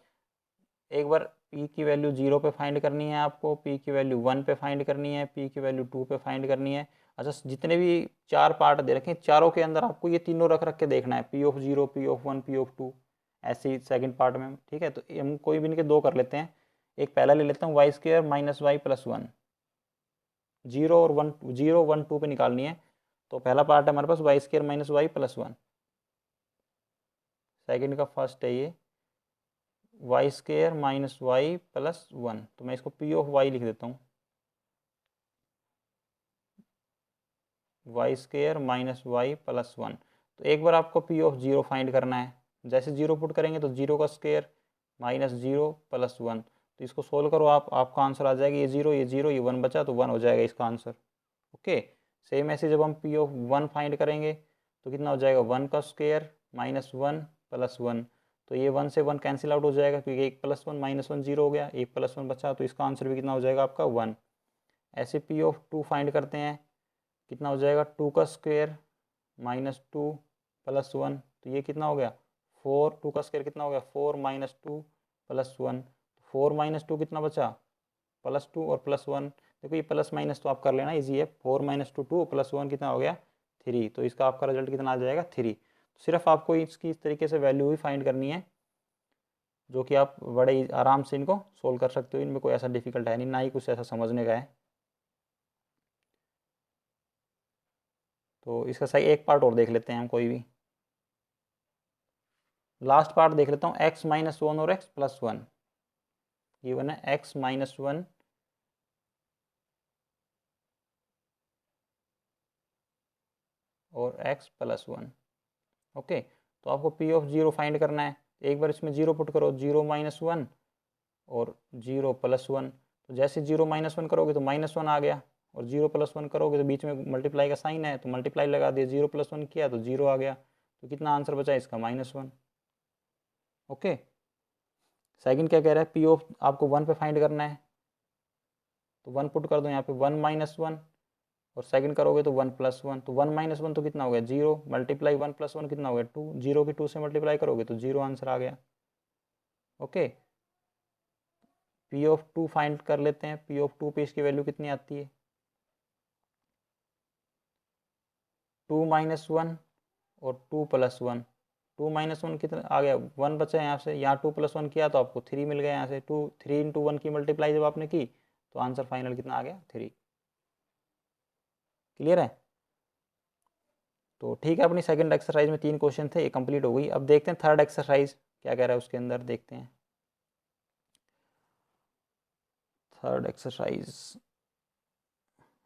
एक बार p की वैल्यू 0 पे फाइंड करनी है आपको, p की वैल्यू 1 पे फाइंड करनी है, p की वैल्यू 2 पे फाइंड करनी है। अच्छा, जितने भी 4 पार्ट दे रखे हैं, चारों के अंदर आपको ये तीनों रख रख के देखना है, p of 0 p of 1 p of 2, ऐसे ही सेकंड पार्ट में। ठीक है, तो हम कोई भी इनके दो कर लेते हैं। एक पहला ले लेता हूँ, y square minus y plus 1। 0 और 1 0 1 2 पे निकालनी है। तो पहला पार्ट है हमारे पास y square minus y plus 1। Second का फर्स्ट है ये y square minus y plus 1। तो मैं इसको पी ऑफ वाई लिख देता हूँ, y square minus y plus 1। तो एक बार आपको पी ऑफ 0 फाइंड करना है। जैसे 0 पुट करेंगे तो 0 का स्क्वायर -0 प्लस 1। तो इसको सोल्व करो आप, आपका आंसर आ जाएगा। ये 0 ये 0 ये 1 बचा तो 1 हो जाएगा इसका आंसर। ओके, सेम ऐसे जब हम पी ऑफ 1 फाइंड करेंगे तो कितना हो जाएगा, 1 का स्क्वायर -1 प्लस 1। तो ये 1 से 1 कैंसिल आउट हो जाएगा, क्योंकि 1 प्लस 1 -1 0 हो गया, 1 प्लस 1 बचा। तो इसका आंसर भी कितना हो जाएगा आपका 1। ऐसे पी ऑफ 2 फाइंड करते हैं। कितना हो जाएगा, 2 का स्क्वायर -2 प्लस 1। तो ये कितना हो गया, 4। 2 का स्क्वायर कितना हो गया, 4 -2 प्लस 1। 4 -2 कितना बचा, +2 और +1। देखो ये प्लस माइनस तो आप कर लेना, इजी है। 4 -2 2 +1 कितना हो गया 3। तो इसका आपका रिजल्ट कितना आ जाएगा 3। तो सिर्फ आपको इसकी इस तरीके से वैल्यू ही फाइंड करनी है, जो कि आप बड़े आराम से इनको सोल्व कर सकते हो। इनमें कोई ऐसा डिफिकल्ट है नहीं, ना ही कुछ ऐसा समझने का है। तो इसका सही एक पार्ट और देख लेते हैं हम, कोई भी लास्ट पार्ट देख लेता हूँ। x-1 और x+1 गिवन है, x-1 और x+1। ओके, तो आपको पी ऑफ जीरो फाइंड करना है। एक बार इसमें जीरो पुट करो, 0 - 1 और 0 + 1। तो जैसे 0 - 1 करोगे तो -1 आ गया, और 0 + 1 करोगे तो बीच में मल्टीप्लाई का साइन है तो मल्टीप्लाई लगा दिया, 0 + 1 किया तो 0 आ गया। तो कितना आंसर बचा इसका? -1। ओके, सेकंड क्या कह रहा है? पी ऑफ आपको 1 पे फाइंड करना है, तो 1 पुट कर दो यहाँ पे, 1 - 1 और सेकंड करोगे तो 1 + 1। तो 1 - 1 तो कितना हो गया? 0 मल्टीप्लाई 1 + 1 कितना हो गया? 2। 0 की 2 से मल्टीप्लाई करोगे तो 0 आंसर आ गया। ओके, पी ऑफ 2 फाइंड कर लेते हैं। पी ऑफ 2 पे इसकी वैल्यू कितनी आती है? 2 - 1 और 2 + 1। 2 - 1 कितना आ गया? 1 बचा यहाँ से, यहाँ 2 + 1 किया तो आपको 3 मिल गया। यहाँ से 3 × 1 की मल्टीप्लाई जब आपने की तो आंसर फाइनल कितना आ गया? 3। क्लियर है? तो ठीक है, अपनी सेकंड एक्सरसाइज में 3 क्वेश्चन थे, ये कंप्लीट हो गई। अब देखते हैं थर्ड एक्सरसाइज क्या कह रहा है उसके अंदर, देखते हैं थर्ड एक्सरसाइज।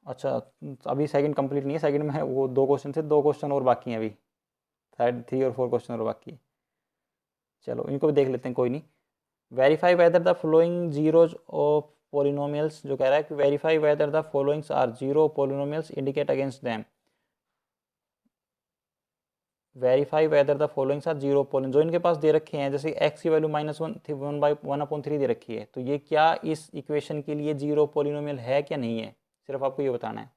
अच्छा, अभी सेकंड कंप्लीट नहीं है, सेकंड में वो 2 क्वेश्चन थे, 2 क्वेश्चन और बाकी हैं अभी, थर्ड 3 और 4 क्वेश्चन और बाकी है। चलो इनको भी देख लेते हैं, कोई नहीं। Verify whether the following zeros of polynomials, जो कह रहा है कि verify whether the followings are zero polynomials indicate against them. Verify whether the followings are zero polynomial, जो इनके पास दे रखे हैं, जैसे x की वैल्यू -1 थी, 1/1/3 दे रखी है, तो ये क्या इस इक्वेशन के लिए जीरो पोलिनोमियल है क्या नहीं है, सिर्फ आपको ये बताना है।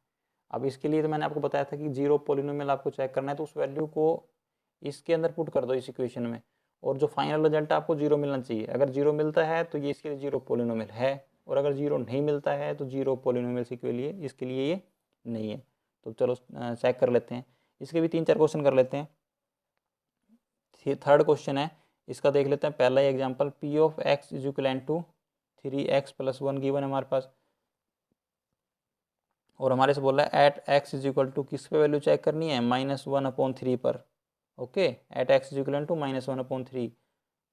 अब इसके लिए तो मैंने आपको बताया था कि जीरो पोलिनोमियल आपको चेक करना है, तो उस वैल्यू को इसके अंदर पुट कर दो इस इक्वेशन में, और जो फाइनल रिजल्ट है आपको जीरो मिलना चाहिए। अगर जीरो मिलता है तो ये इसके लिए जीरो पोलिनोमियल है, और अगर जीरो नहीं मिलता है तो जीरो पोलिनोमियल इसके लिए ये नहीं है। तो चलो चेक कर लेते हैं, इसके भी 3-4 क्वेश्चन कर लेते हैं। थर्ड क्वेश्चन है इसका, देख लेते हैं पहला ही example. P of x is equal to 3x + 1 given है हमारे पास, और हमारे से बोल रहा है at x is equal to, किस पे वैल्यू चेक करनी है? -1/3 पर। Okay, at x is equal to -1/3।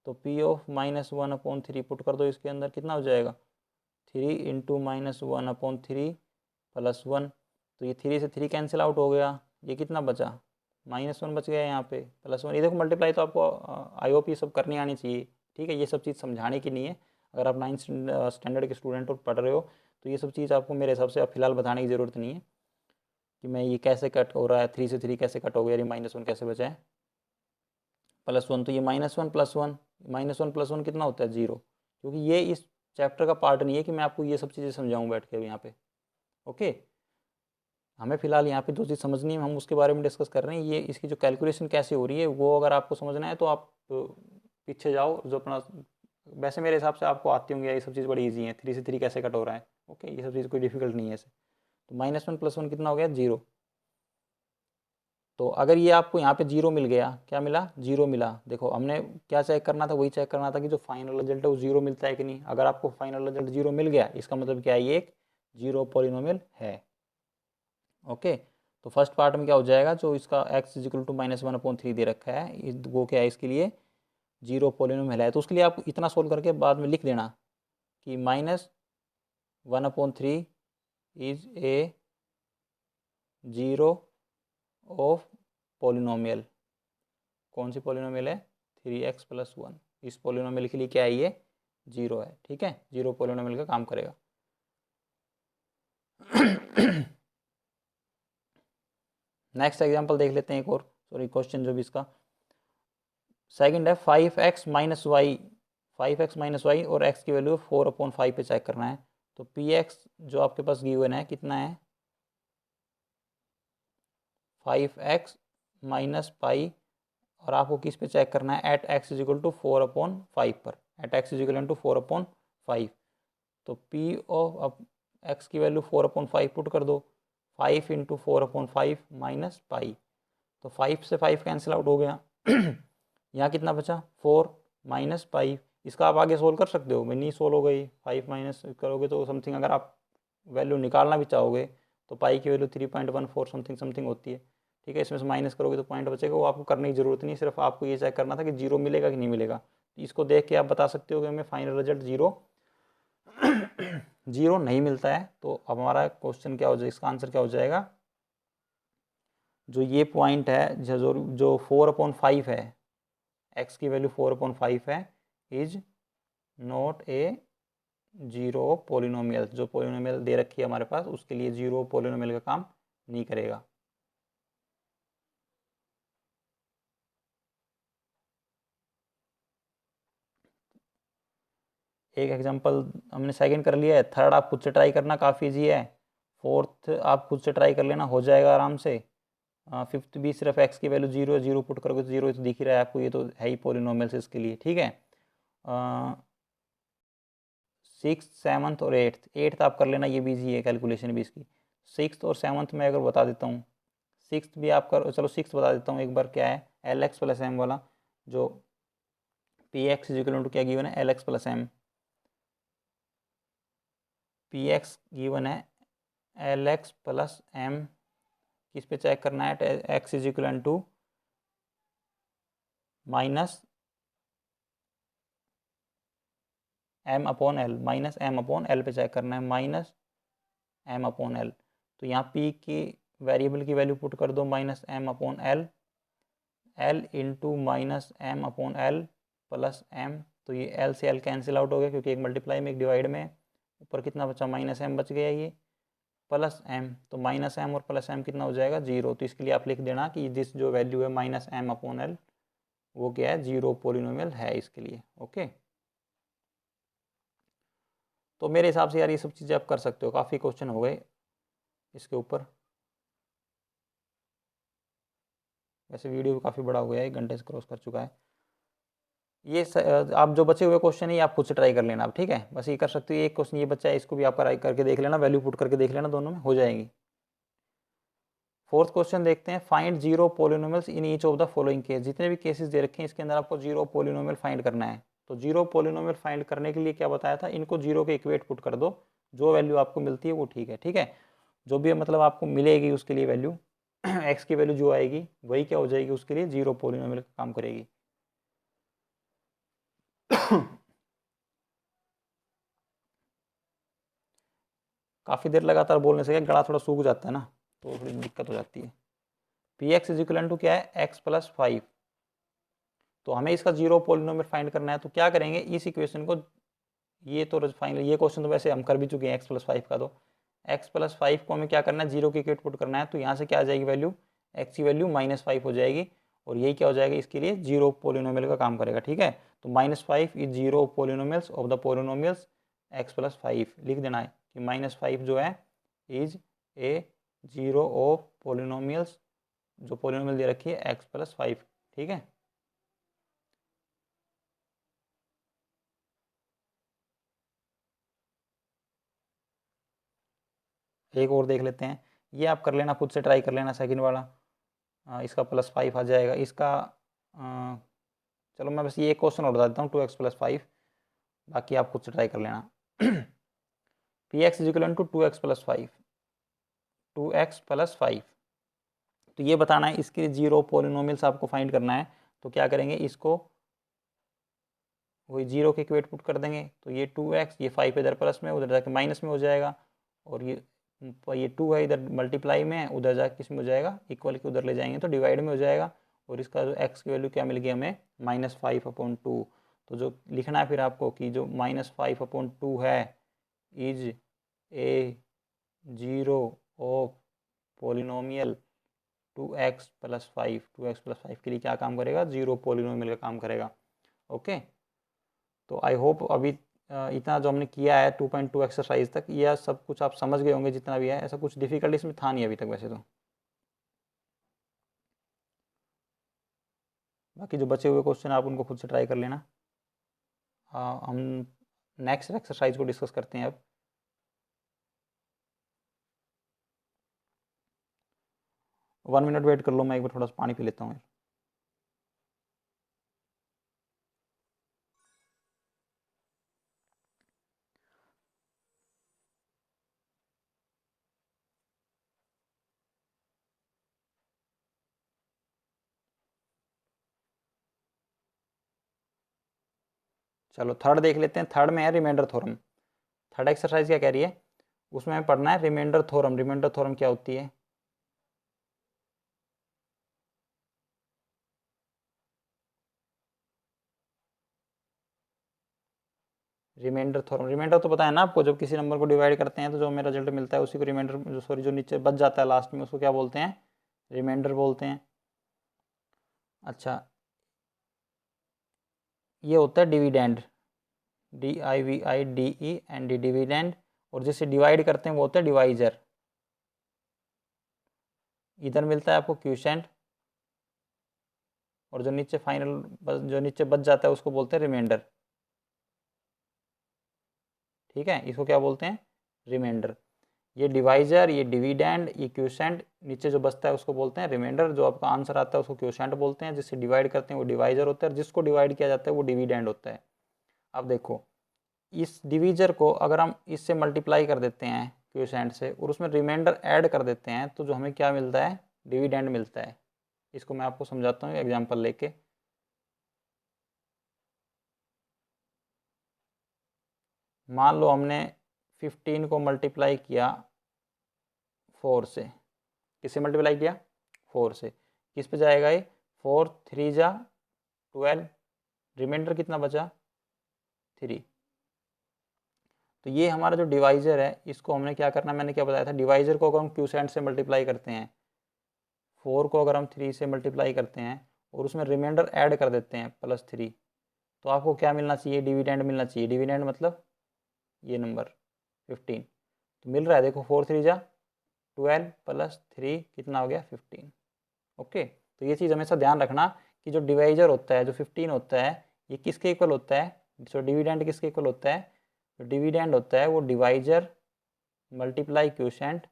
तो पी ऑफ -1/3 पुट कर दो इसके अंदर, कितना हो जाएगा? 3 × -1/3 + 1। तो ये 3 से 3 कैंसिल आउट हो गया, ये कितना बचा? -1 बच गया यहाँ पे, +1। ये देखो मल्टीप्लाई तो आपको आई होप ये सब करनी आनी चाहिए, ठीक है, ये सब चीज़ समझाने की नहीं है। अगर आप 9th स्टैंडर्ड के स्टूडेंट और पढ़ रहे हो तो ये सब चीज़ आपको मेरे हिसाब से फिलहाल बताने की ज़रूरत नहीं है कि मैं ये कैसे कट हो रहा है, 3 से 3 कैसे कट हो गया, ये -1 कैसे बचा है, +1। तो ये -1 + 1, -1 + 1 कितना होता है? 0, क्योंकि ये इस चैप्टर का पार्ट नहीं है कि मैं आपको ये सब चीज़ें समझाऊँ बैठ के यहाँ पे। ओके, हमें फिलहाल यहाँ पे जो चीज़ समझनी है हम उसके बारे में डिस्कस कर रहे हैं। ये इसकी जो कैलकुलेशन कैसे हो रही है वो अगर आपको समझना है तो आप पीछे जाओ, जो अपना, वैसे मेरे हिसाब से आपको आती होंगी ये सब चीज़, बड़ी ईजी है। 3 से 3 कैसे कट हो रहा है, ओके, ये सब चीज़ कोई डिफिकल्ट नहीं है ऐसे। तो -1 + 1 कितना हो गया? 0। तो अगर ये आपको यहाँ पे 0 मिल गया, क्या मिला? 0 मिला। देखो हमने क्या चेक करना था? वही चेक करना था कि जो फाइनल रिजल्ट है वो 0 मिलता है कि नहीं। अगर आपको फाइनल रिजल्ट 0 मिल गया, इसका मतलब क्या है? ये एक जीरो पॉलिनोमियल है। ओके, तो फर्स्ट पार्ट में क्या हो जाएगा? जो इसका x इज इक्वल टू -1/3 दे रखा है, वो क्या है? इसके लिए जीरो पॉलिनोमियल है। तो उसके लिए आप इतना सोल्व करके बाद में लिख देना कि -1/3 is a zero of polynomial. कौन सी पॉलिनोमियल है? 3x + 1। इस पॉलिनोमियल के लिए क्या है? ये 0 है, ठीक है, जीरो पॉलिनोमियल का काम करेगा। नेक्स्ट एग्जांपल देख लेते हैं एक और, सॉरी क्वेश्चन जो भी इसका सेकंड है, 5x - y, 5x - y और x की वैल्यू 4/5 पे चेक करना है। तो px जो आपके पास गिवन है कितना है? 5x - पाई, और आपको किस पे चेक करना है? At x is equal to 4/5 पर, at x is equal to 4/5। तो p ऑफ x की वैल्यू 4/5 पुट कर दो, 5 × 4/5 - पाई। तो 5 से 5 कैंसिल आउट हो गया। यहाँ कितना बचा? 4 - पाई। इसका आप आगे सोल्व कर सकते हो, मैं नहीं सोल्व हो गई, 5 माइनस करोगे तो समथिंग, अगर आप वैल्यू निकालना भी चाहोगे तो पाई की वैल्यू 3.14 समथिंग समथिंग होती है, ठीक है। इसमें से माइनस करोगे तो पॉइंट बचेगा, वो आपको करने की ज़रूरत नहीं, सिर्फ आपको ये चेक करना था कि 0 मिलेगा कि नहीं मिलेगा। इसको देख के आप बता सकते हो कि हमें फाइनल रिजल्ट 0 नहीं मिलता है। तो अब हमारा क्वेश्चन क्या हो जाएगा, इसका आंसर क्या हो जाएगा? जो ये पॉइंट है जो 4/5 है, x की वैल्यू 4/5 है, is not A zero polynomial. जो पोलिनोमियल दे रखी है हमारे पास उसके लिए जीरो पोलिनोमियल का काम नहीं करेगा। एक एग्जांपल हमने सेकंड कर लिया है, थर्ड आप खुद से ट्राई करना, काफ़ी ईजी है। फोर्थ आप खुद से ट्राई कर लेना, हो जाएगा आराम से। फिफ्थ भी सिर्फ x की वैल्यू जीरो है, जीरो पुट करोगे तो जीरो तो दिख ही रहा है आपको, ये तो है ही पोलिनोमियल्स इसके लिए, ठीक है। सिक्स, सेवन्थ और एट्थ आप कर लेना, ये भी ईजी है, कैलकुलेशन भी इसकी। सिक्स और सेवन्थ में अगर बता देता हूँ, सिक्स भी आप कर, चलो सिक्स बता देता हूँ एक बार, क्या है एल एक्स प्लस एम वाला, जो P x is equal to क्या गिवन है, L x plus M. P x given है एल एक्स प्लस एम, किस पे चेक करना है, x is equal to minus M upon L, minus M upon L पे चेक करना है, माइनस एम अपॉन एल। तो यहाँ पी की वेरिएबल की वैल्यू पुट कर दो minus M upon L, L into minus M upon L plus M. तो ये एल से एल कैंसिल आउट हो गया क्योंकि एक मल्टीप्लाई में एक डिवाइड में है। ऊपर कितना बचा, माइनस एम बच गया, ये प्लस एम, तो माइनस एम और प्लस एम कितना हो जाएगा, जीरो। तो इसके लिए आप लिख देना कि दिस जो वैल्यू है माइनस एम अपॉन एल, वो क्या है, जीरो पोलिनोमियल है इसके लिए। ओके, तो मेरे हिसाब से यार ये सब चीज़ें आप कर सकते हो, काफ़ी क्वेश्चन हो गए इसके ऊपर। वैसे वीडियो भी काफ़ी बड़ा हो गया है, 1 घंटे से क्रॉस कर चुका है। ये आप जो बचे हुए क्वेश्चन है ये आप खुद से ट्राई कर लेना आप, ठीक है। बस ये कर सकते हो, एक क्वेश्चन ये बच्चा है, इसको भी आप ट्राई करके देख लेना, वैल्यू पुट करके देख लेना, दोनों में हो जाएगी। फोर्थ क्वेश्चन देखते हैं, find zero polynomials in each of the following case. जितने भी केसेस दे रखे हैं इसके अंदर आपको जीरो पोलिनोमियल फाइंड करना है। तो जीरो पोलिनोमियल फाइंड करने के लिए क्या बताया था, इनको जीरो के इक्वेट पुट कर दो, जो वैल्यू आपको मिलती है वो ठीक है, ठीक है। जो भी मतलब आपको मिलेगी उसके लिए वैल्यू एक्स की वैल्यू जो आएगी वही क्या हो जाएगी, उसके लिए जीरो पोलिनोमियल का काम करेगी। काफ़ी देर लगातार बोलने से क्या गला थोड़ा सूख जाता है ना, तो थोड़ी दिक्कत हो जाती है। P x is equal to क्या है, एक्स प्लस 5। तो हमें इसका जीरो पोलिनोमियल फाइंड करना है, तो क्या करेंगे, इस इक्वेशन को, ये तो फाइनल, ये क्वेश्चन तो वैसे हम कर भी चुके हैं एक्स प्लस 5 का। तो एक्स प्लस 5 को हमें क्या करना है, जीरो की इक्वेट पुट करना है। तो यहाँ से क्या आ जाएगी वैल्यू, एक्स की वैल्यू -5 हो जाएगी, और यही क्या हो जाएगा, इसके लिए जीरो पोलिनोमियल का काम करेगा, ठीक है। तो -5 is zero polynomials of the polynomials x plus 5, लिख देना है कि -5 जो है is a zero of polynomials, जो पोलिनोमियल दे रखी है एक्स प्लस 5, ठीक है। एक और देख लेते हैं, ये आप कर लेना, खुद से ट्राई कर लेना सेकंड वाला। इसका +5 आ जाएगा, इसका चलो मैं बस ये एक क्वेश्चन और बता देता हूँ, 2x + 5, बाकी आप खुद से ट्राई कर लेना। P x is equal to 2x + 5, 2x + 5। तो ये बताना है, इसके लिए जीरो पोलिनोमियल्स आपको फाइंड करना है। तो क्या करेंगे, इसको वही जीरो के इक्वेट पुट कर देंगे। तो ये 2x, ये 5 इधर प्लस में, उधर जाके माइनस में हो जाएगा, और ये 2 है इधर मल्टीप्लाई में है, उधर जाके किस में हो जाएगा, इक्वल के उधर ले जाएंगे तो डिवाइड में हो जाएगा। और इसका जो x की वैल्यू क्या मिल गई हमें, -5/2। तो जो लिखना है फिर आपको कि जो -5/2 है is a zero of polynomial 2x + 5। 2x + 5 के लिए क्या काम करेगा, जीरो पोलिनोमियल का काम करेगा। ओके, तो आई होप अभी इतना जो हमने किया है 2.2 एक्सरसाइज तक, यह सब कुछ आप समझ गए होंगे, जितना भी है ऐसा कुछ डिफिकल्ट इसमें था नहीं अभी तक वैसे तो। बाकी जो बचे हुए क्वेश्चन आप उनको खुद से ट्राई कर लेना। हम नेक्स्ट एक्सरसाइज को डिस्कस करते हैं अब। वन मिनट वेट कर लो, मैं एक बार थोड़ा सा पानी पी लेता हूँ। चलो थर्ड देख लेते हैं। थर्ड में है रिमाइंडर थ्योरम। थर्ड एक्सरसाइज क्या कह रही है, उसमें हमें पढ़ना है रिमाइंडर थ्योरम। रिमाइंडर थ्योरम क्या होती है, रिमाइंडर थ्योरम, रिमाइंडर तो पता है ना आपको, जब किसी नंबर को डिवाइड करते हैं तो जो हमें रिजल्ट मिलता है उसी को रिमाइंडर, जो सॉरी जो नीचे बच जाता है लास्ट में उसको क्या बोलते हैं, रिमाइंडर बोलते हैं। अच्छा, ये होता है डिविडेंड, DIVIDEND, डिविडेंड। और जिसे डिवाइड करते हैं वो होता है डिवाइजर। इधर मिलता है आपको क्यूशेंट, और जो नीचे फाइनल जो नीचे बच जाता है उसको बोलते हैं रिमाइंडर। ठीक है, इसको क्या बोलते हैं, रिमाइंडर। ये डिवाइजर, ये डिविडेंड, ये क्यूशेंट, नीचे जो बचता है उसको बोलते हैं रिमाइंडर। जो आपका आंसर आता है उसको क्यूशेंट बोलते हैं, जिससे डिवाइड करते हैं वो डिवाइजर होता है, और जिसको डिवाइड किया जाता है वो डिविडेंड होता है। अब देखो, इस डिवीजर को अगर हम इससे मल्टीप्लाई कर देते हैं क्यूशेंट से, और उसमें रिमाइंडर ऐड कर देते हैं, तो जो हमें क्या मिलता है, डिविडेंड मिलता है। इसको मैं आपको समझाता हूँ एग्जाम्पल लेके। मान लो हमने 15 को मल्टीप्लाई किया 4 से, किससे मल्टीप्लाई किया, 4 से। किस पे जाएगा ये, 4 3 जा 12, रिमाइंडर कितना बचा, 3। तो ये हमारा जो डिवाइजर है इसको हमने क्या करना है, मैंने क्या बताया था, डिवाइजर को अगर हम क्यूसेंट से मल्टीप्लाई करते हैं, 4 को अगर हम 3 से मल्टीप्लाई करते हैं और उसमें रिमाइंडर ऐड कर देते हैं +3, तो आपको क्या मिलना चाहिए, डिविडेंड मिलना चाहिए। डिविडेंड मतलब ये नंबर 15, तो मिल रहा है, देखो 4 3 जा 12 +3 कितना हो गया, 15। ओके, तो ये चीज़ हमेशा ध्यान रखना कि जो डिवाइजर होता है, जो 15 होता है, ये किसके इक्वल होता है, जो डिविडेंड किसके इक्वल होता है, जो डिविडेंड होता है वो divisor multiply quotient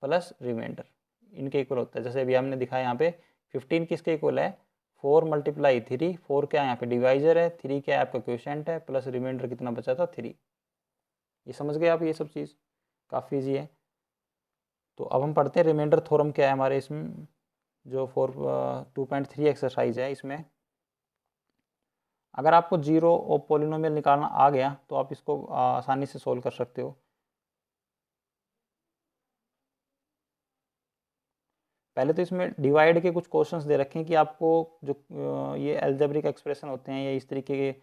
plus remainder, इनके इक्वल होता है। जैसे अभी हमने दिखाया यहाँ पे 15 किसके इक्वल है, 4 × 3, 4 क्या है यहाँ पे डिवाइजर है, 3 क्या है आपका क्यूशेंट है, प्लस रिमाइंडर कितना बचा था, 3। ये समझ गए आप, ये सब चीज़ काफ़ी ईजी है। तो अब हम पढ़ते हैं रिमाइंडर थ्योरम क्या है हमारे इसमें, जो 2.3 एक्सरसाइज है। इसमें अगर आपको जीरो और पॉलिनोमियल निकालना आ गया तो आप इसको आसानी से सोल्व कर सकते हो। पहले तो इसमें डिवाइड के कुछ क्वेश्चंस दे रखे हैं कि आपको जो ये अलजेब्रिक एक्सप्रेशन होते हैं या इस तरीके के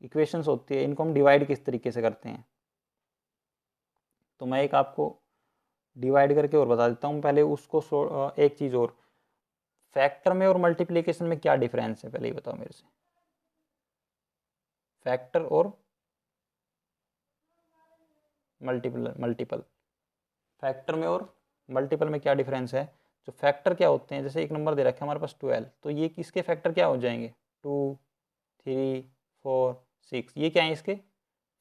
इक्वेशंस होती है, इनको हम डिवाइड किस तरीके से करते हैं। तो मैं एक आपको डिवाइड करके और बता देता हूँ। पहले उसको एक चीज़ और, फैक्टर में और मल्टीप्लिकेशन में क्या डिफरेंस है, पहले ही बताओ मेरे से। फैक्टर और मल्टीपल, फैक्टर में और मल्टीपल में क्या डिफरेंस है। जो फैक्टर क्या होते हैं, जैसे एक नंबर दे रखा है हमारे पास 12, तो ये किसके फैक्टर क्या हो जाएंगे, 2 3 4 6, ये क्या है, इसके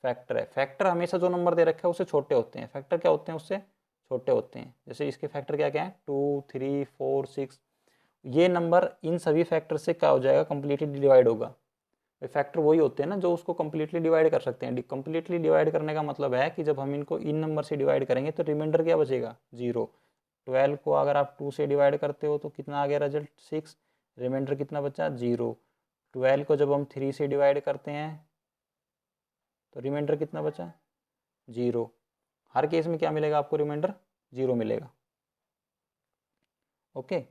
फैक्टर है। फैक्टर हमेशा जो नंबर दे रखा है उससे छोटे होते हैं, फैक्टर क्या होते हैं, उससे छोटे होते हैं। जैसे इसके फैक्टर क्या क्या है, 2 3 4 6, ये नंबर इन सभी फैक्टर से क्या हो जाएगा, कंप्लीटली डिवाइड होगा। फैक्टर वही होते हैं ना जो उसको कंप्लीटली डिवाइड कर सकते हैं। कंप्लीटली डिवाइड करने का मतलब है कि जब हम इनको इन नंबर से डिवाइड करेंगे तो रिमाइंडर क्या बचेगा, 0। 12 को अगर आप 2 से डिवाइड करते हो तो कितना आ गया रिजल्ट, 6, रिमाइंडर कितना बचा, 0। 12 को जब हम 3 से डिवाइड करते हैं तो रिमाइंडर कितना बचा, 0। हर केस में क्या मिलेगा आपको, रिमाइंडर 0 मिलेगा। ओके,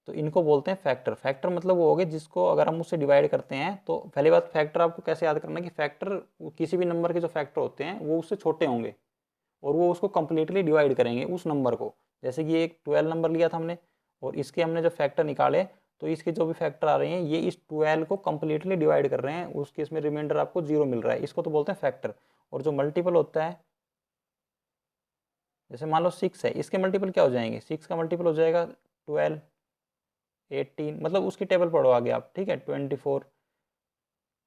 तो इनको बोलते हैं फैक्टर। फैक्टर मतलब वो हो गए जिसको अगर हम उससे डिवाइड करते हैं, तो पहली बात फैक्टर आपको कैसे याद करना है कि फैक्टर किसी भी नंबर के जो फैक्टर होते हैं वो उससे छोटे होंगे और वो उसको कंप्लीटली डिवाइड करेंगे उस नंबर को। जैसे कि एक 12 नंबर लिया था हमने और इसके हमने जब फैक्टर निकाले तो इसके जो भी फैक्टर आ रहे हैं ये इस 12 को कंप्लीटली डिवाइड कर रहे हैं, उस केस में रिमाइंडर आपको 0 मिल रहा है, इसको तो बोलते हैं फैक्टर। और जो मल्टीपल होता है, जैसे मान लो 6 है, इसके मल्टीपल क्या हो जाएंगे, 6 का मल्टीपल हो जाएगा 12 18, मतलब उसकी टेबल पढ़ो आगे आप, ठीक है, 24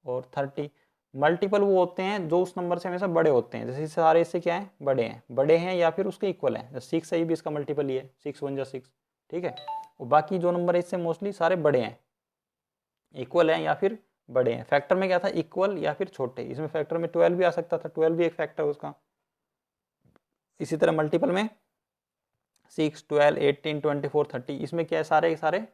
और 30। मल्टीपल वो होते हैं जो उस नंबर से हमेशा बड़े होते हैं, जैसे सारे इससे क्या है, बड़े हैं या फिर उसके इक्वल हैं। 6 है, ये भी इसका मल्टीपल ही है, 6 1 जा 6, ठीक है। और बाकी जो नंबर है इससे मोस्टली सारे बड़े हैं, इक्वल हैं या फिर बड़े हैं। फैक्टर में क्या था, इक्वल या फिर छोटे, इसमें फैक्टर में 12 भी आ सकता था, 12 भी एक फैक्टर है उसका। इसी तरह मल्टीपल में 6 12 18 24 30, इसमें क्या है, सारे के सारे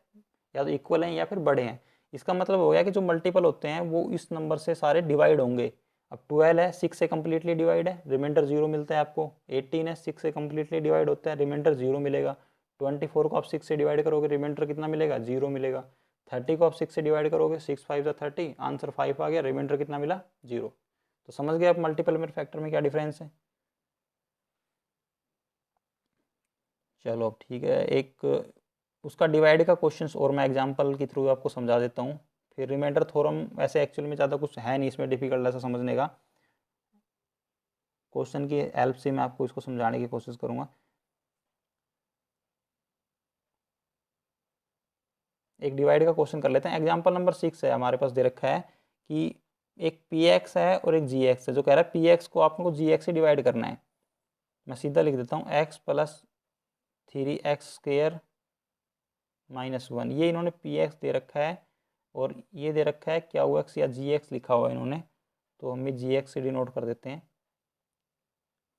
या तो इक्वल हैं या फिर बड़े हैं। इसका मतलब हो गया कि जो मल्टीपल होते हैं वो इस नंबर से सारे डिवाइड होंगे। अब 12 है, 6 से कम्प्लीटली डिवाइड है, रिमाइंडर 0 मिलता है आपको। 18 है, 6 से कम्प्लीटली डिवाइड होता है, रिमाइंडर 0 मिलेगा। 24 को आप 6 से डिवाइड करोगे, रिमाइंडर कितना मिलेगा, 0 मिलेगा। 30 को आप 6 से डिवाइड करोगे, 6 5 जा 30, आंसर 5 आ गया, रिमाइंडर कितना मिला 0। तो समझ गए आप मल्टीपल में फैक्टर में क्या डिफरेंस है। चलो अब ठीक है, एक उसका डिवाइड का क्वेश्चंस और मैं एग्जांपल के थ्रू आपको समझा देता हूँ। फिर रिमाइंडर थ्योरम वैसे एक्चुअल में ज़्यादा कुछ है नहीं इसमें डिफिकल्ट ऐसा समझने का, क्वेश्चन की हेल्प से मैं आपको इसको समझाने की कोशिश करूँगा। एक डिवाइड का क्वेश्चन कर लेते हैं। एग्जाम्पल नंबर 6 है, हमारे पास दे रखा है कि एक पी एक्स है और एक जी एक्स है, जो कह रहा है पी एक्स को आपको जी एक्स से डिवाइड करना है। मैं सीधा लिख देता हूँ, एक्स प्लस 3x² -1, ये इन्होंने पी एक्स दे रखा है और ये दे रखा है क्या एक्स या जी एक्स लिखा हुआ है इन्होंने, तो हम भी जी एक्स से डिनोट कर देते हैं।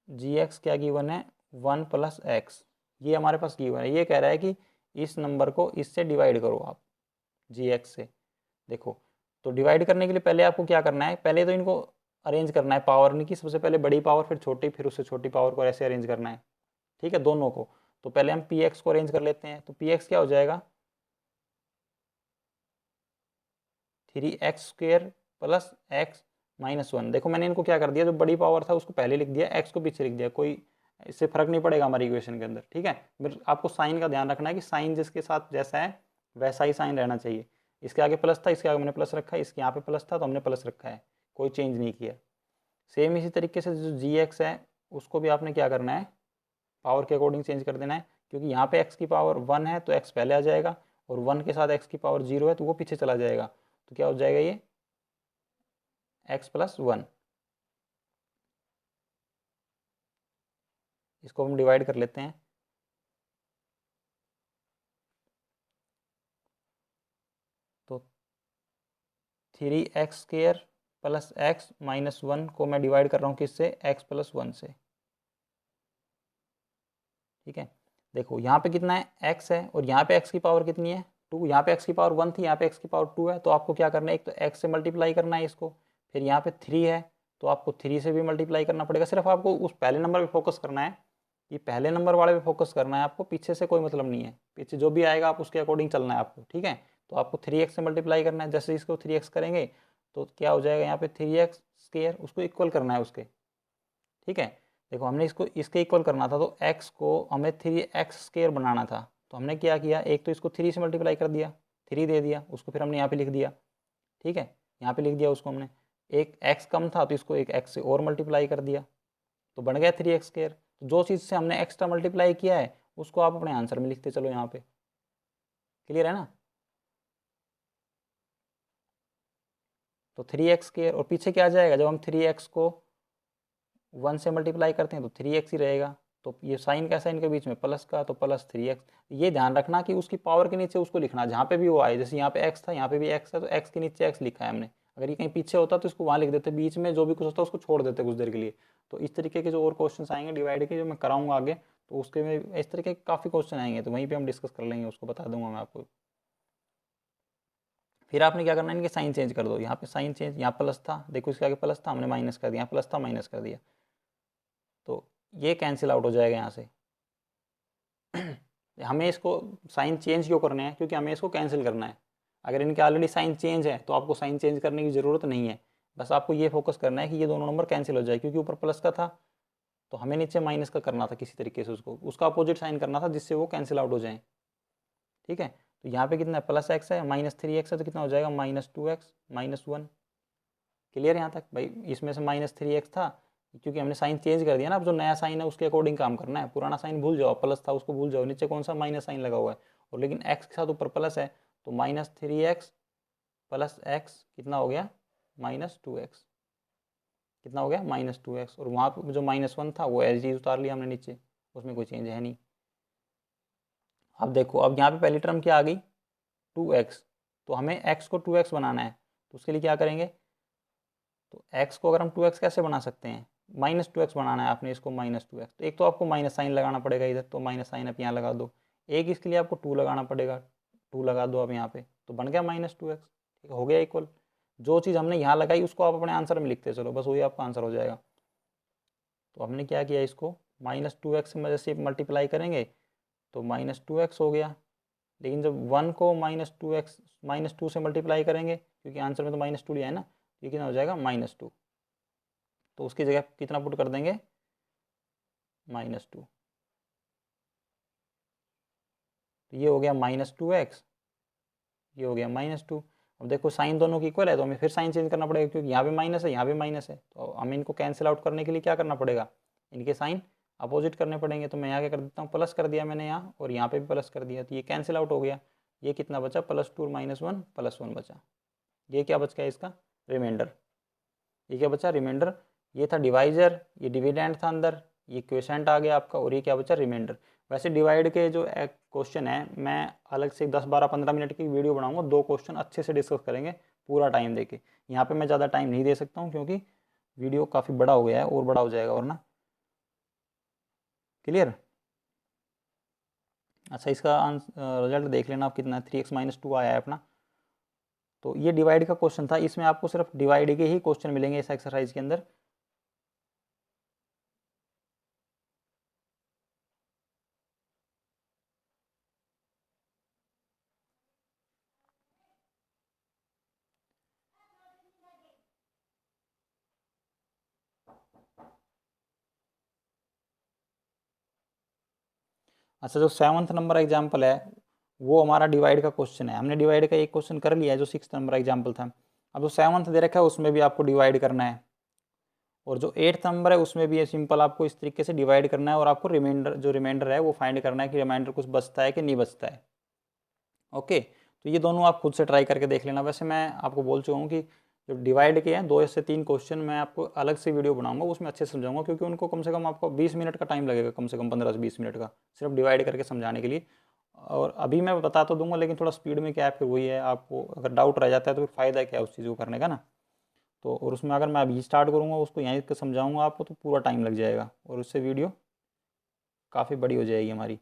जी एक्स क्या गिवन है 1 + x, ये हमारे पास गिवन है। ये कह रहा है कि इस नंबर को इससे डिवाइड करो आप जी एक्स से। देखो, तो डिवाइड करने के लिए पहले आपको क्या करना है, पहले तो इनको अरेंज करना है पावर नहीं की, सबसे पहले बड़ी पावर फिर छोटी फिर उससे छोटी पावर को ऐसे अरेंज करना है, ठीक है, दोनों को। तो पहले हम पी एक्स को अरेंज कर लेते हैं, तो पी एक्स क्या हो जाएगा 3x² + x -1। देखो मैंने इनको क्या कर दिया, जो बड़ी पावर था उसको पहले लिख दिया, x को पीछे लिख दिया, कोई इससे फर्क नहीं पड़ेगा हमारी इक्वेशन के अंदर, ठीक है। फिर आपको साइन का ध्यान रखना है कि साइन जिसके साथ जैसा है वैसा ही साइन रहना चाहिए। इसके आगे प्लस था, इसके आगे मैंने प्लस रखा है, इसके यहाँ पे प्लस था तो हमने प्लस रखा है, कोई चेंज नहीं किया। सेम इसी तरीके से जो जी एक्स है उसको भी आपने क्या करना है, पावर के अकॉर्डिंग चेंज कर देना है, क्योंकि यहाँ पे x की पावर 1 है तो x पहले आ जाएगा, और 1 के साथ x की पावर 0 है तो वो पीछे चला जाएगा। तो क्या हो जाएगा ये x + 1। इसको हम डिवाइड कर लेते हैं, तो 3x² + x -1 को मैं डिवाइड कर रहा हूँ किससे, x + 1 से, ठीक है। देखो यहाँ पे कितना है x है, और यहाँ पे x की पावर कितनी है 2, यहाँ पे x की पावर 1 थी, यहाँ पे x की पावर 2 है, तो आपको क्या करना है, एक तो x से मल्टीप्लाई करना है इसको, फिर यहाँ पे 3 है तो आपको 3 से भी मल्टीप्लाई करना पड़ेगा। सिर्फ आपको उस पहले नंबर पे फोकस करना है, ये पहले नंबर वाले पे फोकस करना है आपको, पीछे से कोई मतलब नहीं है, पीछे जो भी आएगा आप उसके अकॉर्डिंग चलना है आपको, ठीक है। तो आपको 3x से मल्टीप्लाई करना है, जैसे इसको 3x करेंगे तो क्या हो जाएगा यहाँ पे 3x² उसको इक्वल करना है उसके, ठीक है। देखो हमने इसको इसके इक्वल करना था, तो x को हमें 3x² बनाना था, तो हमने क्या किया, एक तो इसको 3 से मल्टीप्लाई कर दिया, 3 दे दिया उसको, फिर हमने यहाँ पे लिख दिया, ठीक है, यहाँ पे लिख दिया उसको हमने। एक x कम था तो इसको एक x से और मल्टीप्लाई कर दिया, तो बन गया 3x²। तो जो चीज़ से हमने एक्स्ट्रा मल्टीप्लाई किया है उसको आप अपने आंसर में लिखते चलो यहाँ पे, क्लियर है ना। तो 3x² और पीछे क्या आ जाएगा, जब हम 3x को 1 से मल्टीप्लाई करते हैं तो 3x ही रहेगा, तो ये साइन कैसा है इनके बीच में प्लस का, तो +3x। ये ध्यान रखना कि उसकी पावर के नीचे उसको लिखना जहाँ पे भी वो आए, जैसे यहाँ पे x था यहाँ पे भी x है तो x के नीचे x लिखा है हमने, अगर ये कहीं पीछे होता तो इसको वहाँ लिख देते, बीच में जो भी कुछ होता उसको छोड़ देते कुछ देर के लिए। तो इस तरीके के जो और क्वेश्चन आएंगे डिवाइड के, जो मैं कराऊंगा आगे, तो उसके में इस तरीके के काफ़ी क्वेश्चन आएंगे, तो वहीं पर हम डिस्कस कर लेंगे, उसको बता दूंगा मैं आपको। फिर आपने क्या करना है, इनके साइन चेंज कर दो, यहाँ पे साइन चेंज, यहाँ प्लस था देखो इसके आगे प्लस था हमने माइनस कर दिया, यहाँ प्लस था माइनस कर दिया, तो ये कैंसिल आउट हो जाएगा यहाँ से। हमें इसको साइन चेंज क्यों करने हैं, क्योंकि हमें इसको कैंसिल करना है। अगर इनके ऑलरेडी साइन चेंज है तो आपको साइन चेंज करने की ज़रूरत नहीं है, बस आपको ये फोकस करना है कि ये दोनों नंबर कैंसिल हो जाए, क्योंकि ऊपर प्लस का था तो हमें नीचे माइनस का करना था किसी तरीके से, उसको उसका अपोजिट साइन करना था जिससे वो कैंसिल आउट हो जाए, ठीक है। तो यहाँ पे कितना है +x है, -3x है, तो कितना हो जाएगा -2x -1। क्लियर यहाँ तक भाई, इसमें से -3x था क्योंकि हमने साइन चेंज कर दिया ना, अब जो नया साइन है उसके अकॉर्डिंग काम करना है, पुराना साइन भूल जाओ, प्लस था उसको भूल जाओ, नीचे कौन सा माइनस साइन लगा हुआ है, और लेकिन x के साथ ऊपर प्लस है, तो -3x + x कितना हो गया -2x, कितना हो गया -2x, और वहाँ पर जो -1 था वो एज इज उतार लिया हमने नीचे, उसमें कोई चेंज है नहीं। अब देखो, अब यहाँ पे पहली टर्म क्या आ गई 2x, तो हमें x को 2x बनाना है, तो उसके लिए क्या करेंगे, तो x को अगर हम 2x कैसे बना सकते हैं, -2x बनाना है आपने इसको -2x, तो एक तो आपको माइनस साइन लगाना पड़ेगा इधर, तो माइनस साइन आप यहाँ लगा दो, एक इसके लिए आपको 2 लगाना पड़ेगा, 2 लगा दो आप यहाँ पे, तो बन गया -2x, ठीक है, हो गया इक्वल। जो चीज़ हमने यहाँ लगाई उसको आप अपने आंसर में लिखते चलो, बस वही आपका आंसर हो जाएगा। तो हमने क्या किया, इसको -2x से जैसे मल्टीप्लाई करेंगे तो -2x हो गया, लेकिन जब 1 को -2 से मल्टीप्लाई करेंगे, क्योंकि आंसर में तो -2 लिया है ना, ये कितना हो जाएगा -2, तो उसकी जगह कितना पुट कर देंगे -2, तो ये हो गया -2x, ये हो गया -2। अब देखो साइन दोनों की इक्वल है तो हमें फिर साइन चेंज करना पड़ेगा, क्योंकि यहाँ पे माइनस है यहाँ पे माइनस है, तो हमें इनको कैंसिल आउट करने के लिए क्या करना पड़ेगा, इनके साइन अपोजिट करने पड़ेंगे। तो मैं यहाँ क्या कर देता हूँ, प्लस कर दिया मैंने यहाँ, और यहाँ पे भी प्लस कर दिया, तो ये कैंसिल आउट हो गया। ये कितना बचा, +2 -1 +1 बचा। ये क्या बच गया इसका रिमाइंडर, ये क्या बचा रिमाइंडर। ये था डिवाइजर, ये डिविडेंड था अंदर, ये क्वेश्चन आ गया आपका, और ये क्या बचा रिमाइंडर। वैसे डिवाइड के जो क्वेश्चन है मैं अलग से 10-12-15 मिनट की वीडियो बनाऊंगा, 2 क्वेश्चन अच्छे से डिस्कस करेंगे पूरा टाइम देके। यहाँ पे मैं ज़्यादा टाइम नहीं दे सकता हूँ क्योंकि वीडियो काफ़ी बड़ा हो गया है, और बड़ा हो जाएगा और ना। क्लियर। अच्छा, इसका रिजल्ट देख लेना आप कितना है, 3x - 2 आया है अपना। तो ये डिवाइड का क्वेश्चन था, इसमें आपको सिर्फ डिवाइड के ही क्वेश्चन मिलेंगे इस एक्सरसाइज के अंदर। अच्छा, जो 7th नंबर एग्जाम्पल है वो हमारा डिवाइड का क्वेश्चन है। हमने डिवाइड का एक क्वेश्चन कर लिया है जो 6th नंबर एग्जाम्पल था। अब जो 7th दे रखा है उसमें भी आपको डिवाइड करना है, और जो 8th नंबर है उसमें भी ये सिंपल आपको इस तरीके से डिवाइड करना है, और आपको रिमाइंडर जो रिमाइंडर है वो फाइंड करना है कि रिमाइंडर कुछ बचता है कि नहीं बचता है। ओके, तो ये दोनों आप खुद से ट्राई करके देख लेना। वैसे मैं आपको बोल चुका हूँ कि जो डिवाइड के हैं 2 से 3 क्वेश्चन मैं आपको अलग से वीडियो बनाऊंगा, उसमें अच्छे से समझाऊंगा, क्योंकि उनको कम से कम आपको 20 मिनट का टाइम लगेगा, कम से कम 15 से 20 मिनट का सिर्फ डिवाइड करके समझाने के लिए। और अभी मैं बता तो दूंगा, लेकिन थोड़ा स्पीड में क्या है फिर वही है, आपको अगर डाउट रह जाता है तो फिर फ़ायदा क्या है उस चीज़ को करने का ना। तो और उसमें अगर मैं अभी स्टार्ट करूँगा उसको यहीं से समझाऊँगा आपको तो पूरा टाइम लग जाएगा, और उससे वीडियो काफ़ी बड़ी हो जाएगी हमारी।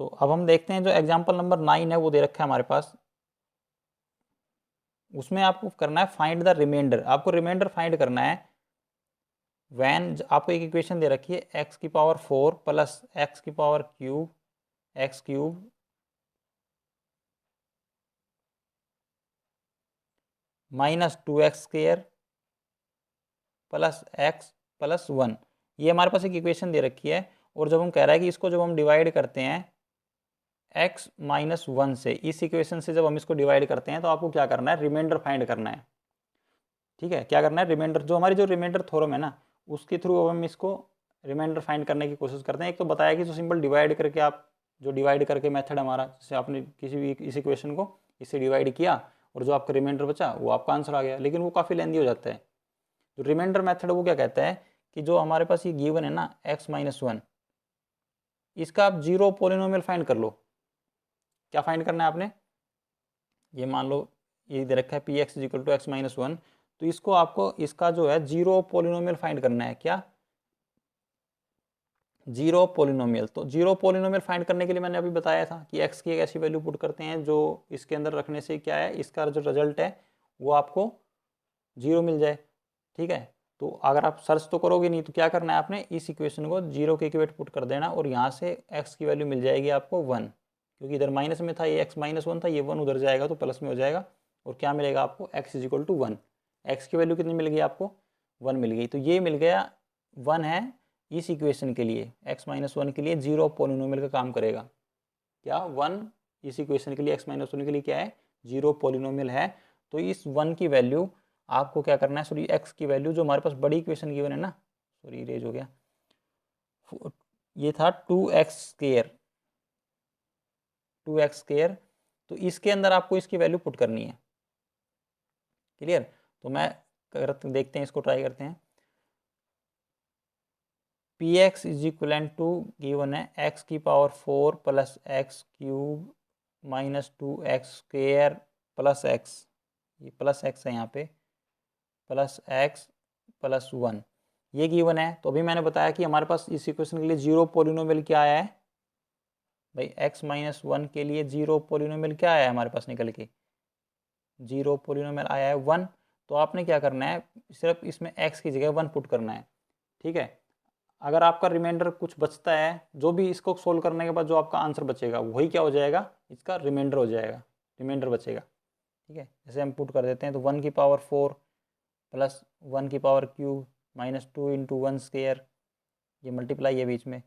तो अब हम देखते हैं जो एग्जाम्पल नंबर 9 है वो दे रखा है हमारे पास। उसमें आपको करना है फाइंड द रिमाइंडर। आपको रिमाइंडर फाइंड करना है वैन आपको एक इक्वेशन दे रखी है x⁴ plus x³ -2x² plus x plus 1। ये हमारे पास एक इक्वेशन दे रखी है, और जब हम कह रहा है कि इसको जब हम डिवाइड करते हैं x - 1 से, इस इक्वेशन से जब हम इसको डिवाइड करते हैं तो आपको क्या करना है, रिमाइंडर फाइंड करना है। ठीक है, क्या करना है, रिमाइंडर जो हमारी जो रिमाइंडर थ्योरम है ना उसके थ्रू अब हम इसको रिमाइंडर फाइंड करने की कोशिश करते हैं। एक तो बताया कि जो सिंपल डिवाइड करके आप जो डिवाइड करके मेथड हमारा, जैसे आपने किसी भी इस इक्वेशन को इससे डिवाइड किया और जो आपका रिमाइंडर बचा वो आपका आंसर आ गया, लेकिन वो काफ़ी लेंदी हो जाता है। जो रिमाइंडर मेथड वो क्या कहता है कि जो हमारे पास ये गिवन है ना x - 1, इसका आप 0 पोलिनोमियल फाइंड कर लो। क्या फाइंड करना है आपने, ये मान लो ये दे रखा है px = x - 1, तो इसको आपको इसका जो है 0 पोलिनोमियल फाइंड करना है। क्या 0 पोलिनोमियल। तो 0 पोलिनोमियल फाइंड करने के लिए मैंने अभी बताया था कि x की एक ऐसी वैल्यू पुट करते हैं जो इसके अंदर रखने से क्या है, इसका जो रिजल्ट है वो आपको 0 मिल जाए। ठीक है, तो अगर आप सर्च तो करोगे नहीं तो क्या करना है आपने, इस इक्वेशन को 0 के इक्वेट पुट कर देना, और यहाँ से x की वैल्यू मिल जाएगी आपको 1, क्योंकि इधर माइनस में था, ये x - 1 था, ये 1 उधर जाएगा तो प्लस में हो जाएगा, और क्या मिलेगा आपको x = 1। x की वैल्यू कितनी मिल गई आपको, 1 मिल गई। तो ये मिल गया 1 है इस इक्वेशन के लिए, x - 1 के लिए 0 पोलिनोमियल का काम करेगा। क्या 1 इस इक्वेशन के लिए x - 1 के लिए क्या है, 0 पोलिनोमियल है। तो इस 1 की वैल्यू आपको क्या करना है, सॉरी x की वैल्यू जो हमारे पास बड़ी इक्वेशन गिवन है ना, सॉरी इरेज हो गया, ये था 2x², 2x², तो इसके अंदर आपको इसकी वैल्यू पुट करनी है। क्लियर। तो मैं देखते हैं, इसको ट्राई करते हैं। px = गिवन है x⁴ plus x³ -2x² plus x, ये प्लस x है यहाँ पे, प्लस x प्लस 1, ये गिवन है। तो अभी मैंने बताया कि हमारे पास इस इक्वेशन के लिए 0 पोलिनोमियल क्या आया है भाई, x - 1 के लिए 0 पोलिनोमियल क्या आया है हमारे पास निकल के, 0 पोलिनोमियल आया है 1। तो आपने क्या करना है, सिर्फ इसमें x की जगह 1 पुट करना है। ठीक है, अगर आपका रिमाइंडर कुछ बचता है, जो भी इसको सोल्व करने के बाद जो आपका आंसर बचेगा वही क्या हो जाएगा, इसका रिमाइंडर हो जाएगा, रिमाइंडर बचेगा। ठीक है, जैसे हम पुट कर देते हैं तो 1 की पावर 4 प्लस 1 की power cube minus 2 into 1 square, ये मल्टीप्लाई है बीच में,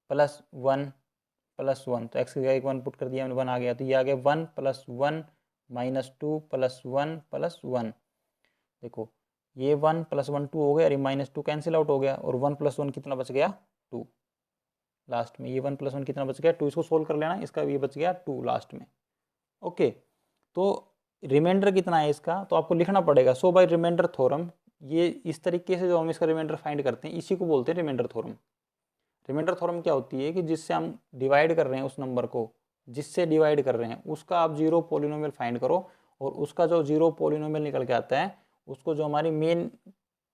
प्लस 1 प्लस 1, तो एक्स की जगह 1 पुट कर दिया हमने, 1 आ गया, तो ये आ गया 1 प्लस 1 माइनस 2 प्लस 1 प्लस 1। देखो ये 1 प्लस 1 2 हो गया, और ये माइनस 2 कैंसिल आउट हो गया, और 1 प्लस 1 कितना बच गया, 2। लास्ट में ये 1 प्लस 1 कितना बच गया, 2। इसको सोल्व कर लेना, इसका ये बच गया 2 लास्ट में। ओके, तो रिमाइंडर कितना है इसका, तो आपको लिखना पड़ेगा। सो बाय रिमाइंडर थ्योरम, ये इस तरीके से जो हम इसका रिमाइंडर फाइंड करते हैं इसी को बोलते हैं रिमाइंडर थ्योरम। रिमाइंडर थ्योरम क्या होती है कि जिससे हम डिवाइड कर रहे हैं उस नंबर को, जिससे डिवाइड कर रहे हैं उसका आप जीरो पॉलिनोमियल फाइंड करो, और उसका जो जीरो पॉलिनोमियल निकल के आता है उसको जो हमारी मेन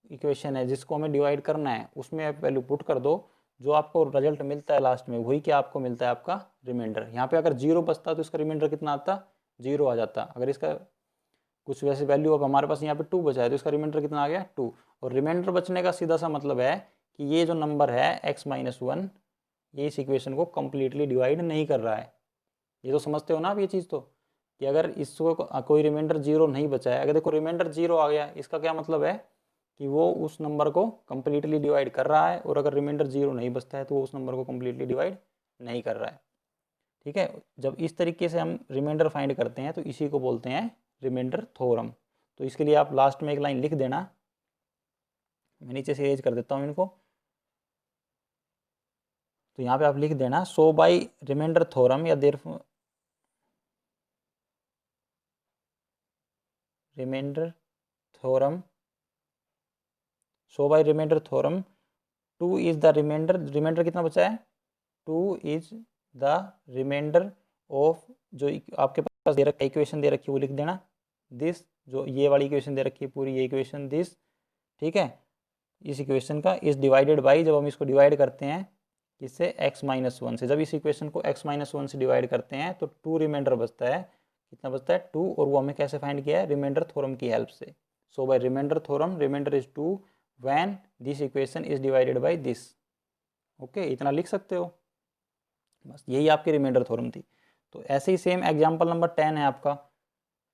इक्वेशन है जिसको हमें डिवाइड करना है उसमें आप वैल्यू पुट कर दो, जो आपको रिजल्ट मिलता है लास्ट में वही क्या आपको मिलता है, आपका रिमाइंडर। यहाँ पे अगर जीरो बचता तो इसका रिमाइंडर कितना आता, जीरो आ जाता। अगर इसका कुछ वैसे वैल्यू, अब हमारे पास यहाँ पे 2 बचा है तो इसका रिमाइंडर कितना आ गया, 2। और रिमाइंडर बचने का सीधा सा मतलब है कि ये जो नंबर है x-1, ये इस इक्वेशन को कम्प्लीटली डिवाइड नहीं कर रहा है। ये तो समझते हो ना आप ये चीज़, तो कि अगर इसको कोई रिमाइंडर जीरो नहीं बचा है, अगर देखो रिमाइंडर जीरो आ गया, इसका क्या मतलब है कि वो उस नंबर को कम्प्लीटली डिवाइड कर रहा है, और अगर रिमाइंडर जीरो नहीं बचता है तो वो उस नंबर को कम्प्लीटली डिवाइड नहीं कर रहा है। ठीक है, जब इस तरीके से हम रिमाइंडर फाइंड करते हैं तो इसी को बोलते हैं रिमाइंडर थ्योरम। तो इसके लिए आप लास्ट में एक लाइन लिख देना, मैं नीचे से इरेज कर देता हूँ इनको। तो यहाँ पे आप लिख देना, सो बाय रिमाइंडर थ्योरम या therefore remainder theorem, so by remainder theorem 2 is the remainder, remainder कितना बचा है, 2 इज द रिमाइंडर ऑफ, जो आपके पास दे रखा इक्वेशन दे रखी है वो लिख देना, दिस, जो ये वाली इक्वेशन दे रखी है पूरी ये इक्वेशन दिस। ठीक है, इस इक्वेशन का इस डिवाइडेड बाई, जब हम इसको डिवाइड करते हैं इससे x-1 से, जब इस इक्वेशन को x-1 से डिवाइड करते हैं तो 2 रिमाइंडर बचता है, कितना बचता है, 2। और वो हमें कैसे फाइंड किया है, रिमाइंडर थ्योरम की हेल्प से। So by remainder theorem remainder is 2 when this equation is divided by this. Okay, इतना लिख सकते हो, बस यही आपकी रिमाइंडर थ्योरम थी। तो ऐसे ही सेम एग्जाम्पल नंबर 10 है आपका,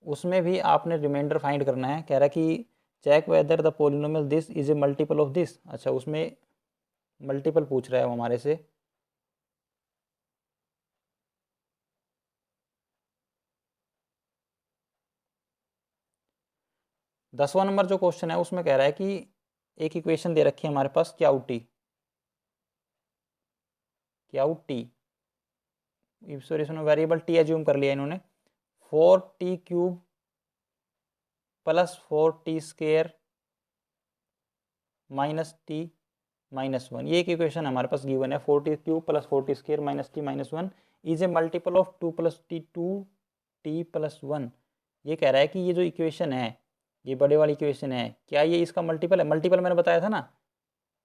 उसमें भी आपने रिमाइंडर फाइंड करना है। कह रहा है कि check whether the polynomial this is a multiple of this. अच्छा, उसमें मल्टीपल पूछ रहा है वो हमारे से। दसवां नंबर जो क्वेश्चन है उसमें कह रहा है कि एक इक्वेशन दे रखी है हमारे पास, क्याउ टी, क्याउ टी, सॉरी इसमें वेरिएबल टी एज्यूम कर लिया इन्होंने, 4t cube plus 4t square minus T minus 1। ये एक इक्वेशन हमारे पास गिवन है, 4t cube plus 4t square minus T minus 1 is a multiple of 2 plus T 2t plus 1। ये कह रहा है कि ये जो इक्वेशन है, ये बड़े वाली इक्वेशन है, क्या ये इसका मल्टीपल है। मल्टीपल मैंने बताया था ना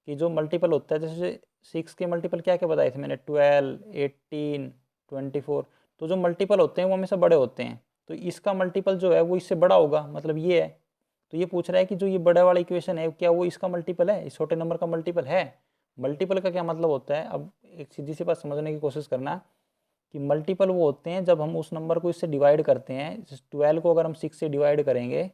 कि जो मल्टीपल होता है, जैसे 6 के मल्टीपल क्या क्या बताए थे मैंने, 12, 18, 24। तो जो मल्टीपल होते हैं वो हमेशा बड़े होते हैं, तो इसका मल्टीपल जो है वो इससे बड़ा होगा, मतलब ये है। तो ये पूछ रहा है कि जो ये बड़ा वाला इक्वेशन है क्या वो इसका मल्टीपल है, इस छोटे नंबर का मल्टीपल है। मल्टीपल का क्या मतलब होता है, अब एक सीधी सी बात समझने की कोशिश करना कि मल्टीपल वो होते हैं जब हम उस नंबर को इससे डिवाइड करते हैं। 12 को अगर हम 6 से डिवाइड करेंगे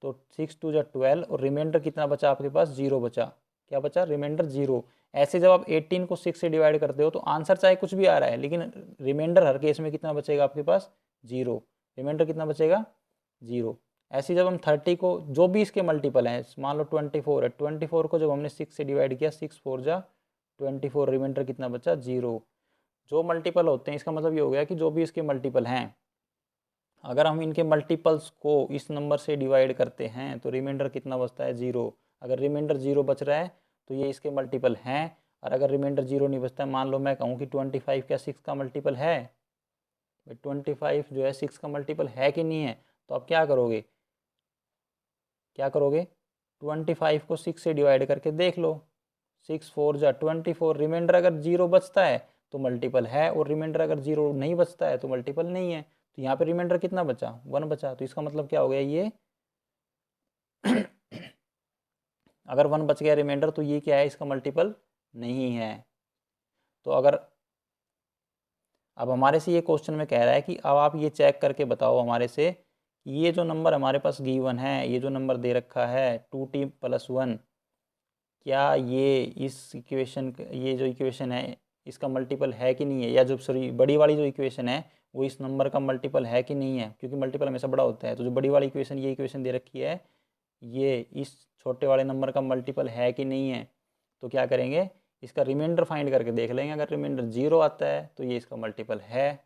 तो 6 2 जा 12, और रिमाइंडर कितना बचा आपके पास, 0 बचा। क्या बचा, रिमाइंडर 0। ऐसे जब आप 18 को 6 से डिवाइड करते हो तो आंसर चाहे कुछ भी आ रहा है, लेकिन रिमाइंडर हर केस में कितना बचेगा आपके पास, 0। रिमाइंडर कितना बचेगा, 0। ऐसे जब हम 30 को, जो भी इसके मल्टीपल हैं, मान लो 24 है, 24 को जब हमने 6 से डिवाइड किया, 6 4 जा 24, रिमाइंडर कितना बचा, 0। जो मल्टीपल होते हैं इसका मतलब ये हो गया कि जो भी इसके मल्टीपल हैं, अगर हम इनके मल्टीपल्स को इस नंबर से डिवाइड करते हैं तो रिमाइंडर कितना बचता है, 0। अगर रिमाइंडर 0 बच रहा है तो ये इसके मल्टीपल हैं, और अगर रिमाइंडर 0 नहीं बचता है, मान लो मैं कहूँ कि 25 क्या 6 का मल्टीपल है, 25 जो है 6 का मल्टीपल है कि नहीं है, तो आप क्या करोगे, क्या करोगे, 25 को 6 से डिवाइड करके देख लो, 6 4 जा 24। रिमाइंडर अगर 0 बचता है तो मल्टीपल है, और रिमाइंडर अगर 0 नहीं बचता है तो मल्टीपल नहीं है। तो यहाँ पे रिमाइंडर कितना बचा, 1 बचा। तो इसका मतलब क्या हो गया, ये अगर 1 बच गया रिमाइंडर तो ये क्या है, इसका मल्टीपल नहीं है। तो अगर अब हमारे से ये क्वेश्चन में कह रहा है कि अब आप ये चेक करके बताओ हमारे से, ये जो नंबर हमारे पास गिवन है, ये जो नंबर दे रखा है 2t + 1, क्या ये इस इक्वेशन, ये जो इक्वेशन है इसका मल्टीपल है कि नहीं है, या जो सॉरी बड़ी वाली जो इक्वेशन है वो इस नंबर का मल्टीपल है कि नहीं है, क्योंकि मल्टीपल हमेशा बड़ा होता है। तो जो बड़ी वाली इक्वेशन, ये इक्वेशन दे रखी है, ये इस छोटे वाले नंबर का मल्टीपल है कि नहीं है। तो क्या करेंगे, इसका रिमाइंडर फाइंड करके देख लेंगे। अगर रिमाइंडर 0 आता है तो ये इसका मल्टीपल है,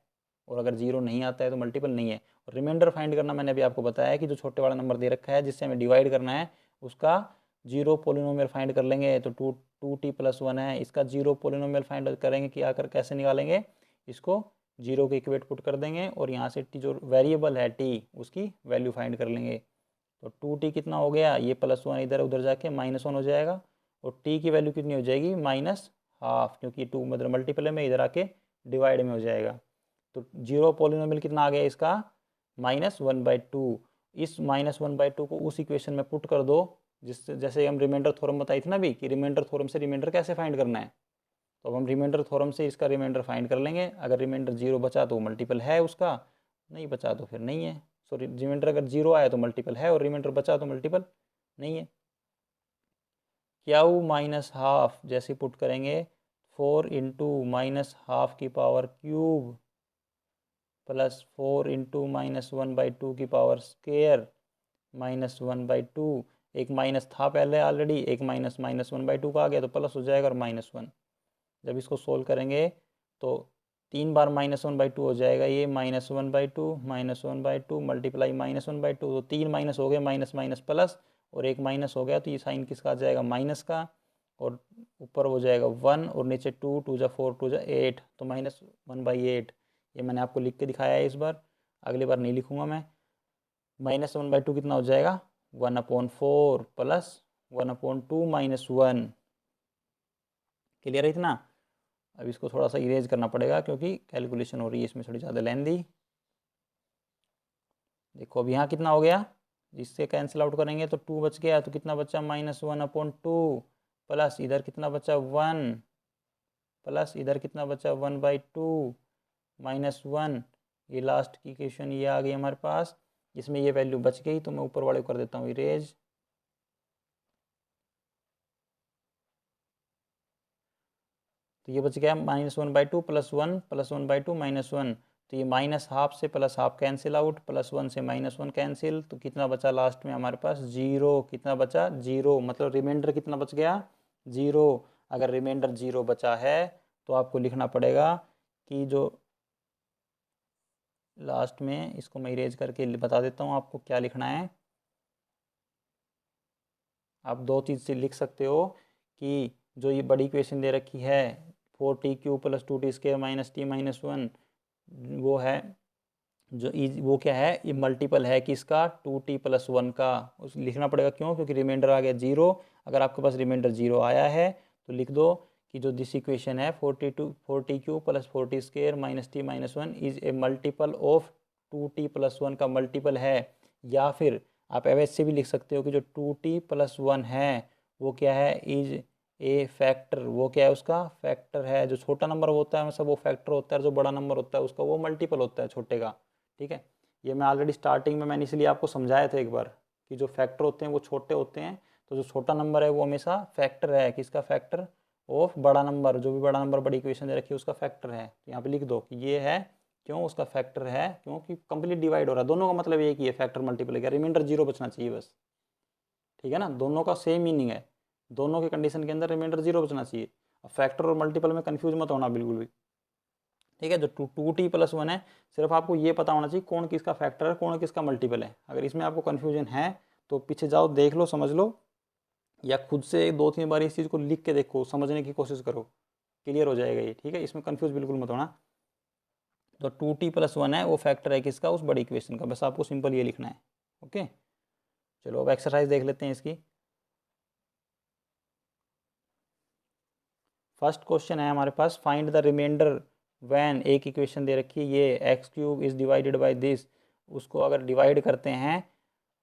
और अगर 0 नहीं आता है तो मल्टीपल नहीं है। और रिमाइंडर फाइंड करना मैंने अभी आपको बताया कि जो छोटे वाला नंबर दे रखा है जिससे हमें डिवाइड करना है, उसका 0 पोलिनोमियल फाइंड कर लेंगे। तो 2t + 1 है, इसका 0 पोलिनोमियल फाइंड करेंगे कि आकर कैसे निकालेंगे, इसको 0 के इक्वेट पुट कर देंगे और यहाँ से टी जो वेरिएबल है t, उसकी वैल्यू फाइंड कर लेंगे। तो 2t कितना हो गया, ये +1 इधर उधर जाके -1 हो जाएगा, और t की वैल्यू कितनी हो जाएगी, -½ क्योंकि 2 मतलब मल्टीपल में इधर आके डिवाइड में हो जाएगा। तो 0 पोलिनोमियल कितना आ गया इसका, -1/2। इस -1/2 को उस इक्वेशन में पुट कर दो जिससे, जैसे हम रिमाइंडर थ्योरम बताई थी ना अभी, कि रिमाइंडर थ्योरम से रिमाइंडर कैसे फाइंड करना है। तो अब हम रिमाइंडर थ्योरम से इसका रिमाइंडर फाइंड कर लेंगे। अगर रिमाइंडर 0 बचा तो मल्टीपल है उसका, नहीं बचा तो फिर नहीं है। सो रिमाइंडर अगर 0 आया तो मल्टीपल है, और रिमाइंडर बचा तो मल्टीपल नहीं है। क्यू -½ जैसे पुट करेंगे, 4 × -½ की पावर क्यूब + 4 × -1/2 की पावर स्क्वायर -1/2। एक माइनस था पहले ऑलरेडी, एक माइनस -1/2 का आ गया तो प्लस हो जाएगा और -1। जब इसको सोल्व करेंगे तो 3 बार -1/2 हो जाएगा, ये -1/2 -1/2 मल्टीप्लाई -1/2, तो 3 माइनस हो गए, माइनस माइनस प्लस, और एक माइनस हो गया तो ये साइन किसका आ जाएगा, माइनस का, और ऊपर हो जाएगा 1 और नीचे 2, 2 × 4 2 × 8, तो -1/8। ये मैंने आपको लिख के दिखाया है इस बार, अगली बार नहीं लिखूंगा मैं। -1/2 कितना हो जाएगा, 1/4 + 1/2 -1। क्लियर है इतना। अब इसको थोड़ा सा इरेज करना पड़ेगा क्योंकि कैलकुलेशन हो रही है इसमें थोड़ी ज़्यादा लेंदी। देखो अब यहाँ कितना हो गया, जिससे कैंसिल आउट करेंगे तो 2 बच गया, तो कितना बचा, -1/2 प्लस इधर कितना बचा 1, प्लस इधर कितना बचा 1/2 -1। ये लास्ट की इक्वेशन ये आ गई हमारे पास, इसमें ये वैल्यू बच गई तो मैं ऊपर वाले को कर देता हूँ इरेज। तो ये बच गया -1/2 + 1 + 1/2 -1। तो ये -½ से +½ कैंसिल आउट, +1 से -1 कैंसिल, तो कितना बचा लास्ट में हमारे पास 0। कितना बचा 0, मतलब रिमाइंडर कितना बच गया 0। अगर रिमाइंडर 0 बचा है तो आपको लिखना पड़ेगा कि जो लास्ट में, इसको मैं इरेज करके बता देता हूँ आपको क्या लिखना है। आप दो चीज़ से लिख सकते हो कि जो ये बड़ी इक्वेशन दे रखी है 4t³ + 2t² - t - 1, वो है जो वो क्या है, ये मल्टीपल है किसका, 2t + 1 का। उस लिखना पड़ेगा, क्यों, क्योंकि रिमाइंडर आ गया 0। अगर आपके पास रिमाइंडर 0 आया है तो लिख दो कि जो दिस इक्वेशन है 4t³ + 4t² - t - 1 is a multiple of 2t + 1 का मल्टीपल है। या फिर आप ऐसे भी लिख सकते हो कि जो 2t + 1 है वो क्या है, इज ए फैक्टर, वो क्या है, उसका फैक्टर है। जो छोटा नंबर होता है मतलब वो फैक्टर होता है, जो बड़ा नंबर होता है उसका वो मल्टीपल होता है छोटे का। ठीक है, ये मैं ऑलरेडी स्टार्टिंग में मैंने इसलिए आपको समझाया था एक बार कि जो फैक्टर होते हैं वो छोटे होते हैं, तो जो छोटा नंबर है वो हमेशा फैक्टर है किसका, फैक्टर ऑफ बड़ा नंबर। जो भी बड़ा नंबर बड़ी इक्वेशन दे रखी है उसका फैक्टर है। तो यहाँ पे लिख दो कि ये है, क्यों, उसका फैक्टर है, क्योंकि कंप्लीट डिवाइड हो रहा है। दोनों का मतलब ये कि फैक्टर मल्टीपल है, रिमाइंडर 0 बचना चाहिए बस। ठीक है ना, दोनों का सेम मीनिंग है, दोनों के कंडीशन के अंदर रिमाइंडर 0 बचना चाहिए। अब फैक्टर और मल्टीपल में कंफ्यूज मत होना बिल्कुल भी। ठीक है, जो 2t + 1 है, सिर्फ आपको ये पता होना चाहिए कौन किसका फैक्टर है, कौन किसका मल्टीपल है। अगर इसमें आपको कन्फ्यूजन है तो पीछे जाओ, देख लो, समझ लो, या खुद से 2-3 बार इस चीज़ को लिख के देखो, समझने की कोशिश करो, क्लियर हो जाएगा ये। ठीक है, इसमें कन्फ्यूज बिल्कुल मत होना। तो 2t + 1 है वो फैक्टर है किसका, उस बड़ी इक्वेशन का। बस आपको सिंपल ये लिखना है। ओके, चलो अब एक्सरसाइज देख लेते हैं इसकी। फर्स्ट क्वेश्चन है हमारे पास, फाइंड द रिमाइंडर व्हेन, एक इक्वेशन दे रखी है ये x³ is divided by this. उसको अगर डिवाइड करते हैं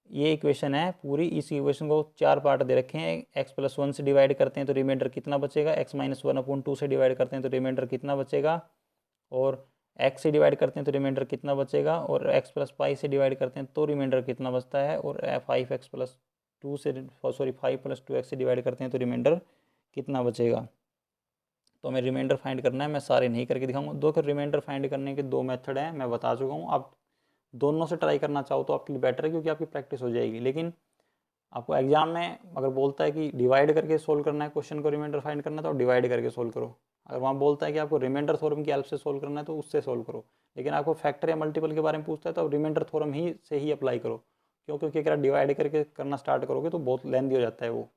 ये इक्वेशन है पूरी, इस इक्वेशन को 4 पार्ट दे रखे हैं। x+1 से डिवाइड करते हैं तो रिमाइंडर कितना बचेगा, x-1/2 से डिवाइड करते हैं तो रिमाइंडर कितना बचेगा, और x से डिवाइड करते हैं तो रिमाइंडर कितना बचेगा, और x+पाई से डिवाइड करते हैं तो रिमाइंडर कितना बचता है, और 5x+2 से 5+2x से डिवाइड करते हैं तो रिमाइंडर कितना बचेगा। तो हमें रिमाइंडर फाइंड करना है, मैं सारे नहीं करके दिखाऊंगा। दो रिमाइंडर फाइंड करने के 2 मेथड हैं, मैं बता चुका हूँ। आप दोनों से ट्राई करना चाहो तो आपके लिए बेटर है, क्योंकि आपकी प्रैक्टिस हो जाएगी। लेकिन आपको एग्जाम में अगर बोलता है कि डिवाइड करके सोल्व करना है क्वेश्चन को, रिमाइंडर फाइंड करना है, तो डिवाइड करके सोल्व करो। अगर वहाँ बोलता है कि आपको रिमाइंडर थ्योरम की हेल्प से सोल्व करना है तो उससे सोल्व करो। लेकिन आपको फैक्टर या मल्टीपल के बारे में पूछता है तो रिमाइंडर थ्योरम ही से ही अप्लाई करो। क्यों? क्योंकि अगर डिवाइड करके करना स्टार्ट करोगे तो बहुत लेंथी हो जाता है वो।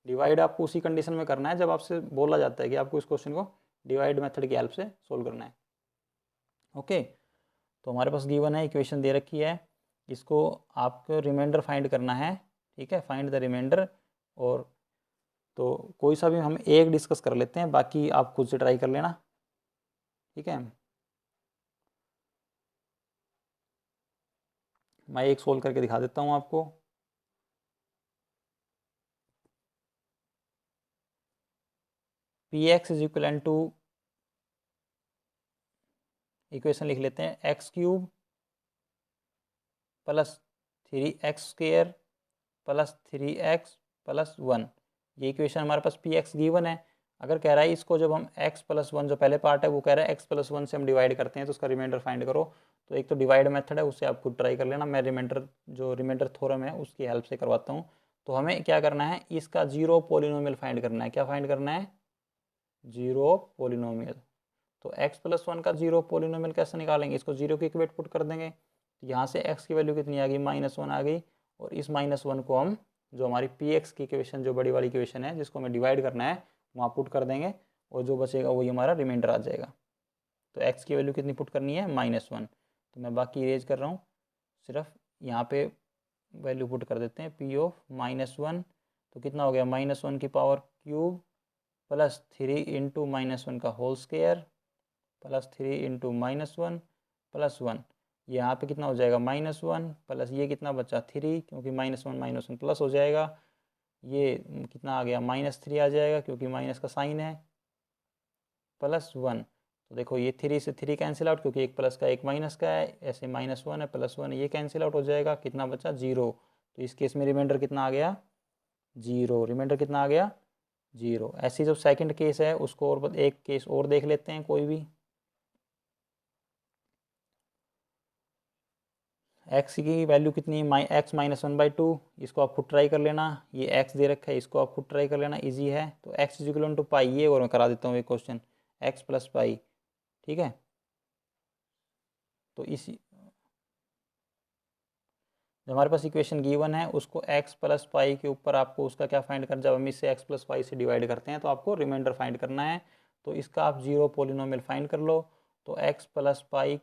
डिवाइड आपको उसी कंडीशन में करना है जब आपसे बोला जाता है कि आपको इस क्वेश्चन को डिवाइड मेथड की हेल्प से सोल्व करना है। ओके, तो हमारे पास गिवन है, इक्वेशन दे रखी है, इसको आपको रिमाइंडर फाइंड करना है। ठीक है, फाइंड द रिमाइंडर। और तो कोई सा भी हम एक डिस्कस कर लेते हैं, बाकी आप खुद से ट्राई कर लेना। ठीक है, मैं एक सोल्व करके दिखा देता हूँ आपको। P x is equal to, equation लिख लेते हैं, x³ + 3x² + 3x + 1। ये इक्वेशन हमारे पास पी एक्स गिवन है। अगर कह रहा है इसको जब हम x+1, जो पहले पार्ट है वो कह रहा है x+1 से हम डिवाइड करते हैं तो उसका रिमाइंडर फाइंड करो। तो एक तो डिवाइड मेथड है, उससे आप खुद ट्राई कर लेना। मैं रिमाइंडर थ्योरम है उसकी हेल्प से करवाता हूँ। तो हमें क्या करना है, इसका जीरो पोलिनोमियल फाइंड करना है। क्या फाइंड करना है? Zero polynomial. तो x+1 का जीरो पोलिनोमियल कैसे निकालेंगे? इसको जीरो की इक्वेट पुट कर देंगे। तो यहाँ से x की वैल्यू कितनी आ गई? -1 आ गई। और इस -1 को हम, जो हमारी पी एक्स की इक्वेशन, जो बड़ी वाली इक्वेशन है जिसको हमें डिवाइड करना है, वहाँ पुट कर देंगे, और जो बचेगा वही हमारा रिमाइंडर आ जाएगा। तो x की वैल्यू कितनी पुट करनी है? -1। तो मैं बाकी इरेज कर रहा हूँ, सिर्फ यहाँ पे वैल्यू पुट कर देते हैं, p(-1). तो कितना हो गया? -1 की पावर क्यूब + 3 × -1 का होल स्क्वायर + 3 × -1 + 1। यहाँ पे कितना हो जाएगा? -1 प्लस ये कितना बचा? 3, क्योंकि -1 प्लस हो जाएगा। ये कितना आ गया? -3 आ जाएगा, क्योंकि माइनस का साइन है, +1। तो देखो ये 3 से 3 कैंसिल आउट, क्योंकि एक प्लस का एक माइनस का है। ऐसे -1 है, +1 ये कैंसिल आउट हो जाएगा। कितना बचा? 0। तो इस केस में रिमाइंडर कितना आ गया? 0। रिमाइंडर कितना आ गया? 0। ऐसी जो सेकंड केस है उसको और एक केस और देख लेते हैं कोई भी। x की वैल्यू कितनी है? x -1/2। इसको आप खुद ट्राई कर लेना। ये x दे रखा है, इसको आप खुद ट्राई कर लेना, इजी है। तो x = पाई, ये और मैं करा देता हूँ एक क्वेश्चन, x + पाई। ठीक है, तो इसी जो हमारे पास इक्वेशन गिवन है उसको x + पाई के ऊपर आपको उसका क्या फाइंड करना, जब हम इसे x + पाई से डिवाइड करते हैं तो आपको रिमाइंडर फाइंड करना है। तो इसका आप जीरो पोलिनोमियल फाइंड कर लो। तो x + पाई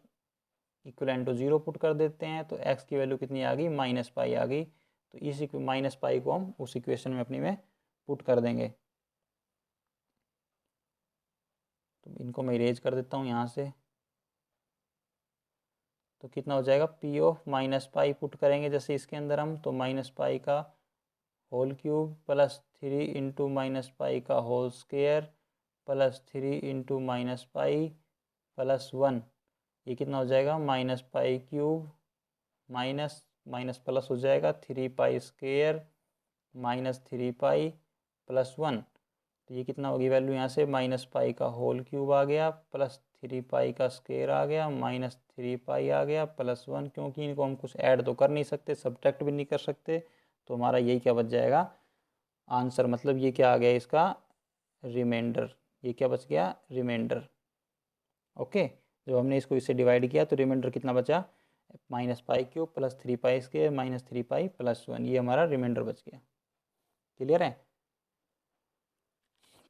= 0 पुट कर देते हैं। तो x की वैल्यू कितनी आ गई? -पाई आ गई। तो इस -पाई को हम उस इक्वेशन में अपनी में पुट कर देंगे। तो इनको मैं इरेज कर देता हूँ यहाँ से। तो कितना हो जाएगा? p(-पाई) पुट करेंगे जैसे इसके अंदर हम, तो -पाई का होल क्यूब + 3 × -पाई का होल स्क्वायर + 3 × -पाई + 1। ये कितना हो जाएगा? -पाई क्यूब माइनस माइनस प्लस हो जाएगा, 3π² -3π + 1। तो ये कितना होगी वैल्यू यहाँ से? -पाई का होल क्यूब आ गया, + 3π का स्क्वायर आ गया, -3π आ गया, +1। क्योंकि इनको हम कुछ ऐड तो कर नहीं सकते, सब्ट्रैक्ट भी नहीं कर सकते, तो हमारा यही क्या बच जाएगा? आंसर। मतलब ये क्या आ गया इसका? रिमाइंडर। ये क्या बच गया? रिमाइंडर। ओके, जब हमने इसको इससे डिवाइड किया तो रिमाइंडर कितना बचा? -π³ + 3π² -3π + 1। ये हमारा रिमाइंडर बच गया। क्लियर है?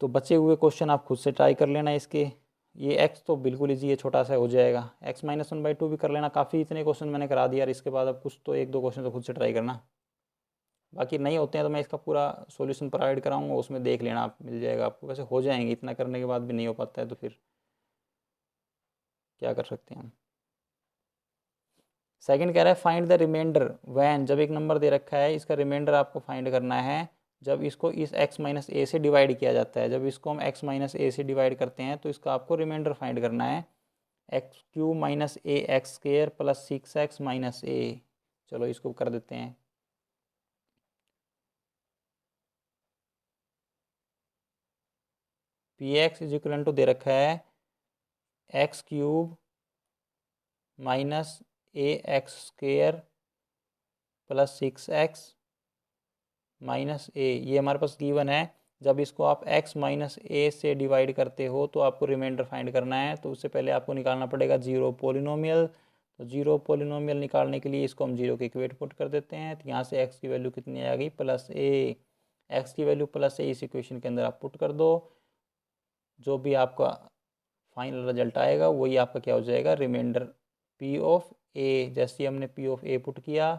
तो बचे हुए क्वेश्चन आप खुद से ट्राई कर लेना इसके। ये x तो बिल्कुल इजी है, छोटा सा हो जाएगा। x -1/2 भी कर लेना। काफ़ी इतने क्वेश्चन मैंने करा दिया, और इसके बाद अब कुछ तो 1-2 क्वेश्चन तो खुद से ट्राई करना। बाकी नहीं होते हैं तो मैं इसका पूरा सॉल्यूशन प्रोवाइड कराऊंगा, उसमें देख लेना आप, मिल जाएगा आपको। वैसे हो जाएंगे, इतना करने के बाद भी नहीं हो पाता है तो फिर क्या कर सकते हैं हम। सेकंड कह रहा है फाइंड द रिमाइंडर व्हेन, जब एक नंबर दे रखा है इसका रिमाइंडर आपको फाइंड करना है जब इसको इस x माइनस ए से डिवाइड किया जाता है। जब इसको हम x माइनस ए से डिवाइड करते हैं तो इसका आपको रिमाइंडर फाइंड करना है x cube minus a x square plus 6x minus a. चलो इसको कर देते हैं। P x is equal to दे रखा है x cube minus a x square plus 6x minus a, ये हमारे पास गिवन है। जब इसको आप x माइनस ए से डिवाइड करते हो तो आपको रिमाइंडर फाइंड करना है। तो उससे पहले आपको निकालना पड़ेगा जीरो पोलिनोमियल। तो जीरो पोलिनोमियल निकालने के लिए इसको हम जीरो के इक्वेट पुट कर देते हैं। तो यहाँ से x की वैल्यू कितनी आ गई प्लस ए, x की वैल्यू प्लस ए इस इक्वेशन के अंदर आप पुट कर दो। जो भी आपका फाइनल रिजल्ट आएगा वही आपका क्या हो जाएगा रिमाइंडर p ऑफ a। जैसे हमने p ऑफ a पुट किया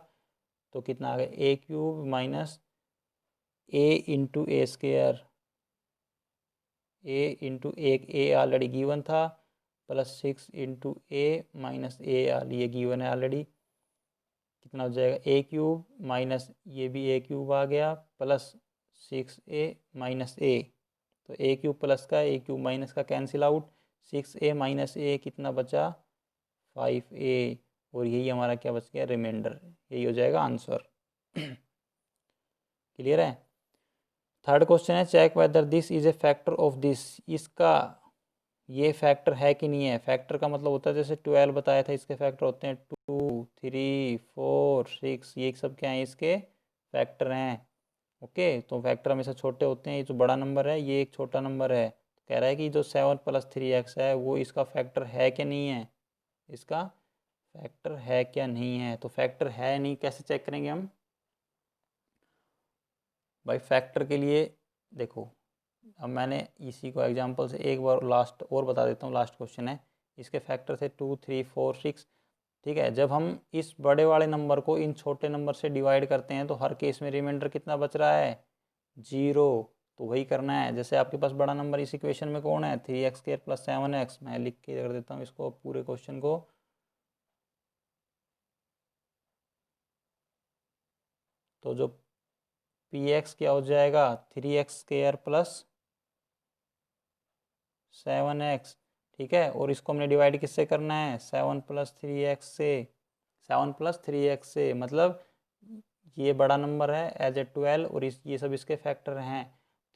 तो कितना आ गया ए क्यूब माइनस ए इंटू ए स्क्र, ए इंटू ए ऑलरेडी गिवन था plus 6 into A minus a ये गिवन है ऑलरेडी। कितना हो जाएगा ए क्यूब माइनस ये भी ए क्यूब आ गया प्लस 6a माइनस ए। तो ए क्यूब प्लस का ए क्यूब माइनस का कैंसिल आउट, 6a माइनस ए कितना बचा 5a, और यही हमारा क्या बच गया रिमाइंडर। यही हो जाएगा आंसर। क्लियर है। थर्ड क्वेश्चन है check whether this is a factor of this, इसका ये फैक्टर है कि नहीं है। फैक्टर का मतलब होता है जैसे 12 बताया था इसके फैक्टर होते हैं 2 3 4 6, ये सब क्या है इसके फैक्टर हैं। ओके, तो फैक्टर हमेशा छोटे होते हैं। ये जो बड़ा नंबर है ये एक छोटा नंबर है। कह रहा है कि जो 7 प्लस 3x है वो इसका फैक्टर है क्या नहीं है, इसका फैक्टर है क्या नहीं है। तो फैक्टर है नहीं कैसे चेक करेंगे हम भाई। फैक्टर के लिए देखो, अब मैंने इसी को एग्जांपल से एक बार लास्ट और बता देता हूँ। लास्ट क्वेश्चन है, इसके फैक्टर थे 2 3 4 6। ठीक है, जब हम इस बड़े वाले नंबर को इन छोटे नंबर से डिवाइड करते हैं तो हर केस में रिमाइंडर कितना बच रहा है 0। तो वही करना है। जैसे आपके पास बड़ा नंबर इस इक्वेशन में कौन है 3x स्क्वायर प्लस 7x। मैं लिख के कर देता हूँ इसको पूरे क्वेश्चन को। तो जो px क्या हो जाएगा 3x स्क्वायर प्लस 7x। ठीक है, और इसको हमने डिवाइड किससे करना है 7 प्लस 3x से, 7 प्लस 3x से, मतलब ये बड़ा नंबर है एज ए 12 और ये सब इसके फैक्टर हैं।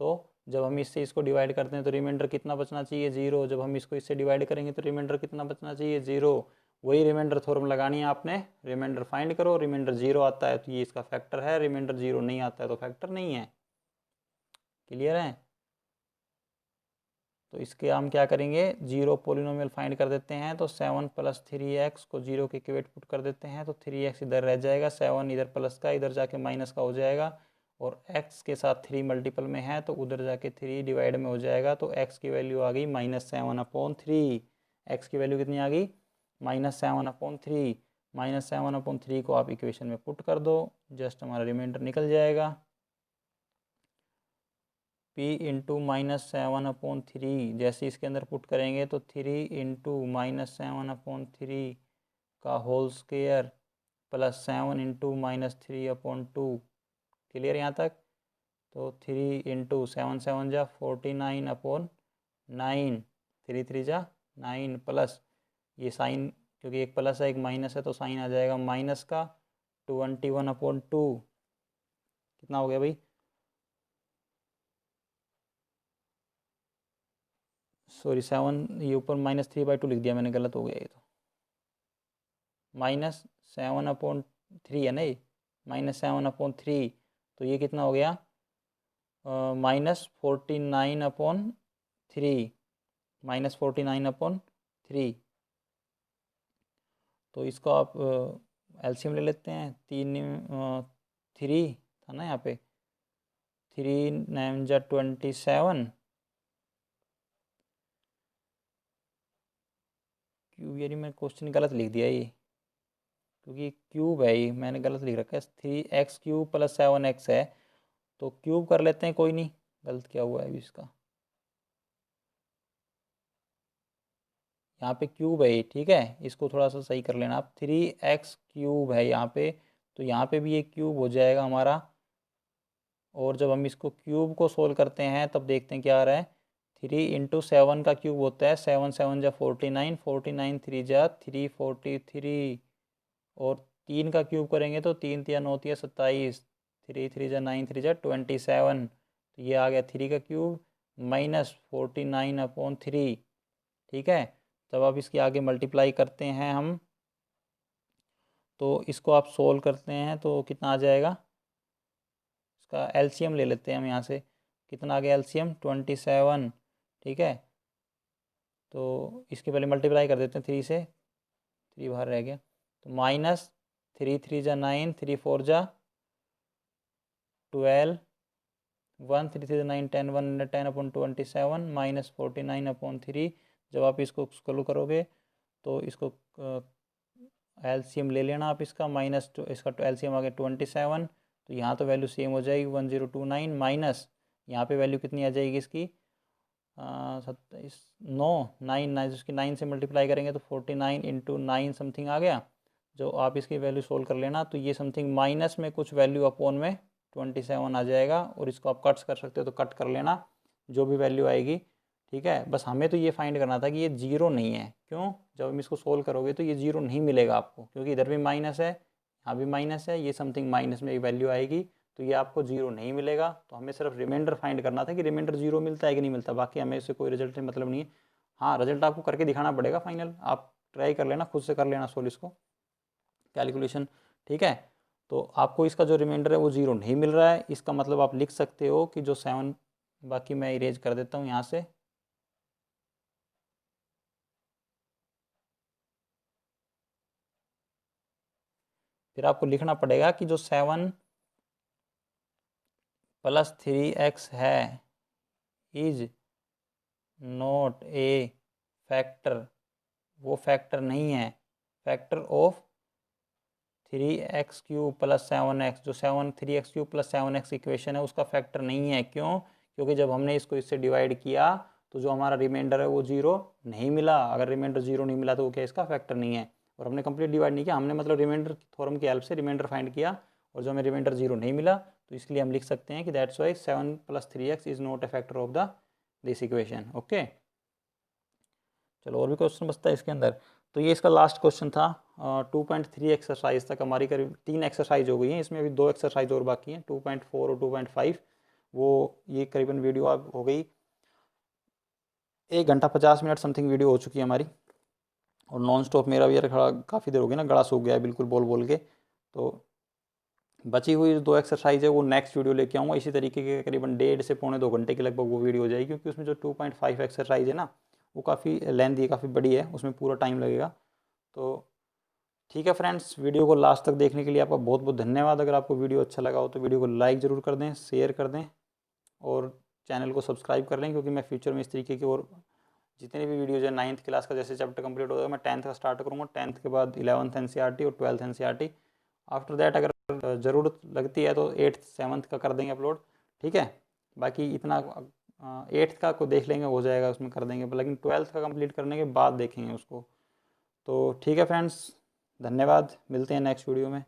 तो जब हम इससे इसको डिवाइड करते हैं तो रिमाइंडर कितना बचना चाहिए 0। जब हम इसको इससे डिवाइड करेंगे तो रिमाइंडर कितना बचना चाहिए 0। वही रिमाइंडर थ्योरम लगानी है आपने। रिमाइंडर फाइंड करो, रिमाइंडर 0 आता है तो ये इसका फैक्टर है, रिमाइंडर 0 नहीं आता है तो फैक्टर नहीं है। क्लियर है। तो इसके हम क्या करेंगे जीरो पोलिनोमियल फाइंड कर देते हैं। तो 7 प्लस 3x को 0 के इक्वेट पुट कर देते हैं। तो 3x इधर रह जाएगा, 7 इधर प्लस का इधर जाके माइनस का हो जाएगा, और x के साथ 3 मल्टीपल में है तो उधर जाके 3 डिवाइड में हो जाएगा। तो x की वैल्यू आ गई -7/3। x की वैल्यू कितनी आ गई -7/3। -7/3 को आप इक्वेशन में पुट कर दो, जस्ट हमारा रिमाइंडर निकल जाएगा p इंटू -7/3। जैसे इसके अंदर पुट करेंगे तो 3 इंटू -7/3 का whole square plus 7 into -3/2। Clear यहाँ तक। तो 3 इंटू 7 7 जा 49/9, 3 3 जा 9 प्लस ये साइन, क्योंकि एक प्लस है एक माइनस है तो साइन आ जाएगा माइनस का 21/2। कितना हो गया भाई, सॉरी 7, ये ऊपर -3/2 लिख दिया मैंने, गलत हो गया ये तो। -7/3 है ना ये, -7/3। तो ये कितना हो गया -49/3, -49/3। तो इसको आप एलसीएम ले लेते हैं। 3 था ना यहाँ पे, 3 9 जा 27। क्यूब यानी मैं क्वेश्चन गलत लिख दिया ये, क्योंकि क्यूब है ये मैंने गलत लिख रखा है। 3x³ प्लस 7x है तो क्यूब कर लेते हैं, कोई नहीं। गलत क्या हुआ है अभी इसका, यहाँ पे क्यूब है ये, ठीक है, इसको थोड़ा सा सही कर लेना आप। 3x क्यूब है यहाँ पे, तो यहाँ पे भी ये क्यूब हो जाएगा हमारा। और जब हम इसको क्यूब को सोल्व करते हैं तब देखते हैं क्या आ रहा है। 3 × 7 का क्यूब होता है 7 7 जा 49, 49 3 जा 343। और 3 का क्यूब करेंगे तो 3 3 9 27, 3 3 जा 9 3 जा 27। तो ये आ गया 3 का क्यूब माइनस 49/3, ठीक है। तब आप इसकी आगे मल्टीप्लाई करते हैं हम, तो इसको आप सोल्व करते हैं तो कितना आ जाएगा। इसका एलसीएम ले लेते हैं हम यहाँ से, कितना आ गया एलसीएम 27, ठीक है। तो इसके पहले मल्टीप्लाई कर देते हैं 3 से, 3 बाहर रह गया, तो माइनस 3 3 जा 9, 3 4 जा 12, 1 3 3 9 10, 110/27 माइनस 49/3। जब आप इसको सोल्व करोगे तो इसको एलसीएम ले लेना आप इसका, माइनस इसका एलसीएम आ गया 27। तो यहाँ तो वैल्यू सेम हो जाएगी 1029, माइनस यहाँ पे वैल्यू कितनी आ जाएगी इसकी 27, 9 9 9, इसकी 9 से मल्टीप्लाई करेंगे तो 49 × 9 समथिंग आ गया। जो आप इसकी वैल्यू सोल्व कर लेना, तो ये समथिंग माइनस में कुछ वैल्यू अपॉन में 27 आ जाएगा। और इसको आप कट्स कर सकते हो तो कट कर लेना जो भी वैल्यू आएगी, ठीक है। बस हमें तो ये फाइंड करना था कि ये जीरो नहीं है, क्यों, जब हम इसको सोल्व करोगे तो ये जीरो नहीं मिलेगा आपको, क्योंकि इधर भी माइनस है, यहाँ भी माइनस है, ये समथिंग माइनस में एक वैल्यू आएगी, तो ये आपको जीरो नहीं मिलेगा। तो हमें सिर्फ रिमाइंडर फाइंड करना था कि रिमाइंडर जीरो मिलता है कि नहीं मिलता, बाकी हमें इससे कोई रिजल्ट से मतलब नहीं है। हाँ, रिजल्ट आपको करके दिखाना पड़ेगा फाइनल, आप ट्राई कर लेना, खुद से कर लेना सोल्व इसको कैलकुलेशन, ठीक है। तो आपको इसका जो रिमाइंडर है वो जीरो नहीं मिल रहा है, इसका मतलब आप लिख सकते हो कि जो 7, बाकी मैं इरेज कर देता हूँ यहाँ से, फिर आपको लिखना पड़ेगा कि जो 7 + 3x है इज नॉट ए फैक्टर, वो फैक्टर नहीं है, फैक्टर ऑफ 3x³ + 7x, जो 3x³ + 7x इक्वेशन है उसका फैक्टर नहीं है। क्यों, क्योंकि जब हमने इसको इससे डिवाइड किया तो जो हमारा रिमाइंडर है वो जीरो नहीं मिला। अगर रिमाइंडर जीरो नहीं मिला तो वो क्या इसका फैक्टर नहीं है। और हमने कंप्लीट डिवाइड नहीं किया, हमने मतलब रिमाइंडर थ्योरम की हेल्प से रिमाइंडर फाइंड किया, और जो हमें रिमाइंडर जीरो नहीं मिला, तो इसलिए हम लिख सकते हैं कि that's why 7 + 3x is not A factor of the this equation. Okay, चलो और भी क्वेश्चन बचता है इसके अंदर। तो ये इसका लास्ट क्वेश्चन था। 2.3 एक्सरसाइज तक हमारी करीब 3 एक्सरसाइज हो गई हैं, इसमें अभी 2 एक्सरसाइज और बाकी हैं, 2.4 और 2.5। वो ये करीबन वीडियो अब हो गई 1 घंटा 50 मिनट समथिंग वीडियो हो चुकी है हमारी। और नॉन स्टॉप मेरा भी यार खड़ा काफ़ी देर हो गई ना, गला सूख गया है बिल्कुल बोल बोल के। तो बची हुई 2 एक्सरसाइज है वो नेक्स्ट वीडियो लेके आऊँगा, इसी तरीके के करीबन 1.5 से पौने 2 घंटे के लगभग वो वीडियो हो जाएगी, क्योंकि उसमें जो 2.5 एक्सरसाइज है ना वो काफ़ी लेंथी है, काफ़ी बड़ी है, उसमें पूरा टाइम लगेगा। तो ठीक है फ्रेंड्स, वीडियो को लास्ट तक देखने के लिए आपका बहुत बहुत धन्यवाद। अगर आपको वीडियो अच्छा लगा हो तो वीडियो को लाइक ज़रूर कर दें, शेयर कर दें, और चैनल को सब्सक्राइब कर लें, क्योंकि मैं फ्यूचर में इस तरीके की और जितने भी वीडियोज है 9th क्लास का जैसे चैप्टर कंप्लीट होगा मैं 10th का स्टार्ट करूँगा, 10th के बाद 11th NCERT और 12th NCERT। आफ्टर दैट अगर ज़रूरत लगती है तो 8th 7th का कर देंगे अपलोड, ठीक है। बाकी इतना 8th का को देख लेंगे, हो जाएगा उसमें कर देंगे, लेकिन 12th का कंप्लीट करने के बाद देखेंगे उसको। तो ठीक है फ्रेंड्स, धन्यवाद, मिलते हैं नेक्स्ट वीडियो में।